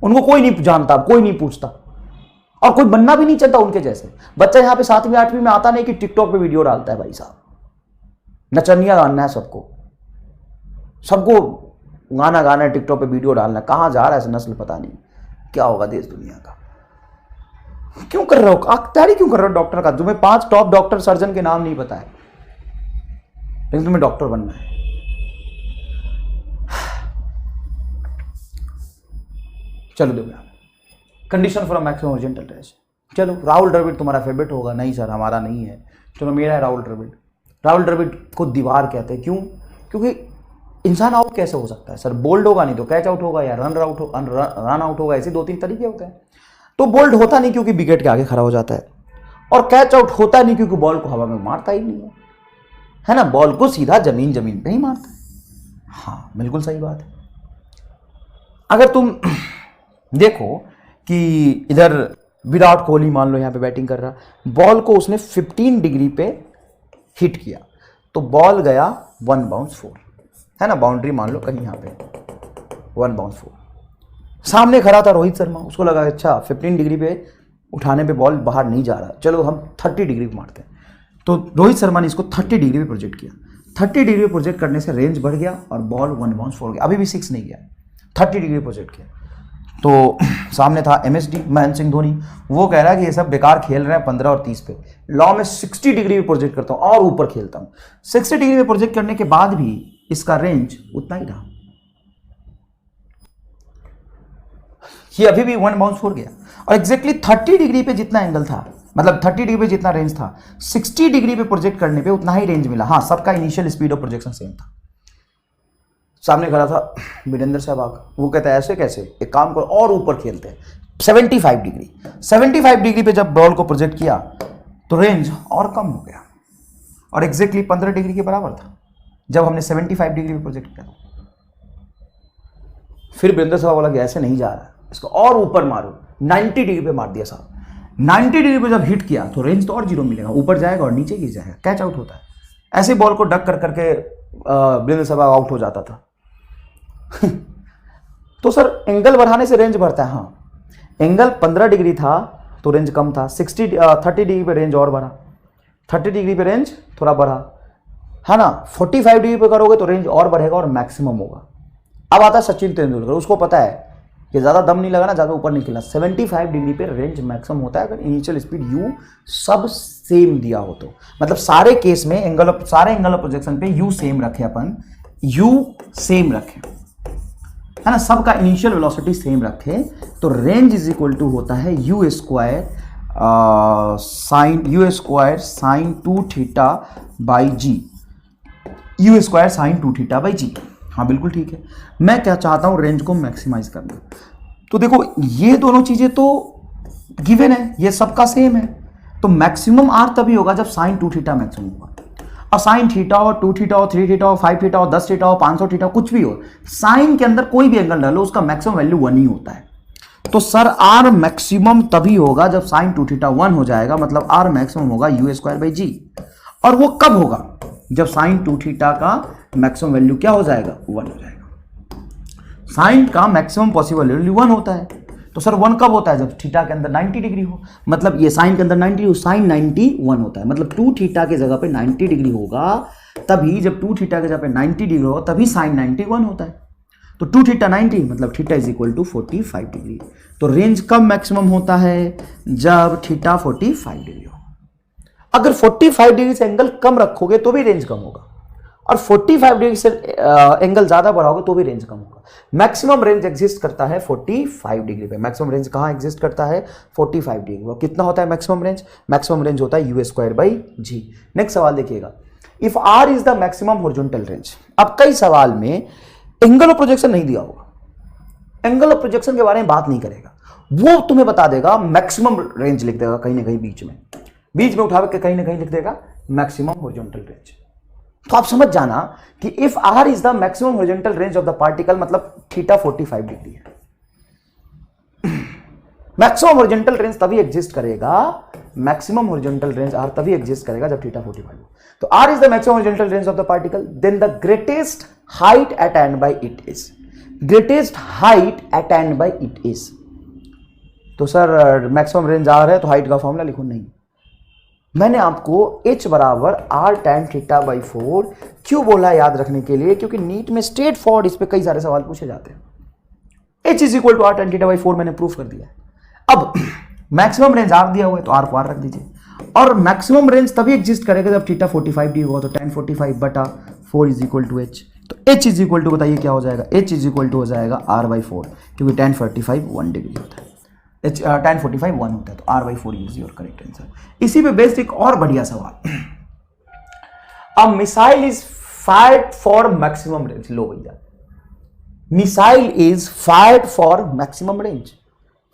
उनको कोई नहीं जानता, कोई नहीं पूछता, और कोई बनना भी नहीं चाहता उनके जैसे। बच्चा यहाँ पे 7वीं 8वीं में आता नहीं कि टिकटॉक पे वीडियो डालता है। भाई साहब, नचनिया गाना है सबको गाना गाना है, टिकटॉक पे वीडियो डालना है। कहां जा रहा है ऐसे नस्ल, पता नहीं क्या होगा देश दुनिया का। क्यों कर रहे हो तैयारी, क्यों कर रहे हो डॉक्टर का? तुम्हें 5 टॉप डॉक्टर सर्जन के नाम नहीं पता है, लेकिन तुम्हें डॉक्टर बनना है। चलो देखो, condition for maximum horizontal test. चलो राहुल द्रविड़ तुम्हारा फेवरेट होगा। नहीं सर हमारा नहीं है। चलो मेरा है राहुल द्रविड़। राहुल द्रविड़ को दीवार कहते हैं। क्यों? क्योंकि इंसान आउट कैसे हो सकता है सर? बोल्ड होगा नहीं तो कैच आउट होगा, या रन आउट होगा। ऐसे 2-3 तरीके होते हैं। तो बोल्ड होता नहीं क्योंकि विकेट के आगे खड़ा हो जाता है, और कैच आउट होता नहीं क्योंकि बॉल को हवा में मारता ही नहीं है ना, बॉल को सीधा जमीन पे ही मारता है। हाँ बिल्कुल सही बात है। अगर तुम देखो कि इधर विराट कोहली मान लो यहाँ पे बैटिंग कर रहा, बॉल को उसने 15 डिग्री पे हिट किया, तो बॉल गया 1 बाउंस 4, है ना, बाउंड्री मान लो कहीं यहाँ पे 1 बाउंस 4। सामने खड़ा था रोहित शर्मा, उसको लगा अच्छा 15 डिग्री पे उठाने पे बॉल बाहर नहीं जा रहा, चलो हम 30 डिग्री पे मारते हैं। तो रोहित शर्मा ने इसको 30 डिग्री पे प्रोजेक्ट किया। 30 डिग्री पे प्रोजेक्ट करने से रेंज बढ़ गया और बॉल 1 बाउंस 4 गया, अभी भी 6 नहीं गया, 30 डिग्री प्रोजेक्ट किया। तो सामने था MSD महेंद्र सिंह धोनी, वो कह रहा है कि ये सब बेकार खेल रहे हैं 15 और 30 पे, लॉ में 60 डिग्री पे प्रोजेक्ट करता हूँ और ऊपर खेलता हूँ। 60 डिग्री पे प्रोजेक्ट करने के बाद भी इसका रेंज उतना ही रहा, ये अभी भी 1 बाउंस 4 गया। और एग्जैक्टली 30 डिग्री पे जितना एंगल था मतलब 30 डिग्री पे जितना रेंज था 60 डिग्री पे प्रोजेक्ट करने पे उतना ही रेंज मिला। हाँ, सबका initial speed of projection same था। सामने खड़ा था वीरेंद्र सहवाग, वो कहता है ऐसे कैसे, एक काम करो और ऊपर खेलते हैं 75 डिग्री। 75 डिग्री पे जब बॉल को प्रोजेक्ट किया तो रेंज और कम हो गया और एग्जैक्टली 15 डिग्री के बराबर था जब हमने 75 डिग्री पे प्रोजेक्ट किया। फिर वीरेंद्र सहवाग बोला कि ऐसे नहीं जा रहा, इसको और ऊपर मारो। 90 डिग्री पे मार दिया साहब। 90 डिग्री पे जब हिट किया तो रेंज तो और जीरो मिलेगा, ऊपर जाएगा और नीचे गिर जाएगा, कैच आउट होता है। ऐसे बॉल को डक कर करके वीरेंद्र सहवाग आउट हो जाता था। तो सर एंगल बढ़ाने से रेंज बढ़ता है? हाँ, एंगल 15 डिग्री था तो रेंज कम था, 30 डिग्री पे रेंज और बढ़ा, 30 डिग्री पे रेंज थोड़ा बढ़ा, है ना। 45 डिग्री पे करोगे तो रेंज और बढ़ेगा और मैक्सिमम होगा। अब आता है सचिन तेंदुलकर, उसको पता है कि ज़्यादा दम नहीं लगाना, ज़्यादा ऊपर नहीं खेलना। 75 डिग्री पे रेंज मैक्सिमम होता है अगर इनिशियल स्पीड यू सब सेम दिया हो तो। मतलब सारे केस में सारे एंगल ऑफ प्रोजेक्शन पे यू सेम रखे, अपन यू सेम रखें, है ना, सबका इनिशियल वेलोसिटी सेम रखे तो रेंज इज इक्वल टू होता है u square sine 2 theta by g, u square sine 2 theta by g. हाँ बिल्कुल ठीक है। मैं क्या चाहता हूं, रेंज को मैक्सिमाइज करना। तो देखो ये दोनों चीजें तो गिवन है, ये सबका सेम है, तो मैक्सिमम आर तभी होगा जब साइन 2 थीटा मैक्सिमम होगा। और साइन थीटा हो, 2 थीटा हो, 3 थीटा हो, 5 थीटा हो, 10 थीटा हो, 500 थीटा, कुछ भी हो, साइन के अंदर कोई भी एंगल डालो उसका मैक्सिमम वैल्यू 1 ही होता है। तो सर आर मैक्सिमम तभी होगा जब साइन 2 थीटा 1 हो जाएगा, मतलब आर मैक्सिमम होगा यू स्क्वायर बाई जी। और वो कब होगा? जब साइन 2 थीटा का मैक्सिमम वैल्यू क्या हो जाएगा? 1 हो जाएगा। साइन का मैक्सिमम पॉसिबल वैल्यू 1 होता है, तो सर 1 कब होता है? जब थीटा के अंदर 90 डिग्री हो, मतलब ये साइन के अंदर 90 हो, साइन 91 होता है, मतलब 2 थीटा की जगह पे 90 डिग्री होगा तभी, जब 2 थीटा की जगह पे 90 डिग्री होगा तभी साइन 91 होता है। तो 2 थीटा 90 मतलब theta is equal to 45 degree. तो रेंज कब मैक्सिमम होता है? जब थीटा 45 डिग्री हो। अगर 45 डिग्री से एंगल कम रखोगे तो भी रेंज कम होगा, और 45 डिग्री से एंगल ज्यादा बढ़ाओगे तो भी रेंज कम होगा। मैक्सिमम रेंज एग्जिस्ट करता है 45 डिग्री पे। मैक्सिमम रेंज कहां एग्जिस्ट करता है? 45 डिग्री। वो कितना होता है मैक्सिमम रेंज? मैक्सिमम रेंज होता है u square by g. Next सवाल देखिएगा, if R is the maximum horizontal range. अब कई सवाल में एंगल ऑफ प्रोजेक्शन नहीं दिया होगा, एंगल ऑफ प्रोजेक्शन के बारे में बात नहीं करेगा, वो तुम्हें बता देगा मैक्सिमम रेंज लिख देगा कहीं ना कहीं बीच में उठा के कहीं ना कहीं लिख देगा मैक्सिमम हॉरिजॉन्टल रेंज। तो आप समझ जाना कि if R is the maximum horizontal range of the particle, मतलब थीटा 45 डिग्री है। मैक्सिमम हॉरिजॉन्टल रेंज तभी एग्जिस्ट करेगा, मैक्सिमम हॉरिजॉन्टल रेंज आर तभी एग्जिस्ट करेगा जब थीटा 45 हो। तो R is the maximum horizontal range of the particle, then the greatest height attained by it is, greatest height attained by it is. तो सर मैक्सिमम रेंज आर है तो हाइट का फॉर्मूला लिखो, नहीं, मैंने आपको h बराबर आर टैन थीटा बाई 4 क्यों बोला याद रखने के लिए? क्योंकि नीट में स्ट्रेट फॉरवर्ड इस पे कई सारे सवाल पूछे जाते हैं। h is equal to R tan theta by 4 मैंने प्रूफ कर दिया है। अब मैक्सिमम रेंज आर दिया हुआ है तो आर को आर रख दीजिए, और मैक्सिमम रेंज तभी एग्जिस्ट करेगा जब थीटा 45 डिग्री होगा, तो टैन 45 बटा 4 इज इक्वल टू h। तो h इज इक्वल टू बताइए क्या हो जाएगा? h इज इक्वल टू हो जाएगा आर बाई 4, क्योंकि टैन 45 1 डिग्री होता है, tan 45 1 होता है, तो r by 4 is your correct answer. इसी पे बेस्ड एक और बढ़िया सवाल, a missile is fired for maximum range. लो भैया, missile is fired for maximum range,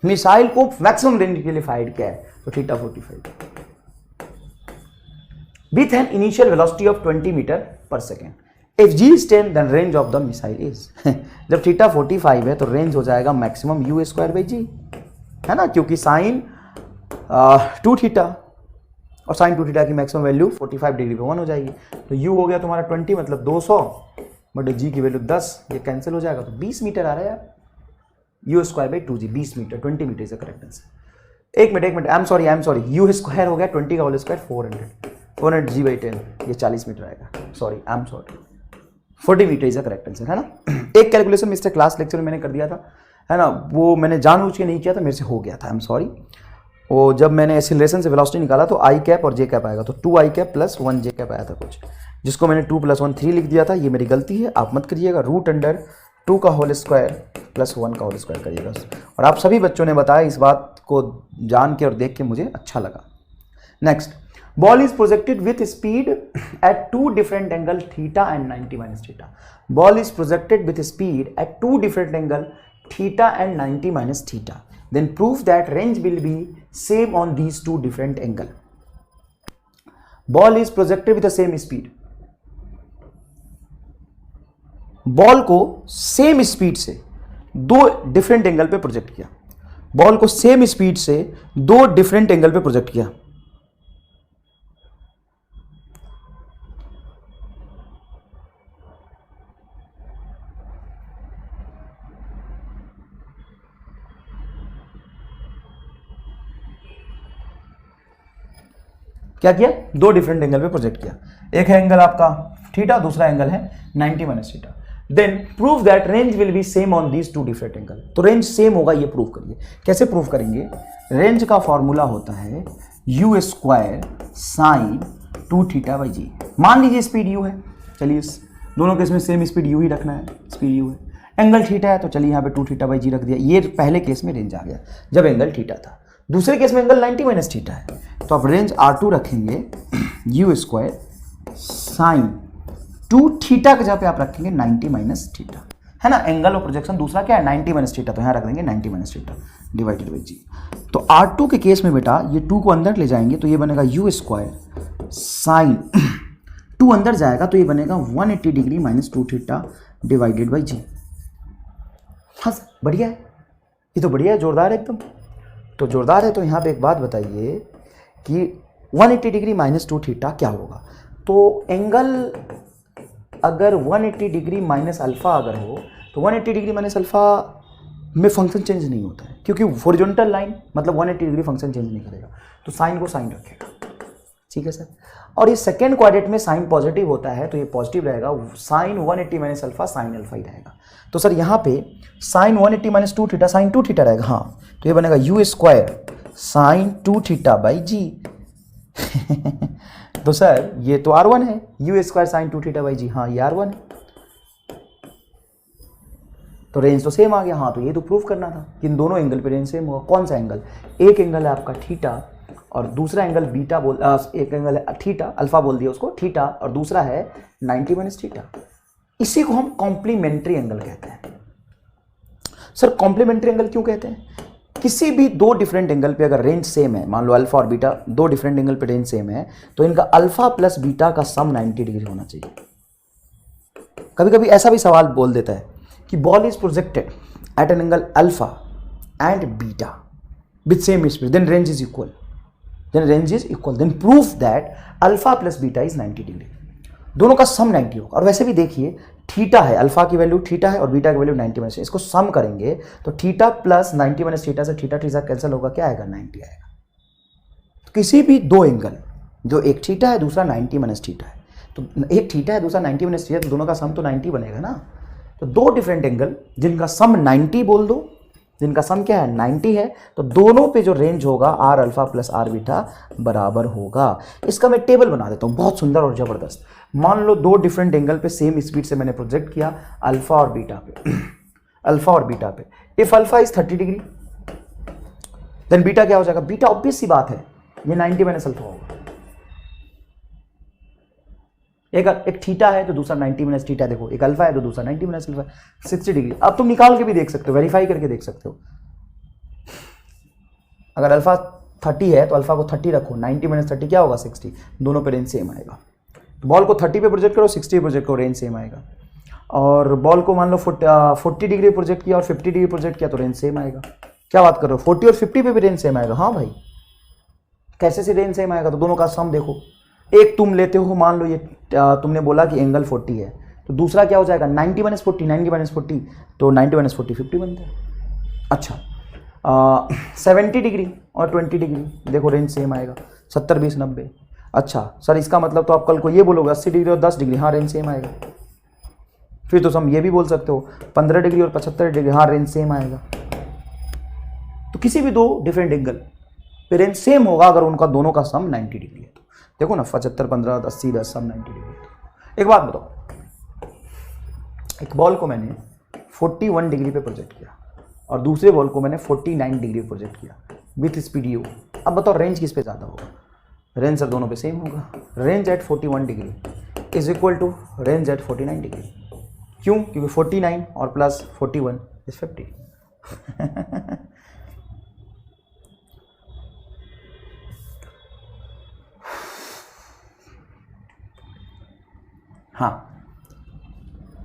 missile को मैक्सिमम रेंज के लिए फायर किया है, तो theta 45 with an initial velocity of 20 metre per second. If g is 10 then range of the missile is जब थीटा 45 है तो रेंज हो जाएगा मैक्सिमम यू स्क्वायर बाई जी, है ना, क्योंकि साइन 2 थीटा और साइन 2 थीटा की मैक्सिमम वैल्यू 45 डिग्री पे 1 हो जाएगी। तो यू हो गया तुम्हारा 20 मतलब 200 बट जी की वैल्यू 10, ये कैंसिल हो जाएगा, तो 20 मीटर आ रहा है यार, u square by 2 g 20 metre, 20 metre is correct answer. एक minute I am sorry, u square हो गया 20 का होल स्क्वायर 400 जी बाई 10, ये 40 मीटर आएगा, sorry I am sorry, 40 metre is correct answer, है ना। एक कैलकुलेशन मिस्टेक क्लास लेक्चर में मैंने कर दिया था, है ना, वो मैंने जानबूझ के नहीं किया था, मेरे से हो गया था, आई एम सॉरी। वो जब मैंने एक्सीलरेशन से वेलोसिटी निकाला तो आई कैप और जे कैप आएगा, तो 2 आई कैप प्लस 1 जे कैप आया था कुछ, जिसको मैंने 2 + 1 3 लिख दिया था। ये मेरी गलती है, आप मत करिएगा, √2 का होल स्क्वायर प्लस 1 का होल स्क्वायर करिएगा। और आप सभी बच्चों ने बताया, इस बात को जान के और देख के मुझे अच्छा लगा। Next, ball is projected with speed at two different angle theta and 90 minus theta. Ball is projected with speed at two different angle theta and 90 minus theta. Then prove that range will be same on these two different angle. Ball is projected with the same speed. Ball को सेम स्पीड से दो डिफरेंट एंगल पे प्रोजेक्ट किया. बॉल को सेम स्पीड से दो डिफरेंट एंगल पे प्रोजेक्ट किया. क्या किया? दो डिफरेंट एंगल पे प्रोजेक्ट किया. एक है एंगल आपका थीटा, दूसरा एंगल है 90 minus theta. Then prove that range will be same on these two different angle. तो रेंज सेम होगा, ये प्रूव करिए. कैसे प्रूव करेंगे? रेंज का फॉर्मूला होता है u square sine 2 theta by g. मान लीजिए स्पीड यू है, चलिए इस दोनों केस में सेम स्पीड यू ही रखना है. स्पीड यू है, एंगल थीटा है, तो चलिए यहाँ पे 2 थीटा बाई जी रख दिया. ये पहले केस में रेंज आ गया जब एंगल थीटा था. दूसरे केस में एंगल 90 माइनस थीटा है, तो आप रेंज R2 रखेंगे यू स्क्वायर साइन 2 थीटा के जगह पे आप रखेंगे 90 माइनस थीटा, है ना. एंगल और प्रोजेक्शन दूसरा क्या है? 90 माइनस थीटा, तो यहाँ रख देंगे 90 minus theta divided by g. तो R2 के केस में बेटा ये 2 को अंदर ले जाएंगे तो ये बनेगा यू स्क्वायर साइन 2 अंदर जाएगा तो ये बनेगा 180 degree minus 2 theta divided by g. हाँ बढ़िया है, ये तो बढ़िया है, जोरदार है एकदम. तो जोरदार है. तो यहाँ पे एक बात बताइए कि 180 डिग्री माइनस 2 थीटा क्या होगा? तो एंगल अगर 180 डिग्री माइनस अल्फा अगर हो तो 180 डिग्री माइनस अल्फा में फंक्शन चेंज नहीं होता है, क्योंकि हॉरिजॉन्टल लाइन मतलब 180 डिग्री फंक्शन चेंज नहीं करेगा. तो साइन को साइन रखेगा. ठीक है सर. और ये सेकेंड क्वाड्रेंट में साइन पॉजिटिव होता है तो ये पॉजिटिव रहेगा. Sine 180 minus alpha sine alpha ही रहेगा. तो सर यहाँ पे sine 180 minus 2 theta sine 2 theta रहेगा. हाँ, तो ये बनेगा u square sine 2 theta by g. तो सर ये तो R1 है, u square sine 2 theta by g. हाँ ये R1 है, तो रेंज तो सेम आ गया. हाँ, तो ये तो प्रूफ करना था कि इन दोनों एंगल पे रेंज सेम होगा. कौन सा एंगल? एक एंगल है आपका थीटा और दूसरा एंगल बीटा एक एंगल है थीटा, अल्फा बोल दिया उसको, थीटा, और दूसरा है 90 माइनस थीटा. इसी को हम कॉम्प्लीमेंट्री एंगल कहते हैं. सर कॉम्प्लीमेंट्री एंगल क्यों कहते हैं? किसी भी दो डिफरेंट एंगल पे अगर रेंज सेम है, मान लो अल्फा और बीटा दो डिफरेंट एंगल पे रेंज सेम है, तो इनका अल्फा प्लस बीटा का सम 90 डिग्री होना चाहिए. कभी कभी ऐसा भी सवाल बोल देता है कि ball is projected at an angle alpha and beta with same speed, then range is equal. Then proof that alpha plus beta is 90 degree. दोनों का सम 90 होगा. और वैसे भी देखिए थीटा है, अल्फा की वैल्यू थीटा है और बीटा की वैल्यू 90 माइनस. इसको सम करेंगे तो थीटा प्लस 90 माइनस थीटा से थीटा थीटा कैंसिल होगा, क्या आएगा? 90 आएगा. तो किसी भी दो एंगल, जो एक थीटा है दूसरा 90 माइनस थीटा है, तो एक थीटा है दूसरा 90 माइनस थीटा, तो दोनों का सम तो 90 बनेगा ना. तो दो डिफरेंट एंगल जिनका सम 90 बोल दो, जिनका सम क्या है 90 है, तो दोनों पे जो रेंज होगा R alpha plus R beta बराबर होगा. इसका मैं टेबल बना देता हूँ, बहुत सुंदर और जबरदस्त. मान लो दो डिफरेंट एंगल पे सेम स्पीड से मैंने प्रोजेक्ट किया अल्फा और बीटा पे. अल्फा और बीटा पे if alpha is 30 degree then beta क्या हो जाएगा? बीटा ऑब्वियस सी बात है ये 90 माइनस अल्फा होगा. एक थीटा है तो दूसरा 90 माइनस थीटा. देखो एक अल्फा है तो दूसरा 90 माइनस अल्फा, 60 डिग्री. अब तुम निकाल के भी देख सकते हो, वेरीफाई करके देख सकते हो. अगर अल्फा 30 है तो अल्फा को 30 रखो, 90 माइनस 30 क्या होगा? 60. दोनों पे रेंज सेम आएगा. तो बॉल को 30 पे प्रोजेक्ट करो, 60 पे प्रोजेक्ट करो, रेंज सेम आएगा. और बॉल को मान लो 40 डिग्री प्रोजेक्ट किया और 50 डिग्री प्रोजेक्ट किया तो रेंज सेम आएगा. क्या बात कर रहे हो? 40 और 50 पे भी रेंज सेम आएगा. हाँ भाई, कैसे से रेंज सेम आएगा? तो दोनों का सम देखो. एक तुम लेते हो, मान लो ये तुमने बोला कि एंगल 40 है, तो दूसरा क्या हो जाएगा? 90 माइनस 40, 90 माइनस 40, तो 90 माइनस 40 50 बनता है. अच्छा 70 डिग्री और 20 डिग्री, देखो रेंज सेम आएगा, 70 20 90. अच्छा सर इसका मतलब तो आप कल को ये बोलोगे 80 डिग्री और 10 डिग्री, हाँ रेंज सेम आएगा. फिर तो हम ये भी बोल सकते हो 15 डिग्री और 75 डिग्री, हाँ रेंज सेम आएगा. तो किसी भी दो डिफरेंट एंगल पे रेंज सेम होगा अगर उनका दोनों का सम 90 डिग्री है. तो देखो ना 75 15 80 10 सम 90 डिग्री. एक बात बताओ, एक बॉल को मैंने 41 डिग्री पे प्रोजेक्ट किया और दूसरे बॉल को मैंने 49 डिग्री प्रोजेक्ट किया विथ स्पीड यू. अब बताओ रेंज किस पे ज़्यादा होगा? रेंज सर दोनों पे सेम होगा। Range at 41 degree is equal to range at 49 degree. क्यों? क्योंकि 49 और प्लस 41 इज 50। हाँ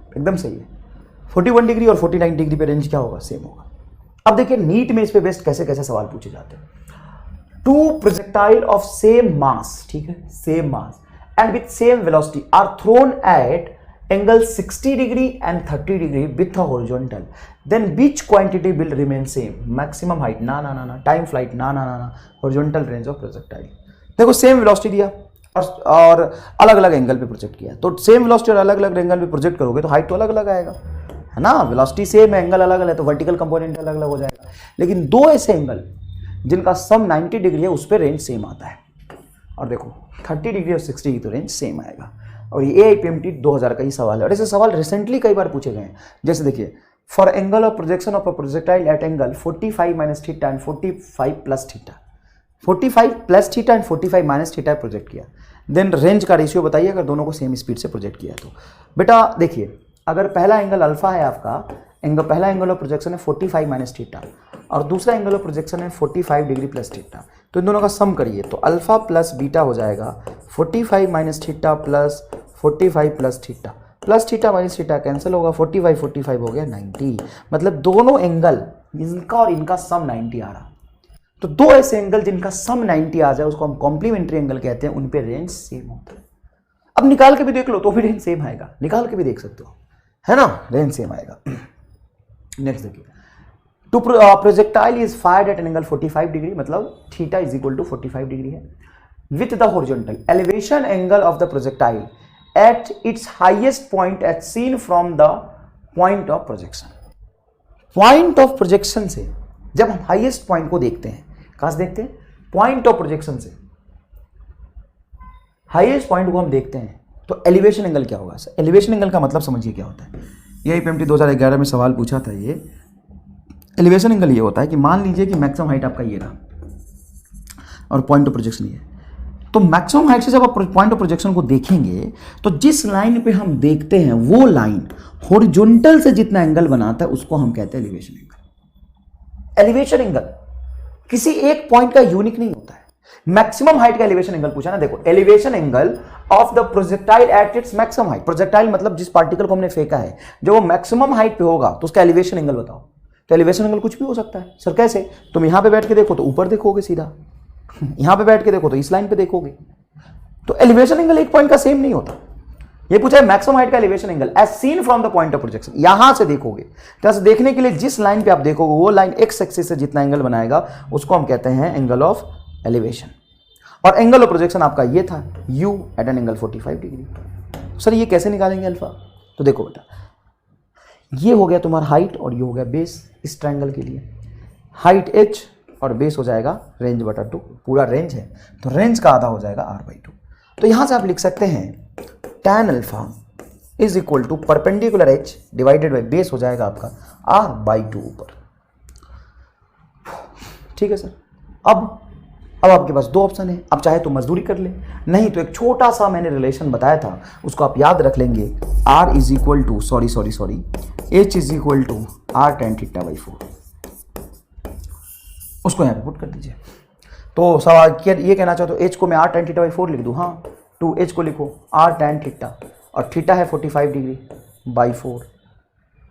एकदम सही है। 41 डिग्री और 49 डिग्री पे रेंज क्या होगा? सेम होगा। अब देखिए नीट में इस पे बेस्ट कैसे कैसे सवाल पूछे जाते हैं। Two projectile of same mass, ठीक है, same mass and with same velocity are thrown at angle 60 degree and 30 degree with a horizontal, then which quantity will remain same? Maximum height ना ना ना ना, टाइम फ्लाइट ना ना ना ना, हॉरिजॉन्टल रेंज ऑफ प्रोजेक्टाइल। देखो सेम वेलोसिटी दिया और अलग अलग एंगल पे प्रोजेक्ट किया, तो सेम वेलोसिटी और अलग अलग एंगल पे प्रोजेक्ट करोगे तो हाइट तो अलग अलग आएगा, है ना। वेलोसिटी सेम है, एंगल अलग अलग है, तो वर्टिकल कंपोनेंट अलग अलग हो जाएगा। लेकिन दो ऐसे एंगल जिनका सम 90 डिग्री है उस पर रेंज सेम आता है। और देखो 30 डिग्री और 60 की तो रेंज सेम आएगा। और ये AIPMT 2000 का ही सवाल है, और ऐसे सवाल रिसेंटली कई बार पूछे गए हैं। जैसे देखिए, for angle of projection of a projectile eight angle 45 minus theta and 45 plus theta, 45 plus theta and 45 minus theta project किया, देन रेंज का रेशियो बताइए अगर दोनों को सेम स्पीड से प्रोजेक्ट किया तो। बेटा देखिए, अगर पहला एंगल अल्फा है आपका, पहला एंगल ऑफ प्रोजेक्शन है 45 माइनस थीटा और दूसरा एंगल ऑफ प्रोजेक्शन है 45 डिग्री प्लस थीटा, तो इन दोनों का सम करिए तो अल्फा प्लस बीटा हो जाएगा 45 minus theta plus 45 plus theta, plus theta minus theta cancel होगा, 45 हो गया 90। मतलब दोनों एंगल इनका और इनका सम 90 आ रहा। तो दो ऐसे एंगल जिनका सम 90 आ जाए उसको हम कॉम्प्लीमेंट्री एंगल कहते हैं, उन पे रेंज सेम होता है। अब निकाल के भी देख लो तो भी रेंज सेम आएगा, निकाल के भी देख सकते हो, है ना, रेंज सेम आएगा। नेक्स्ट देखिए, two projectile is fired at an angle 45 degree, मतलब theta is equal to 45 degree है, with the horizontal elevation angle of the projectile at its highest point at seen from the point of projection. Point of projection से जब हम हाईएस्ट पॉइंट को देखते हैं, कहां से देखते हैं? पॉइंट ऑफ प्रोजेक्शन से हाईएस्ट पॉइंट को हम देखते हैं तो एलिवेशन एंगल क्या होगा? एलिवेशन एंगल का मतलब समझिए क्या होता है। ये AIPMT 2011 में सवाल पूछा था। ये एलिवेशन एंगल ये होता है कि मान लीजिए कि मैक्सिमम हाइट आपका ये रहा और पॉइंट ऑफ प्रोजेक्शन ये, तो मैक्सिमम हाइट से जब आप पॉइंट ऑफ प्रोजेक्शन को देखेंगे तो जिस लाइन पे हम देखते हैं वो लाइन हॉरिजॉन्टल से जितना एंगल बनाता है उसको हम कहते हैं एलिवेशन एंगल। एलिवेशन एंगल किसी एक पॉइंट का यूनिक नहीं होता है। मैक्सिमम हाइट का एलिवेशन एंगल पूछा ना, देखो elevation angle of the projectile at its maximum height. Projectile मतलब जिस पार्टिकल को हमने फेंका है, जब वो मैक्सिमम हाइट पे होगा तो उसका एलिवेशन एंगल बताओ। तो एलिवेशन एंगल कुछ भी हो सकता है। सर कैसे? तुम यहां पे बैठ के देखो तो ऊपर देखोगे सीधा, यहां पे बैठ के देखो तो इस लाइन पे देखोगे। तो एलिवेशन एंगल एक पॉइंट का सेम नहीं होता। ये पूछा है मैक्सिमम हाइट का elevation angle as seen from the point of projection, यहां से देखोगे। तो ऐसे देखने के लिए जिस लाइन पे आप देखोगे वो लाइन एक्स एक्सिस से जितना एंगल बनाएगा उसको हम कहते हैं एंगल ऑफ एलिवेशन। और एंगल ऑफ प्रोजेक्शन आपका ये था u at an angle 45 degree. Sir ये कैसे निकालेंगे अल्फा? तो देखो बेटा, ये हो गया तुम्हारा हाइट और ये हो गया बेस। इस ट्रायंगल के लिए हाइट h और बेस हो जाएगा रेंज बटा 2, पूरा रेंज है तो रेंज का आधा हो जाएगा r/2। तो यहां से आप लिख सकते हैं tan alpha is equal to perpendicular h divided by base हो जाएगा आपका r/2 ऊपर। ठीक है सर। अब आपके पास दो ऑप्शन है, आप चाहे तो मजदूरी कर ले, नहीं तो एक छोटा सा मैंने रिलेशन बताया था उसको आप याद रख लेंगे। r is equal to h is equal to r tan θ/4, उसको यहाँ पे पुट कर दीजिए। तो सवाल ये कहना चाहो तो h को मैं r tan θ/4 लिख दूँ, हाँ, टू h को लिखो r tan θ और थीटा है 45 डिग्री बाई 4,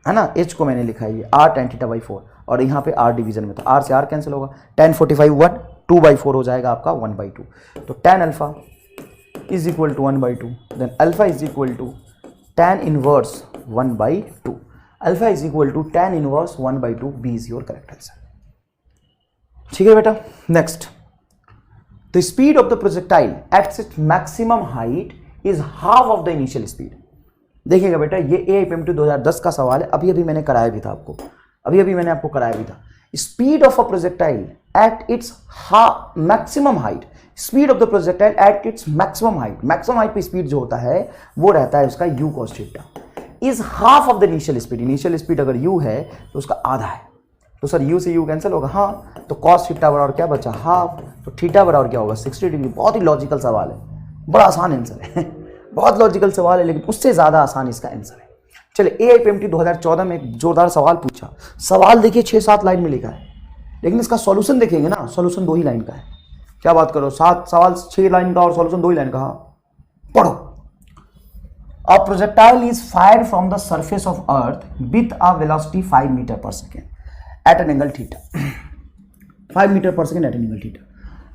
है ना। h को मैंने लिखा है ये r tan θ/4 और यहाँ पे r डिवीजन में, तो r से r कैंसिल होगा, tan 45 1, 2/4 हो जाएगा आपका 1/2। तो tan alpha is equal to 1/2, then alpha is equal to tan inverse 1/2, alpha is equal to tan inverse 1/2। B is your correct answer. ठीक है बेटा। Next, the speed of the projectile at its maximum height is half of the initial speed. देखिएगा बेटा, ये AIPMT 2010 का सवाल है, अभी मैंने कराया भी था आपको, अभी मैंने आपको कराया भी था। Speed of a projectile at its maximum height, speed of the projectile at its maximum height, maximum height पे स्पीड जो होता है वो रहता है उसका u cos theta, is half of the initial speed. Initial speed अगर u है तो उसका आधा है, तो सर u से u कैंसिल होगा, हाँ, तो cos थीटा बराबर क्या बचा, हाफ, तो थीटा बराबर क्या होगा 60 डिग्री। बहुत ही लॉजिकल सवाल है, बड़ा आसान आंसर है बहुत लॉजिकल सवाल है, लेकिन उससे ज़्यादा आसान इसका आंसर है। चलिए AIPMT 2014 में एक जोरदार सवाल पूछा। सवाल देखिए 6-7 लाइन में लिखा है, लेकिन इसका सॉल्यूशन देखेंगे ना, सॉल्यूशन 2 ही लाइन का है। क्या बात करो, 7 सवाल 6 लाइन का और सॉल्यूशन 2 ही लाइन का। हाँ पढ़ो। A projectile is fired from the surface of earth with a velocity 5 meter per second at an angle theta 5 meter per second at an angle theta.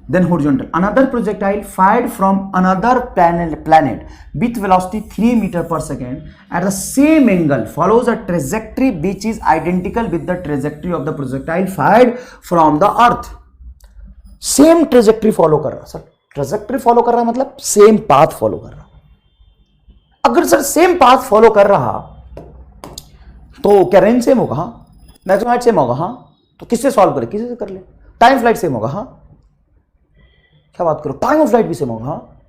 Then horizontal. Another projectile fired from another planet with velocity 3 meter per second at the same angle follows a trajectory which is identical with the trajectory of the projectile fired from the earth. Same trajectory follow कर रहा। सर ट्रेजेक्ट्री फॉलो कर रहा मतलब सेम पाथ फॉलो कर रहा। अगर सर सेम पाथ फॉलो कर रहा तो क्या रेंज सेम होगा? हाँ। मैक्सिमम हाइट सेम होगा? हाँ। तो किससे सॉल्व करें? किसी से कर ले। टाइम फ्लाइट सेम होगा? हाँ। क्या बात करो, टाइम ऑफ फ्लाइट भी सेम होगा? हाँ।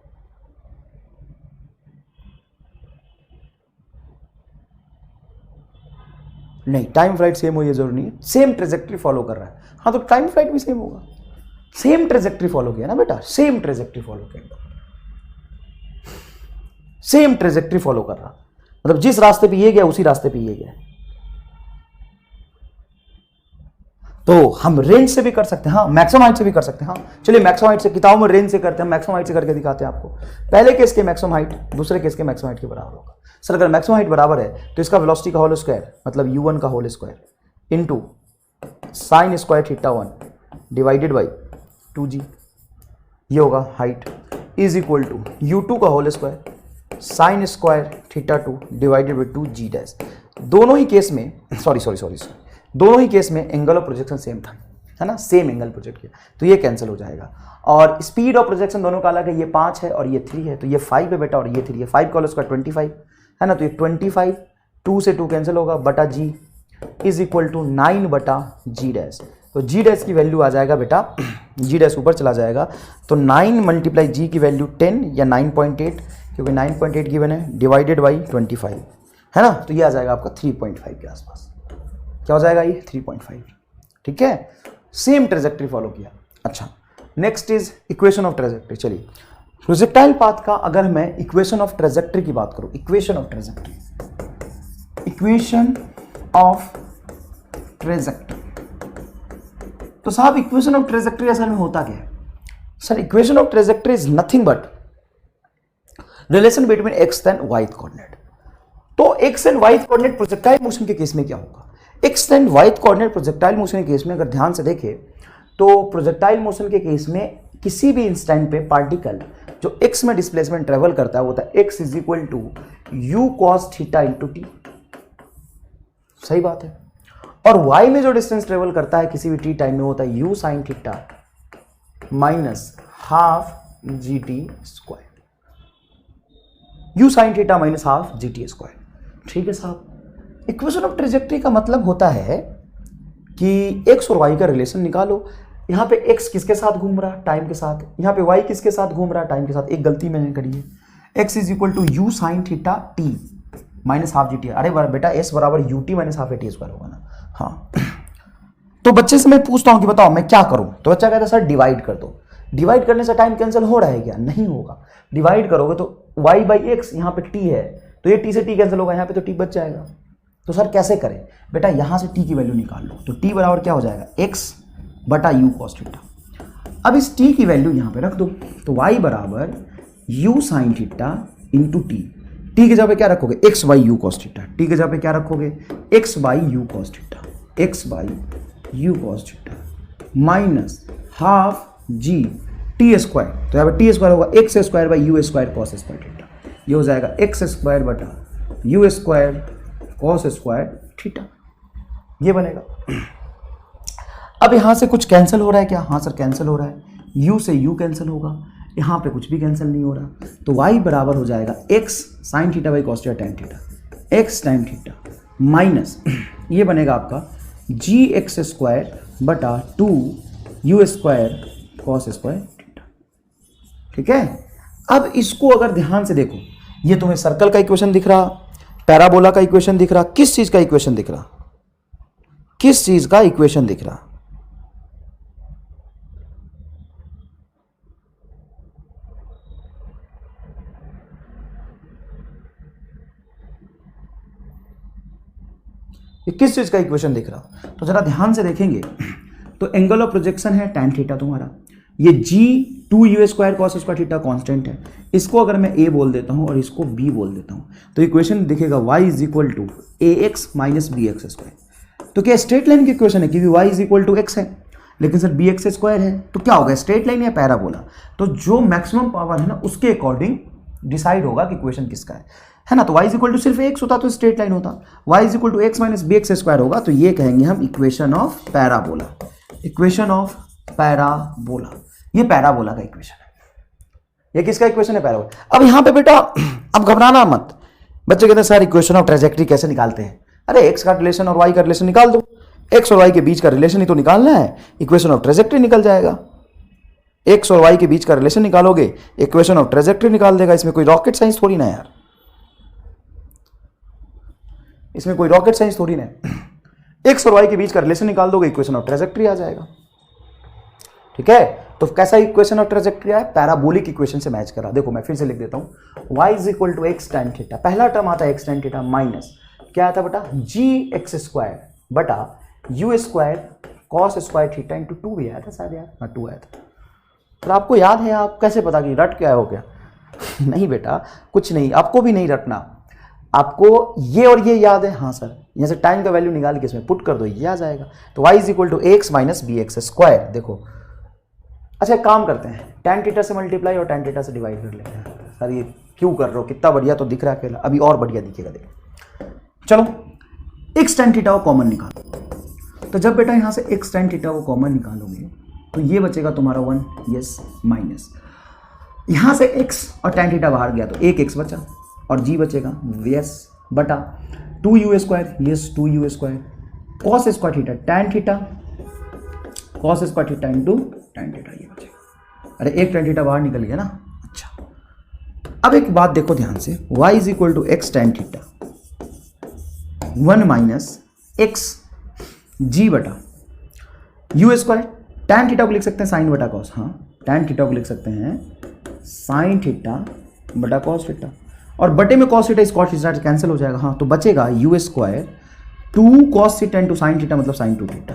नहीं, टाइम फ्लाइट सेम हो ये जरूरी नहीं है, सेम ट्रेजेक्ट्री फॉलो कर रहा है। हाँ तो टाइम फ्लाइट भी सेम होगा, सेम ट्रेजेक्ट्री फॉलो किया ना बेटा, सेम ट्रेजेक्ट्री फॉलो किया, सेम ट्रेजेक्ट्री फॉलो कर रहा, मतलब जिस रास्ते पे ये गया उसी रास्ते पे ये गया। तो हम रेंज से भी कर सकते हैं, हाँ मैक्सिमम हाइट से भी कर सकते हैं। हाँ चलिए मैक्सिमम हाइट से, किताबों में रेंज से करते हैं, मैक्सिमम हाइट से करके दिखाते हैं आपको। पहले केस के मैक्सिमम हाइट दूसरे केस के मैक्सिमम हाइट के बराबर होगा। सर अगर मैक्सिमम हाइट बराबर है तो इसका वेलोसिटी का होल स्क्वायर मतलब u1 का whole square into sine square theta 1 divided by 2g, ये होगा height, is equal to u2 का whole square sine square theta 2 divided by 2g dash. दोनों ही केस में दोनों ही केस में एंगल ऑफ प्रोजेक्शन सेम था, है ना, सेम एंगल प्रोजेक्ट किया, तो ये कैंसिल हो जाएगा। और स्पीड ऑफ प्रोजेक्शन दोनों का अलग है, ये 5 है और ये 3 है, तो ये 5 है बेटा और ये 3 है। 5 का होल स्क्वायर 25 है ना, तो ये 25 2 से 2 कैंसिल होगा बटा g इज इक्वल टू 9 बटा g डैश। तो g डैश की वैल्यू आ जाएगा बेटा, g डैश ऊपर चला जाएगा, तो 9 मल्टीप्लाई g की वैल्यू 10 या 9.8 क्योंकि 9.8 गिवन है डिवाइडेड बाई 25 है ना, तो ये आ जाएगा आपका 3.5 के आसपास। क्या हो जाएगा ये 3.5, ठीक है। सेम ट्रेजेक्ट्री फॉलो किया। अच्छा next is equation of trajectory. चलिए प्रोजेक्टाइल पाथ का अगर मैं इक्वेशन ऑफ ट्रेजेक्ट्री की बात करूं, इक्वेशन ऑफ ट्रेजेक्ट्री तो साहब इक्वेशन ऑफ ट्रेजेक्ट्री असल में होता क्या है? Sir equation of trajectory is nothing but relation between x and y coordinate. तो x and y coordinate projectile motion के केस में क्या होगा? X and y coordinate projectile motion के केस में अगर ध्यान से देखें तो प्रोजेक्टाइल मोशन के केस में किसी भी इंस्टेंट पे पार्टिकल जो एक्स में डिस्प्लेसमेंट ट्रेवल करता है वो होता है x is equal to u cos theta into t, सही बात है। और वाई में जो डिस्टेंस ट्रेवल करता है किसी भी टी टाइम में होता है you sine theta minus half g t square, you sine theta minus half g t square, ठीक है साहब। इक्वेशन ऑफ ट्रेजेक्ट्री का मतलब होता है कि एक्स और वाई का रिलेशन निकालो। यहाँ पे एक्स किसके साथ घूम रहा है? टाइम के साथ। यहाँ पे वाई किसके साथ घूम रहा है? टाइम के साथ। एक गलती मैंने करी है, x is equal to u sine theta t minus half g t. अरे बेटा एस बराबर u t minus half a t square होगा ना। हाँ तो बच्चे से मैं पूछता हूँ कि बताओ मैं क्या करूँ, तो बच्चा कहता है सर डिवाइड कर दो। डिवाइड करने से टाइम कैंसिल हो रहा है क्या? नहीं होगा। डिवाइड करोगे तो वाई बाई एक्स, यहाँ पे टी है तो ये टी से टी कैंसिल होगा, यहाँ पे तो टी बच जाएगा। तो सर कैसे करें? बेटा यहाँ से टी की वैल्यू निकाल लो, तो टी बराबर क्या हो जाएगा एक्स बटा यू कॉस थीटा। अब इस टी की वैल्यू यहाँ पे रख दो, तो वाई बराबर you sine theta into T. T के जगह पे क्या रखोगे? X by you cos theta. T के जगह पे क्या रखोगे? X by you cos theta, x by you cos theta minus half g t square. तो यहाँ पे टी स्क्वायर होगा x square by you square cos square theta. ये हो जाएगा एक्स स्क्वायर बटा you square cos square theta, ये बनेगा। अब यहां से कुछ कैंसिल हो रहा है क्या? हाँ सर कैंसिल हो रहा है, u से u कैंसिल होगा, यहां पे कुछ भी कैंसिल नहीं हो रहा, तो y बराबर हो जाएगा x sine theta by cos theta tan theta, x tan theta minus ये बनेगा आपका जी एक्स स्क्वायर बटा 2 u square cos square theta, ठीक है। अब इसको अगर ध्यान से देखो, ये तुम्हें सर्कल का इक्वेशन दिख रहा, पैराबोला का इक्वेशन दिख रहा, किस चीज का इक्वेशन दिख रहा? किस चीज का इक्वेशन दिख रहा? ये किस चीज़ का इक्वेशन दिख रहा हो? तो जरा ध्यान से देखेंगे तो एंगल ऑफ प्रोजेक्शन है tan थीटा तुम्हारा, ये g 2u² cos square theta constant है, इसको अगर मैं a बोल देता हूं और इसको b बोल देता हूं तो इक्वेशन दिखेगा y = ax - bx²। तो क्या स्ट्रेट लाइन की इक्वेशन है क्योंकि y = x है, लेकिन सर bx² है, तो क्या होगा स्ट्रेट लाइन या पैराबोला? तो जो मैक्सिमम पावर है ना उसके अकॉर्डिंग डिसाइड होगा कि इक्वेशन किसका है ना। तो y = सिर्फ x होता तो स्ट्रेट लाइन होता, y = x - bx² होगा, तो ये कहेंगे हम equation of parabola. Equation of parabola, ये पैराबोला का इक्वेशन है। ये किसका इक्वेशन है? पैराबोला। अब यहां पे बेटा अब घबराना मत, बच्चे कहते हैं सर इक्वेशन ऑफ ट्रेजेक्टरी कैसे निकालते हैं? अरे x का रिलेशन और y का रिलेशन निकाल दो, x और y के बीच का रिलेशन ही तो निकालना है, इक्वेशन ऑफ ट्रेजेक्टरी निकल जाएगा। x और y के बीच का रिलेशन निकालोगे, इक्वेशन ऑफ ट्रेजेक्टरी निकाल देगा। इसमें कोई रॉकेट साइंस थोड़ी ना यार, इसमें कोई रॉकेट साइंस थोड़ी ना है। x और y के बीच का रिलेशन निकाल दोगे, इक्वेशन ऑफ ट्रेजेक्टरी आ जाएगा। ठीक है, तो कैसा इक्वेशन ऑफ ट्रेजेक्टरी है? पैराबोलिक इक्वेशन से मैच करा। देखो मैं फिर से लिख देता हूं, y = x tan थीटा, पहला टर्म आता है x tan थीटा माइनस क्या आता है बेटा gx² बटा u² cos square theta into 2 भी आया था शायद यार, हाँ 2 आया था। तो आपको याद है? आप कैसे पता कि रट क्या हो गया? नहीं बेटा कुछ नहीं, आपको भी नहीं रटना, आपको ये और ये याद है। हाँ सर, यहाँ से टाइम का वैल्यू निकाल के इसमें पुट कर दो, ये आ जाएगा। तो y = x - bx²। देखो अच्छा एक काम करते हैं, tan थीटा से मल्टीप्लाई और tan थीटा से डिवाइड कर लेते हैं। सर ये क्यों कर रहे हो? कितना बढ़िया तो दिख रहा है अकेला, अभी और बढ़िया दिखेगा। देखो चलो x tan थीटा को कॉमन निकालो, तो जब बेटा यहाँ से x tan थीटा को कॉमन निकालोगे तो ये बचेगा तुम्हारा 1, यस माइनस यहाँ से x और tan थीटा बाहर गया तो एक x बचा और g बचेगा यस बटा 2u², yes 2u² cos square theta tan theta cos square theta into tan theta, ये बचेगा। अरे एक tan थीटा बाहर निकल गया ना। अच्छा अब एक बात देखो ध्यान से, y = x tan theta 1 minus x g बटा u²। tan थीटा को लिख सकते हैं साइन बटा कॉस, हाँ tan थीटा को लिख सकते हैं साइन थीटा बटा कॉस थीटा, और बटे में कॉस थीटा इस कॉस थीटा कैंसिल हो जाएगा। हाँ तो बचेगा u² 2 cos theta into sine theta मतलब साइन 2 थीटा।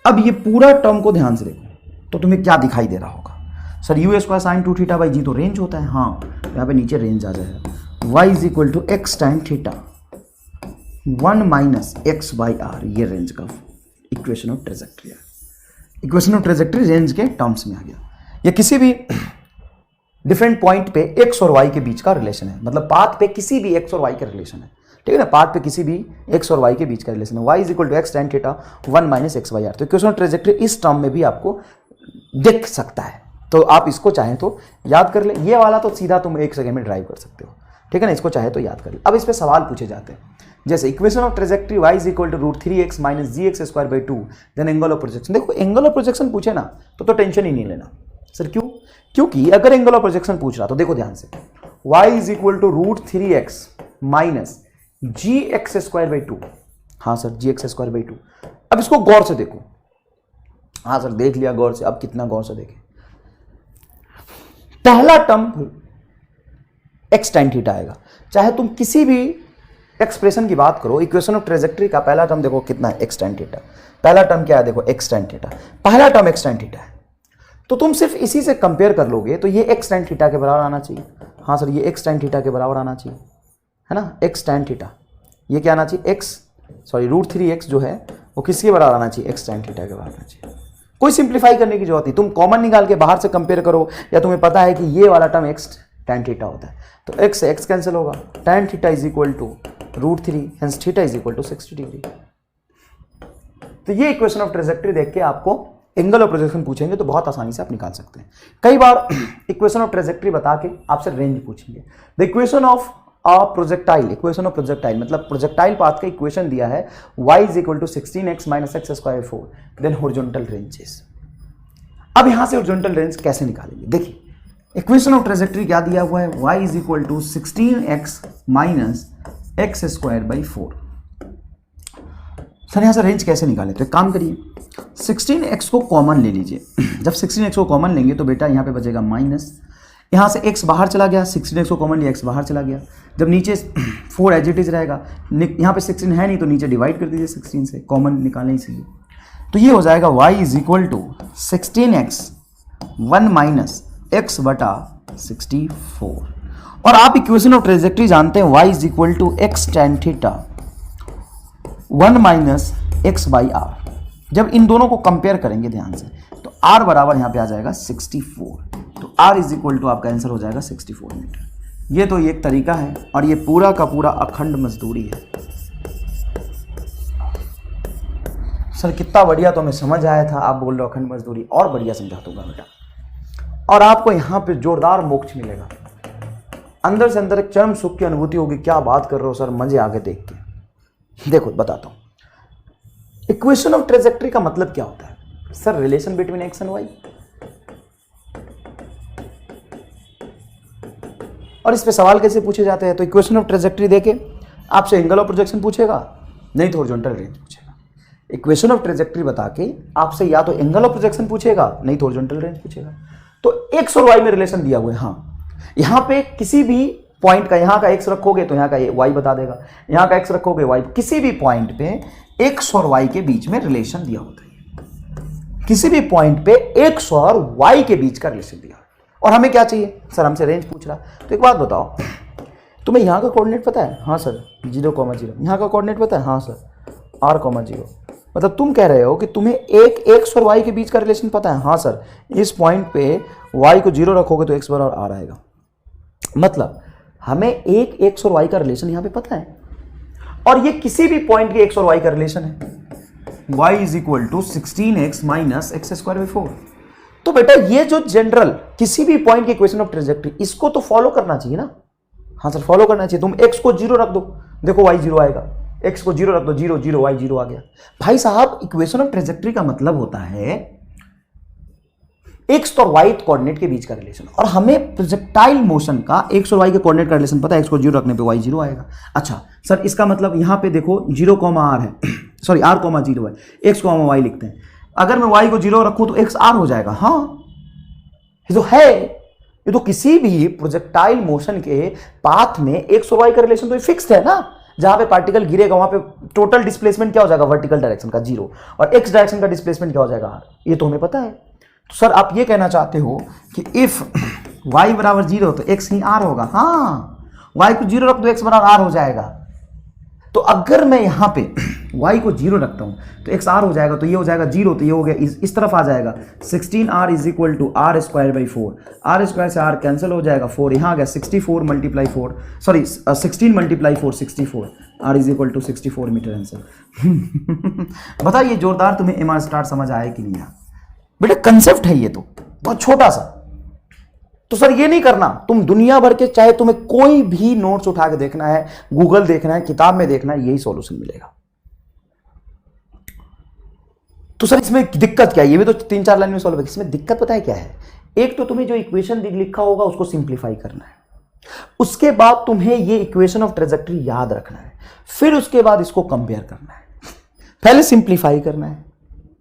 अब ये पूरा टर्म को ध्यान से देखो तो तुम्हें क्या दिखाई दे रहा होगा? Sir u² sine 2 theta by g तो रेंज होता है, हाँ यहाँ पे नीचे रेंज आ जाएगा। y = x tan theta 1 minus x by R, ये रेंज का इक्वेशन ऑफ ट्रेजेक्टरी है। इक्वेशन ऑफ ट्रेजेक्टरी रेंज के टर्म्स में आ गया। ये किसी भी डिफरेंट पॉइंट पे x और y के बीच का रिलेशन है, मतलब पाथ पे किसी भी x और y का रिलेशन है, ठीक है ना, पाथ पे किसी भी x और y के बीच का रिलेशन है। y = x tan theta 1 minus x by R. तो इक्वेशन ऑफ ट्रेजेक्टरी इस टर्म में भी आपको दिख सकता है, तो आप इसको चाहें तो याद कर ले। ये वाला तो सीधा तुम 1 सेकंड में ड्राइव कर सकते हो, ठीक है ना, इसको चाहे तो याद कर ले। अब इस पे सवाल पूछे जाते हैं, जैसे equation of trajectory y = √3x - gx² 2 then angle of projection. देखो एंगल ऑफ प्रोजेक्शन पूछे ना तो टेंशन ही नहीं लेना। सर क्यों? क्योंकि अगर एंगल ऑफ प्रोजेक्शन पूछ रहा तो देखो ध्यान से, y = √3x - gx² 2। हाँ सर gx² 2। अब इसको गौर से देखो। हाँ सर देख लिया गौर से, अब कितना गौर से देखें। पहला टर्म x tan थीटा आएगा, चाहे तुम किसी भी एक्सप्रेशन की बात करो, इक्वेशन ऑफ ट्रेजेक्टरी का पहला टर्म देखो कितना है x tan थीटा। पहला टर्म क्या है? देखो x tan थीटा, पहला टर्म x tan थीटा है, तो तुम सिर्फ इसी से कंपेयर कर लोगे तो ये x tan थीटा के बराबर आना चाहिए। हाँ सर ये x tan थीटा के बराबर आना चाहिए, है ना, x tan थीटा। ये क्या आना चाहिए? √3x जो है वो किसके बराबर आना चाहिए? x tan थीटा के बराबर आना चाहिए। कोई सिंप्लीफाई करने की जरूरत नहीं, तुम कॉमन निकाल के बाहर से कंपेयर करो, या तुम्हें पता है कि ये वाला टर्म x tan थीटा होता है तो x से x कैंसिल होगा, tan theta = √3, hence theta = 60 degree. तो ये इक्वेशन ऑफ ट्रेजेक्टरी देख के आपको एंगल ऑफ प्रोजेक्शन पूछेंगे तो बहुत आसानी से आप निकाल सकते हैं। कई बार इक्वेशन ऑफ ट्रेजेक्टरी बता के आपसे रेंज पूछेंगे। The equation of projectile, equation of projectile मतलब प्रोजेक्टाइल पाथ का इक्वेशन दिया है y = 16x - x² 4 then horizontal ranges. अब यहां से हॉरिजॉन्टल रेंज कैसे निकालेंगे? देखिए इक्वेशन ऑफ ट्रेजेक्टरी क्या दिया हुआ है, y = 16x - x² 4। सर यहां से रेंज कैसे निकालें? तो एक काम करिए, 16x को कॉमन ले लीजिए। जब 16x को कॉमन लेंगे तो बेटा यहां पे बचेगा माइनस यहाँ से x बाहर चला गया, 16x को कॉमन लिया, x बाहर चला गया। जब नीचे 4 एज इट इज रहेगा, यहाँ पे 16 है नहीं तो नीचे डिवाइड कर दीजिए 16 से, कॉमन निकालने इसलिए। तो ये हो जाएगा y is equal to 16x 1 minus x बटा 64। और आप इक्वेशन ऑफ ट्रेजेक्ट्री जानते हैं, y is equal to x tan theta 1 minus x by R. जब इन दोनों को कंपेयर करेंगे ध्यान से तो r बराबर यहाँ पे आ जाएगा 64, तो r इज इक्वल टू आपका आंसर हो जाएगा 64 मीटर। ये तो एक तरीका है और ये पूरा का पूरा अखंड मजदूरी है। सर कितना बढ़िया, तो हमें समझ आया था, आप बोल रहे हो अखंड मजदूरी, और बढ़िया समझा दूंगा बेटा। और आपको यहाँ पे जोरदार मोक्ष मिलेगा, अंदर से अंदर एक चरम सुख की अनुभूति होगी। क्या बात कर रहे हो सर, मजे आगे देख के। देखो बताता हूँ, इक्वेशन ऑफ ट्रेजेक्ट्री का मतलब क्या होता है sir? Relation between x and y. और इस पे सवाल कैसे पूछे जाते हैं? तो इक्वेशन ऑफ ट्रेजेक्ट्री देके आपसे एंगल ऑफ प्रोजेक्शन पूछेगा, नहीं तो हॉरिजॉन्टल रेंज पूछेगा। इक्वेशन ऑफ ट्रेजेक्ट्री बता के आपसे या तो एंगल ऑफ प्रोजेक्शन पूछेगा, नहीं तो हॉरिजॉन्टल रेंज पूछेगा। तो एक्स और वाई में रिलेशन दिया हुआ है। हाँ, यहाँ पे किसी भी पॉइंट का, यहाँ का एक्स रखोगे तो यहाँ का वाई बता देगा, यहाँ का एक्स रखोगे वाई। किसी भी पॉइंट पे एक्स और वाई के बीच में रिलेशन दिया होता है, किसी भी पॉइंट पे एक्स और वाई के बीच का रिलेशन दिया। और हमें क्या चाहिए सर? हमसे रेंज पूछ रहा। तो एक बात बताओ, तुम्हें यहाँ का कोऑर्डिनेट पता है? हाँ सर 0,0। यहाँ का कोऑर्डिनेट पता है? हाँ सर r,0। मतलब तुम कह रहे हो कि तुम्हें एक एक्स और वाई के बीच का रिलेशन पता है? हाँ सर, इस पॉइंट पे वाई को 0 रखोगे तो एक्स बराबर आर आएगा। मतलब हमें एक एक्स और वाई का रिलेशन यहाँ पे पता है, और ये किसी भी पॉइंट के एक्स और वाई का रिलेशन है। y is equal to 16x minus x square by 4। तो बेटा ये जो जनरल किसी भी पॉइंट की इक्वेशन ऑफ ट्रेजेक्ट्री, इसको तो फॉलो करना चाहिए ना। हाँ सर फॉलो करना चाहिए। तुम x को 0 रख दो, देखो y 0 आएगा। x को 0 रख दो, 0 0 y 0 आ गया। भाई साहब इक्वेशन ऑफ ट्रेजेक्ट्री का मतलब होता है एक्स और वाई कोऑर्डिनेट के बीच का रिलेशन। और हमें प्रोजेक्टाइल मोशन का एक्स और वाई के कोऑर्डिनेट का रिलेशन पता है, एक्स को 0 रखने पे y 0 आएगा। अच्छा सर इसका मतलब यहाँ पे देखो 0, r है, सॉरी r, 0 है, x, y लिखते हैं। अगर मैं y को 0 रखूं तो x r हो जाएगा। हाँ ये तो है, ये तो किसी भी प्रोजेक्टाइल मोशन के पाथ में एक्स और वाई का रिलेशन तो फिक्स्ड है ना। जहां पे पार्टिकल गिरेगा वहां पे टोटल डिस्प्लेसमेंट क्या हो जाएगा? वर्टिकल डायरेक्शन का 0, और एक्स डायरेक्शन का डिस्प्लेसमेंट क्या हो जाएगा? r। ये तो हमें पता है। तो सर आप ये कहना चाहते हो कि इफ y बराबर 0 तो x ही r होगा। हाँ, y को 0 रख दो, x बराबर r हो जाएगा। तो अगर मैं यहाँ पे y को 0 रखता हूँ तो x r हो जाएगा, तो ये हो जाएगा 0, तो ये हो गया इस तरफ आ जाएगा। 16r is equal to r square by 4, r square से r कैंसिल हो जाएगा, 4 यहाँ आ गया, 64 multiply 4, sorry 16 multiply 4 64, r is equal to 64 metre answer. बताइए जोरदार, तुम्हें एमआर स्टार समझ आया कि नहीं आया? बेटा कंसेप्ट है ये तो बहुत छोटा सा। तो सर ये नहीं करना, तुम दुनिया भर के, चाहे तुम्हें कोई भी नोट्स उठा के देखना है, गूगल देखना है, किताब में देखना है, यही सॉल्यूशन मिलेगा। तो सर इसमें दिक्कत क्या है? ये भी तो 3-4 लाइन में सॉल्व है। इसमें दिक्कत पता है क्या है? एक तो तुम्हें जो इक्वेशन लिखा होगा उसको सिंप्लीफाई करना है, उसके बाद तुम्हें ये इक्वेशन ऑफ ट्रेजेक्ट्री याद रखना है, फिर उसके बाद इसको कंपेयर करना है। पहले सिंप्लीफाई करना है,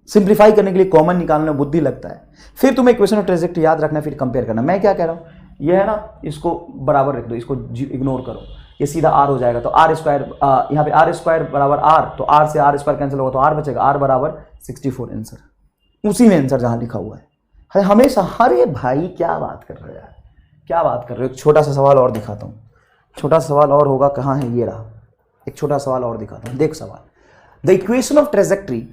सिंप्लीफाई करने के लिए कॉमन निकालना बुद्धि लगता है, फिर तुम्हें इक्वेशन ऑफ ट्रेजेक्ट्री याद रखना है, फिर कंपेयर करना। मैं क्या कह रहा हूँ, ये है ना, इसको बराबर रख दो, इसको इग्नोर करो, ये सीधा r हो जाएगा। तो r स्क्वायर, यहाँ पे r स्क्वायर बराबर r, तो r से r स्क्वायर कैंसिल होगा तो r बचेगा, r बराबर 64 आंसर। उसी में आंसर जहाँ लिखा हुआ है हमेशा। अरे भाई क्या बात कर रहे हो यार, क्या बात कर रहे हो? एक छोटा सा सवाल और दिखाता हूँ, छोटा सा सवाल और होगा, कहाँ है? ये रहा, एक छोटा सवाल और दिखाता हूँ। देख सवाल, the equation of trajectory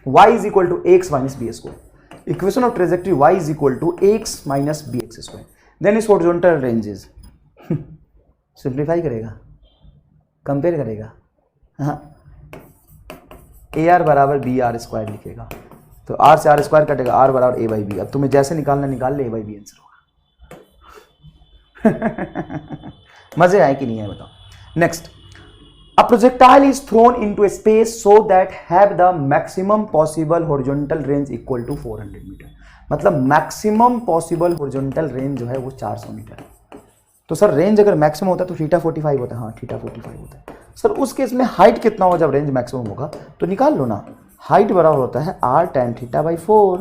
y is equal to x minus b square. Equation of trajectory y is equal to x minus b x square, then is horizontal ranges. Simplify करेगा, कंपेयर करेगा। हाँ, ए आर बराबर बी आर स्क्वायर लिखेगा, तो आर से आर स्क्वायर कटेगा, आर बराबर ए बाई बी। अब तुम्हें जैसे निकालना निकाल ले, ए बाई बी आंसर होगा। मजे आए कि नहीं है बताओ? Next, a projectile is thrown into a space so that have the maximum possible horizontal range equal to 400 metre. मतलब मैक्सिमम पॉसिबल हॉरिजॉन्टल रेंज जो है वो 400 मीटर है। तो सर रेंज अगर मैक्सिमम होता है तो थीटा 45 होता है। हाँ थीटा 45 होता है। सर उस केस में हाइट कितना होगा जब रेंज मैक्सिमम होगा? तो निकाल लो ना, हाइट बराबर होता है r tan थीटा बाई 4।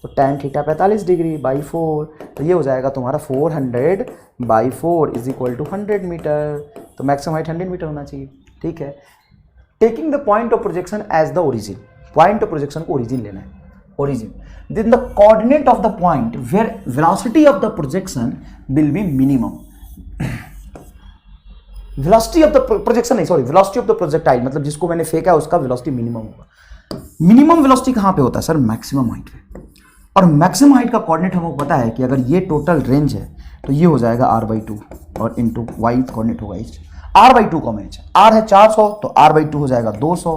तो tan थीटा 45 डिग्री बाई 4, तो ये हो जाएगा तुम्हारा 400 by 4 is equal to 100 metre. तो मैक्सिमम हाइट 100 मीटर होना चाहिए। ठीक है, taking the point of projection as the origin, point of projection को ओरिजिन लेना है, origin. Then the coordinate of the point where velocity of the projection will be minimum. Velocity of the projection नहीं, sorry, velocity of the projectile, मतलब जिसको मैंने फेंका है उसका वेलोसिटी मिनिमम होगा। मिनिमम वेलोसिटी कहां पे होता है सर? मैक्सिमम हाइट पे। और मैक्सिमम हाइट का कोऑर्डिनेट हमको पता है कि अगर ये टोटल रेंज है तो ये हो जाएगा r/2 और इंटू वाई कोऑर्डिनेट होगा h। r/2 com h, r है 400 तो r/2 हो जाएगा 200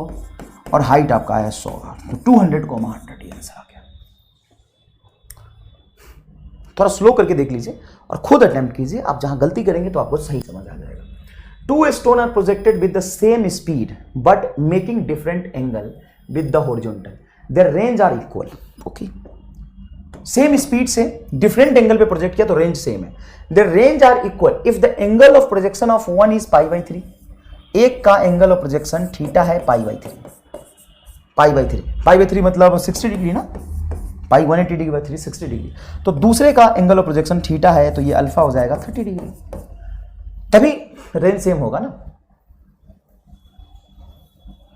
और हाइट आपका है 100, तो 200 को 100 ये आंसर आ गया। थोड़ा स्लो करके देख लीजिए और खुद अटेम्प्ट कीजिए, आप जहां गलती करेंगे तो आपको सही समझ आ जाएगा। Two stone are projected with the same speed but making different angle with the horizontal. Their range are equal. Okay. Same speed से डिफरेंट एंगल पे प्रोजेक्ट किया तो रेंज सेम है। Their range are equal if the angle of projection of one is π/3. एक का एंगल ऑफ प्रोजेक्शन थीटा है π/3, π/3 मतलब 60 डिग्री ना, पाई 180 डिग्री बाई 3 60 डिग्री। तो दूसरे का एंगल ऑफ प्रोजेक्शन थीटा है तो ये अल्फा हो जाएगा 30 डिग्री, तभी रेंज सेम होगा ना।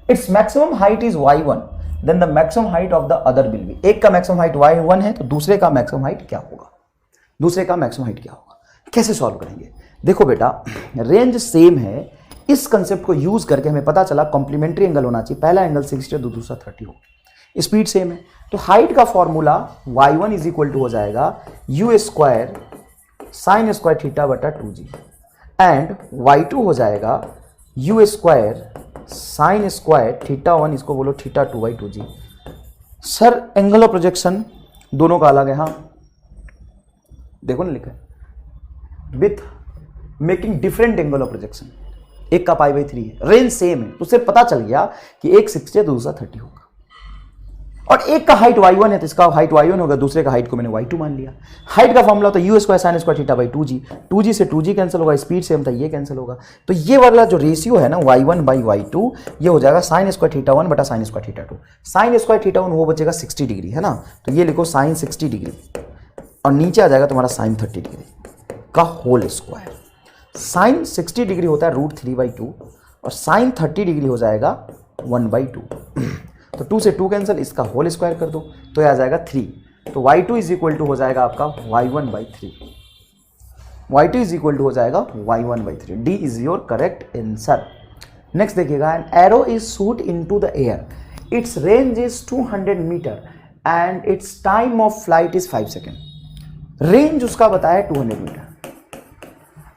Its maximum height is y1, then the maximum height of the other will be. एक का मैक्सिमम हाइट y1 है तो दूसरे का मैक्सिमम हाइट क्या होगा, दूसरे का मैक्सिमम हाइट क्या होगा, कैसे सॉल्व करेंगे? देखो बेटा, रेंज सेम है, इस कंसेप्ट को यूज करके हमें पता चला कॉम्प्लीमेंट्री एंगल होना चाहिए, पहला एंगल 60 तो दूसरा 30 हो, स्पीड सेम है तो हाइट का formula y1 is equal to हो जाएगा u square sine square theta बटा 2g एंड y2 हो जाएगा u square sine square theta 1, इसको बोलो theta 2 by 2g। Sir angle of projection दोनों का अलग है, हाँ देखो ना लिखा है, with making different angle of projection. एक का π/3 है, रेंज सेम है, तो उससे पता चल गया कि एक 60 है दूसरा 30 होगा। और एक का हाइट y1 है तो इसका हाइट y1 होगा, दूसरे का हाइट को मैंने y2 मान लिया। हाइट का फॉर्मूला तो u square sine square theta by 2g, 2g से 2g कैंसिल होगा, स्पीड सेम था ये कैंसिल होगा, तो ये वाला जो रेशियो है ना y1 बाई y2 ये हो जाएगा साइन स्क्वायर थीटा 1 बटा sign square theta 2। Sign square theta 1 वो बचेगा 60 डिग्री है ना, तो ये लिखो साइन 60 डिग्री और नीचे आ जाएगा तुम्हारा साइन 30 डिग्री का होल स्क्वायर। साइन 60 डिग्री होता है √3/2 और साइन 30 डिग्री हो जाएगा 1/2, तो 2 से 2 कैंसिल, इसका होल स्क्वायर कर दो तो ये आ जाएगा 3, तो y2 इज इक्वल टू हो जाएगा आपका y1/3, y2 is equal to हो जाएगा y1/3। D is your correct answer. Next देखिएगा, an arrow is shoot into the air, its range is 200 metre and its time of flight is 5 second. Range उसका बताया 200 metre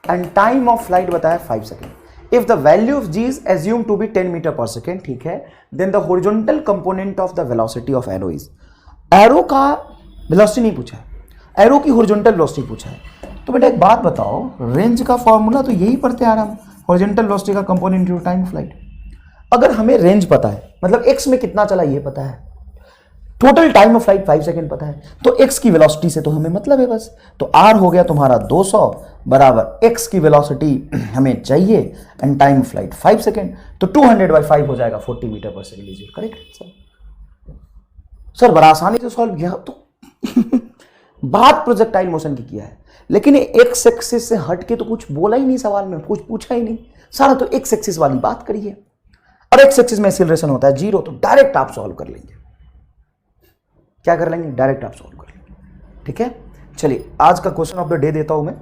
and time of flight बताया 5 second. If the value of g is assumed to be 10 metre per second, ठीक है, then the horizontal component of the velocity of arrow is, arrow का वेलोसिटी नहीं पूछा है, एरो की हॉरिजॉन्टल वेलोसिटी पूछा है। तो बेटा एक बात बताओ, रेंज का फॉर्मूला तो यही पढ़ते आ रहा हम, हॉरिजॉन्टल वेलोसिटी का component into time of flight. अगर हमें रेंज पता है, मतलब x में कितना चला ये पता है, total time of flight 5 second पता है, तो x की वेलोसिटी से तो हमें मतलब है बस, तो r हो गया तुम्हारा 200 बराबर x की वेलोसिटी हमें चाहिए and time of flight 5 second, तो 200/5 हो जाएगा 40 मीटर पर सेकेंड। लीजिए करेक्ट सर, बड़ा आसानी से सॉल्व किया। तो बात प्रोजेक्टाइल मोशन की किया है, लेकिन एक्स एक्सिस से हट के तो कुछ बोला ही नहीं सवाल में, कुछ पूछा ही नहीं, सारा तो एक्स एक्सिस वाली बात करिए। और एक्स एक्सिस में एक्सीलरेशन होता है 0, तो डायरेक्ट आप सॉल्व कर लेंगे। क्या कर लेंगे? डायरेक्ट आप सॉल्व कर लेंगे। ठीक है, चलिए आज का क्वेश्चन ऑफ द डे देता हूं मैं,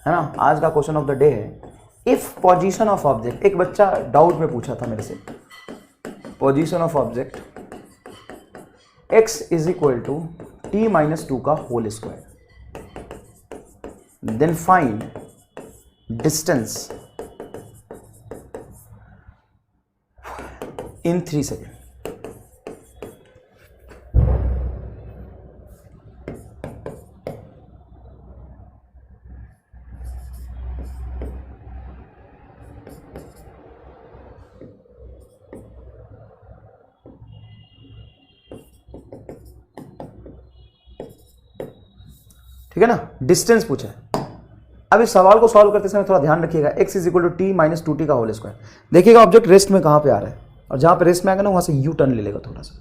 है ना। आज का क्वेश्चन ऑफ द डे है, इफ पोजीशन ऑफ ऑब्जेक्ट, एक बच्चा डाउट में पूछा था मेरे से, position of object x is equal to t-2 का whole square, then find distance in 3 second. ठीक है ना, डिस्टेंस पूछा है। अब इस सवाल को सॉल्व करते समय थोड़ा ध्यान रखिएगा, x is equal to t-2t का होल स्क्वायर। देखिएगा ऑब्जेक्ट रेस्ट में कहां पे आ रहा है, और जहां पे रेस्ट में आएगा ना वहां से यू टर्न ले लेगा थोड़ा सा,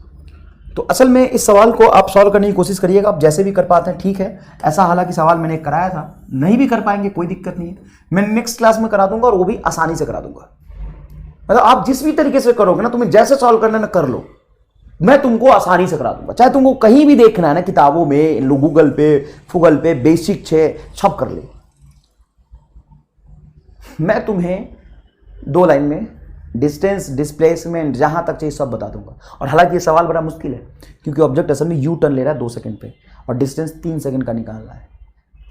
तो असल में इस सवाल को आप सॉल्व करने की कोशिश करिएगा, आप जैसे भी कर पाते हैं ठीक है। ऐसा हालांकि सवाल मैंने कराया था, नहीं भी कर पाएंगे कोई दिक्कत नहीं है, मैं नेक्स्ट क्लास में करा दूंगा और वो भी आसानी से करा दूंगा। मतलब आप जिस भी तरीके से करोगे ना, तुम्हें जैसे सॉल्व करना है ना कर लो, मैं तुमको आसानी से करा दूंगा। चाहे तुमको कहीं भी देखना है ना, किताबों में, गूगल पे बेसिक छे सब कर ले, मैं तुम्हें 2 लाइन में डिस्टेंस, डिस्प्लेसमेंट, जहां तक चाहिए सब बता दूंगा। और हालांकि ये सवाल बड़ा मुश्किल है क्योंकि ऑब्जेक्ट असल में यू टर्न ले रहा है 2 सेकंड पे और डिस्टेंस 3 सेकंड का निकालना है,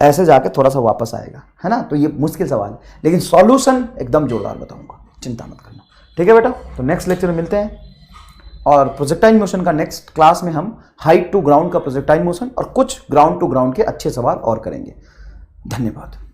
ऐसे जाके थोड़ा सा वापस आएगा, है ना। तो ये मुश्किल सवाल है, लेकिन सॉल्यूशन एकदम जोरदार बताऊंगा, चिंता मत करना, ठीक है बेटा। तो नेक्स्ट लेक्चर में मिलते हैं और प्रोजेक्टाइल मोशन का नेक्स्ट क्लास में हम हाइट टू ग्राउंड का प्रोजेक्टाइल मोशन और कुछ ग्राउंड टू ग्राउंड के अच्छे सवाल और करेंगे। धन्यवाद।